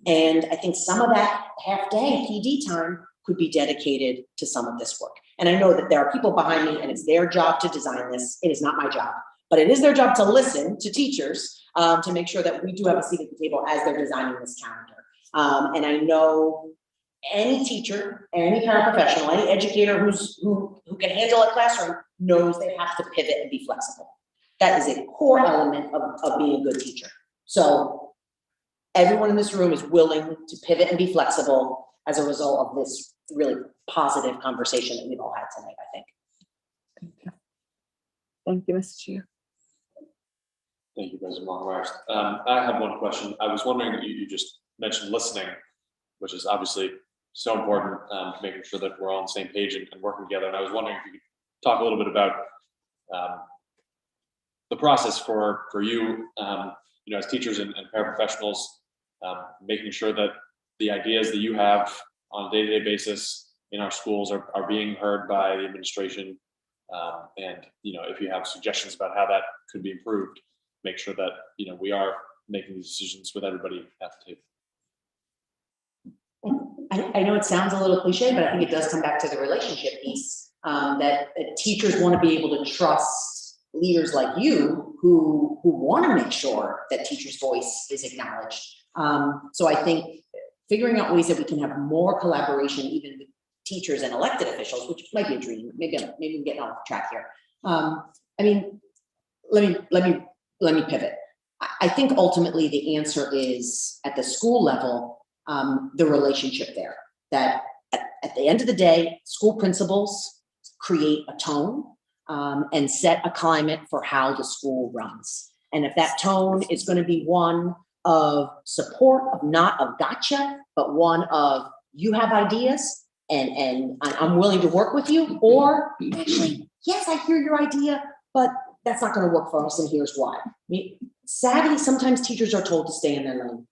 And I think some of that half day PD time could be dedicated to some of this work. And I know that there are people behind me and it's their job to design this. It is not my job, but it is their job to listen to teachers to make sure that we do have a seat at the table as they're designing this calendar. And I know any teacher, any paraprofessional, any educator who can handle a classroom knows they have to pivot and be flexible. That is a core element of being a good teacher. So everyone in this room is willing to pivot and be flexible as a result of this really positive conversation that we've all had tonight, I think.
Thank you, Mr. Chair.
Thank you, President Longmire. I have one question. I was wondering, you just mentioned listening, which is obviously so important, making sure that we're all on the same page and working together. And I was wondering if you could talk a little bit about the process for you, you know, as teachers and paraprofessionals, making sure that the ideas that you have on a day-to-day basis in our schools are being heard by the administration. And, you know, if you have suggestions about how that could be improved, make sure that, you know, we are making these decisions with everybody at the table.
I know it sounds a little cliche, but I think it does come back to the relationship piece, that teachers want to be able to trust leaders like you who want to make sure that teachers' voice is acknowledged. So I think figuring out ways that we can have more collaboration, even with teachers and elected officials, which might be a dream. Maybe I'm getting off track here. I mean, let me pivot. I think ultimately the answer is at the school level, the relationship there. That at the end of the day, school principals create a tone and set a climate for how the school runs. And if that tone is going to be one of support, of not of gotcha, but one of you have ideas and I'm willing to work with you, or actually, yes, I hear your idea, but that's not going to work for us, and here's why. I mean, sadly, sometimes teachers are told to stay in their lane.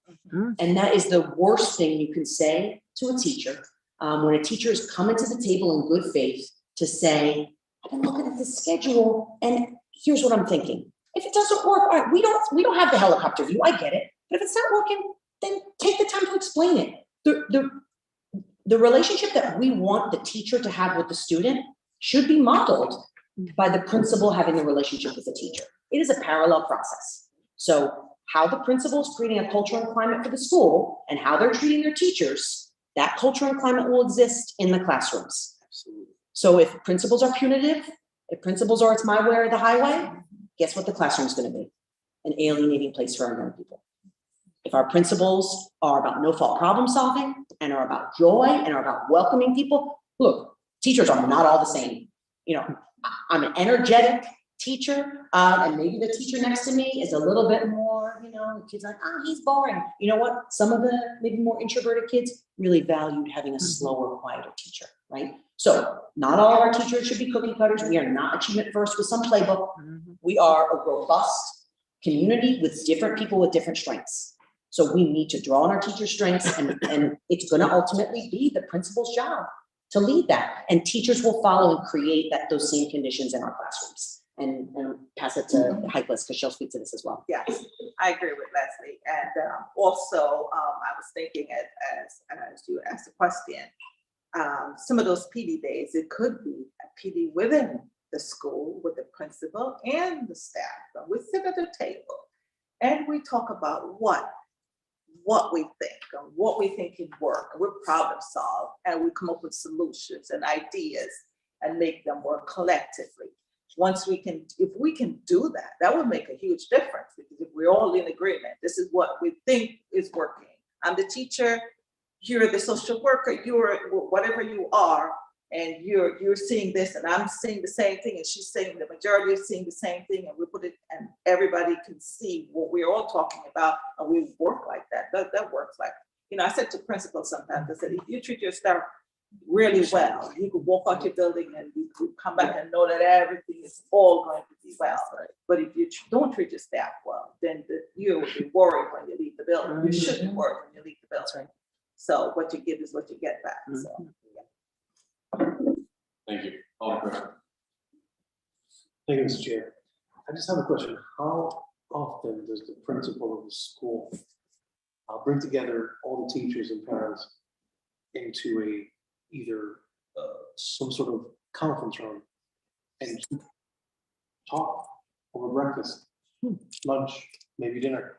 And that is the worst thing you can say to a teacher when a teacher is coming to the table in good faith to say, I've been looking at this schedule and here's what I'm thinking. If it doesn't work, all right, we don't have the helicopter view, I get it. But if it's not working, then take the time to explain it. The relationship that we want the teacher to have with the student should be modeled by the principal having a relationship with the teacher. It is a parallel process. So how the principal is creating a culture and climate for the school and how they're treating their teachers, that culture and climate will exist in the classrooms. So if principals are punitive, if principals are it's my way or the highway, guess what the classroom is going to be? An alienating place for our young people. If our principals are about no-fault problem solving and are about joy and are about welcoming people, look, teachers are not all the same. You know, I'm an energetic teacher, and maybe the teacher next to me is a little bit more, you know, kids like, oh, he's boring. You know what? Some of the maybe more introverted kids really valued having a slower, quieter teacher, right? So not all of our teachers should be cookie cutters. We are not achievement first with some playbook. We are a robust community with different people with different strengths. So we need to draw on our teacher strengths, and it's going to ultimately be the principal's job to lead that. And teachers will follow and create those same conditions in our classrooms. And pass it to Heiklis because she'll speak to this as well.
Yes, I agree with Leslie. And also, I was thinking as you asked the question, some of those PD days, it could be a PD within the school with the principal and the staff. And we sit at the table and we talk about what what we think and what we think can work. And we're problem solve and we come up with solutions and ideas and make them work collectively. Once we can, if we can do that, that would make a huge difference because if we're all in agreement, this is what we think is working. I'm the teacher, you're the social worker, you're whatever you are, and you're seeing this and I'm seeing the same thing and she's saying the majority is seeing the same thing and we put it and everybody can see what we're all talking about and we work like that. That works like, you know, I said to principals sometimes, I said, if you treat your staff really well, you could walk out your building and you could come back and know that everything is all going to be well. But if you don't treat your staff well, then you will be worried when you leave the building. You shouldn't be worried when you leave the building. So what you give is what you get back, so.
Thank you. Alderman Griffin.
Thank you, Mr. Chair. I just have a question. How often does the principal of the school bring together all the teachers and parents into either some sort of conference room and talk over breakfast, lunch, maybe dinner?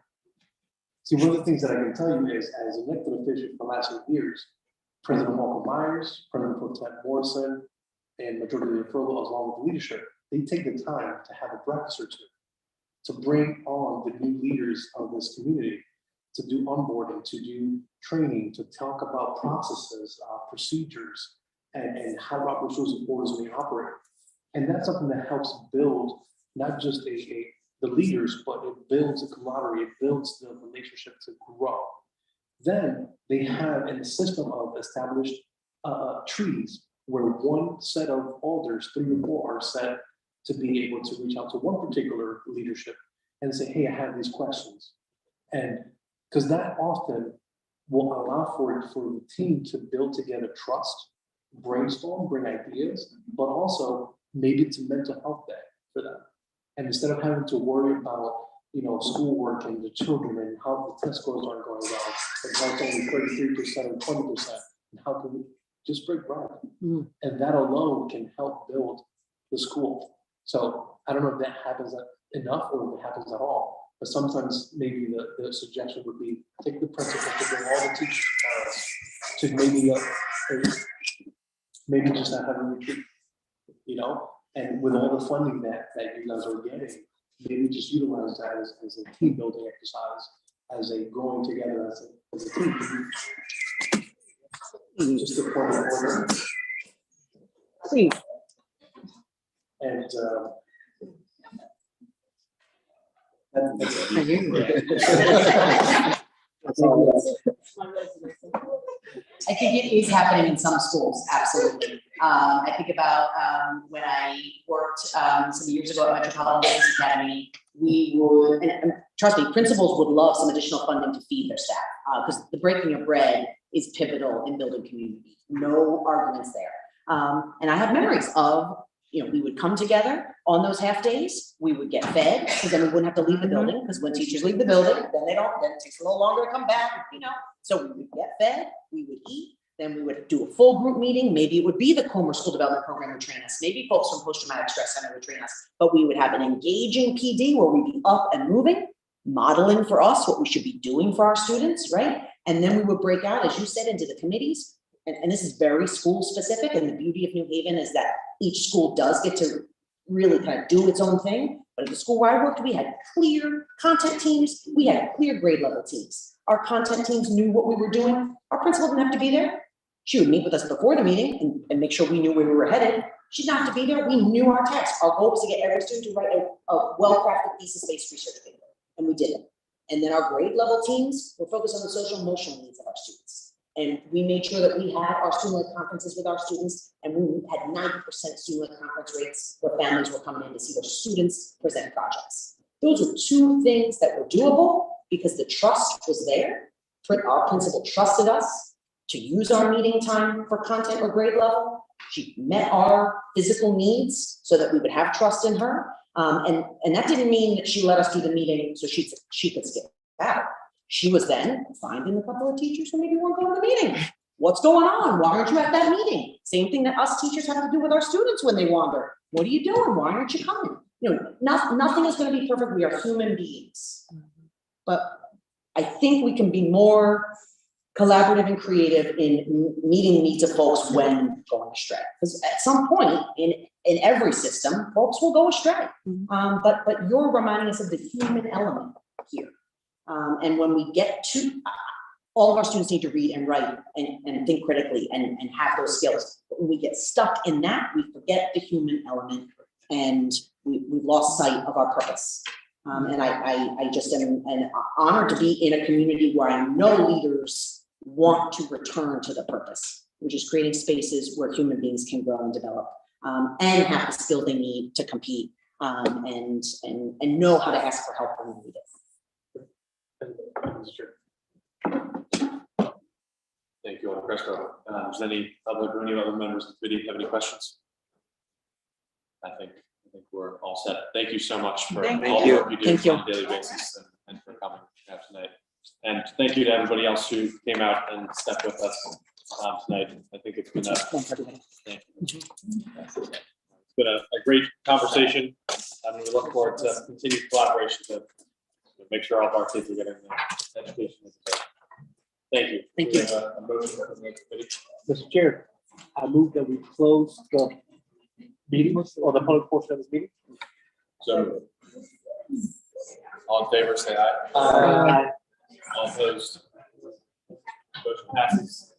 See, one of the things that I can tell you is, as elected official for the last 8 years, President Walker Myers, President Pro Tem Morrison, and Majority Leader Furlow, along with the leadership, they take the time to have a breakfast or two, to bring on the new leaders of this community, to do onboarding, to do training, to talk about processes, procedures, and how Robert's Rules of Orders may operate. And that's something that helps build not just the leaders, but it builds a camaraderie, it builds the relationship to grow. Then they have in the system of established trees where one set of alders, 3 or 4, are set to be able to reach out to one particular leadership and say, hey, I have these questions. And because that often will allow for the team to build together trust, brainstorm, bring ideas, but also maybe it's a mental health day for them. And instead of having to worry about, you know, schoolwork and the children and how the test scores aren't going well, and how it's only 33% or 20%, and how can we just break bread? And that alone can help build the school. So I don't know if that happens enough or if it happens at all, but sometimes maybe the suggestion would be take the principal to bring all the teachers to maybe just not have a retreat, you know, and with all the funding that you guys are getting, maybe just utilize that as a team building exercise, as a growing together as a team. Just a point of order.
Please.
And
I think it is happening in some schools, absolutely. I think about when I worked some years ago at Metropolitan Business Academy, we would, and trust me, principals would love some additional funding to feed their staff because the breaking of bread is pivotal in building community. No arguments there. And I have memories of, you know, we would come together on those half days, we would get fed, because then we wouldn't have to leave the building, because when teachers leave the building, then it takes a little longer to come back, you know. So we would get fed, we would eat, then we would do a full group meeting. Maybe it would be the Comer School Development Program would train us. Maybe folks from Post-Traumatic Stress Center would train us, but we would have an engaging PD where we'd be up and moving, modeling for us what we should be doing for our students, right? And then we would break out, as you said, into the committees. And this is very school specific. And the beauty of New Haven is that each school does get to really kind of do its own thing. But at the school where I worked, we had clear content teams. We had clear grade level teams. Our content teams knew what we were doing. Our principal didn't have to be there. She would meet with us before the meeting and make sure we knew where we were headed. She didn't have to be there. We knew our text. Our goal was to get every student to write a well-crafted thesis-based research paper. And we did it. And then our grade level teams were focused on the social emotional needs of our students. And we made sure that we had our student-led conferences with our students, and we had 90% student-led conference rates where families were coming in to see their students present projects. Those were 2 things that were doable because the trust was there. Our principal trusted us to use our meeting time for content or grade level. She met our physical needs so that we would have trust in her. And that didn't mean that she let us do the meeting so she could skip out. She was then finding a couple of teachers who maybe weren't going to the meeting. What's going on? Why aren't you at that meeting? Same thing that us teachers have to do with our students when they wander. What are you doing? Why aren't you coming? You know, nothing is going to be perfect. We are human beings. But I think we can be more collaborative and creative in meeting needs of folks when going astray. Because at some point in every system, folks will go astray. But you're reminding us of the human element here. And when we get to, all of our students need to read and write and think critically and have those skills. But when we get stuck in that, we forget the human element and we've lost sight of our purpose. And I just am honored to be in a community where I know leaders want to return to the purpose, which is creating spaces where human beings can grow and develop and have the skills they need to compete and know how to ask for help when they need it.
Thank you, Alder Crespo. Does any other members of the committee have any questions? I think we're all set. Thank you so much for all the work you do on a daily basis and for coming out tonight. And thank you to everybody else who came out and stepped with us tonight. I think it's been a great conversation. And we look forward to continued collaboration to make sure all of our kids are getting the education. Thank you.
Thank you.
A motion from the committee.
Mr. Chair, I move that we close the meeting or the public portion of this meeting.
So, all in favor, say aye.
Aye.
All opposed? Motion passes.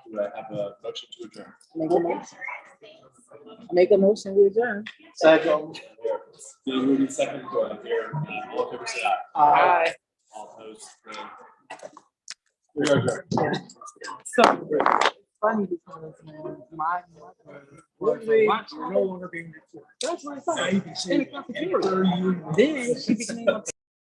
Do I have a motion to adjourn?
Make a motion, we adjourn.
Second.
Being moved and seconded, go ahead here. All in favor, say aye.
Aye.
All opposed? We are adjourned.
So funny because my mother was no longer being recorded. That's what I thought. In the cafeteria. Then she became a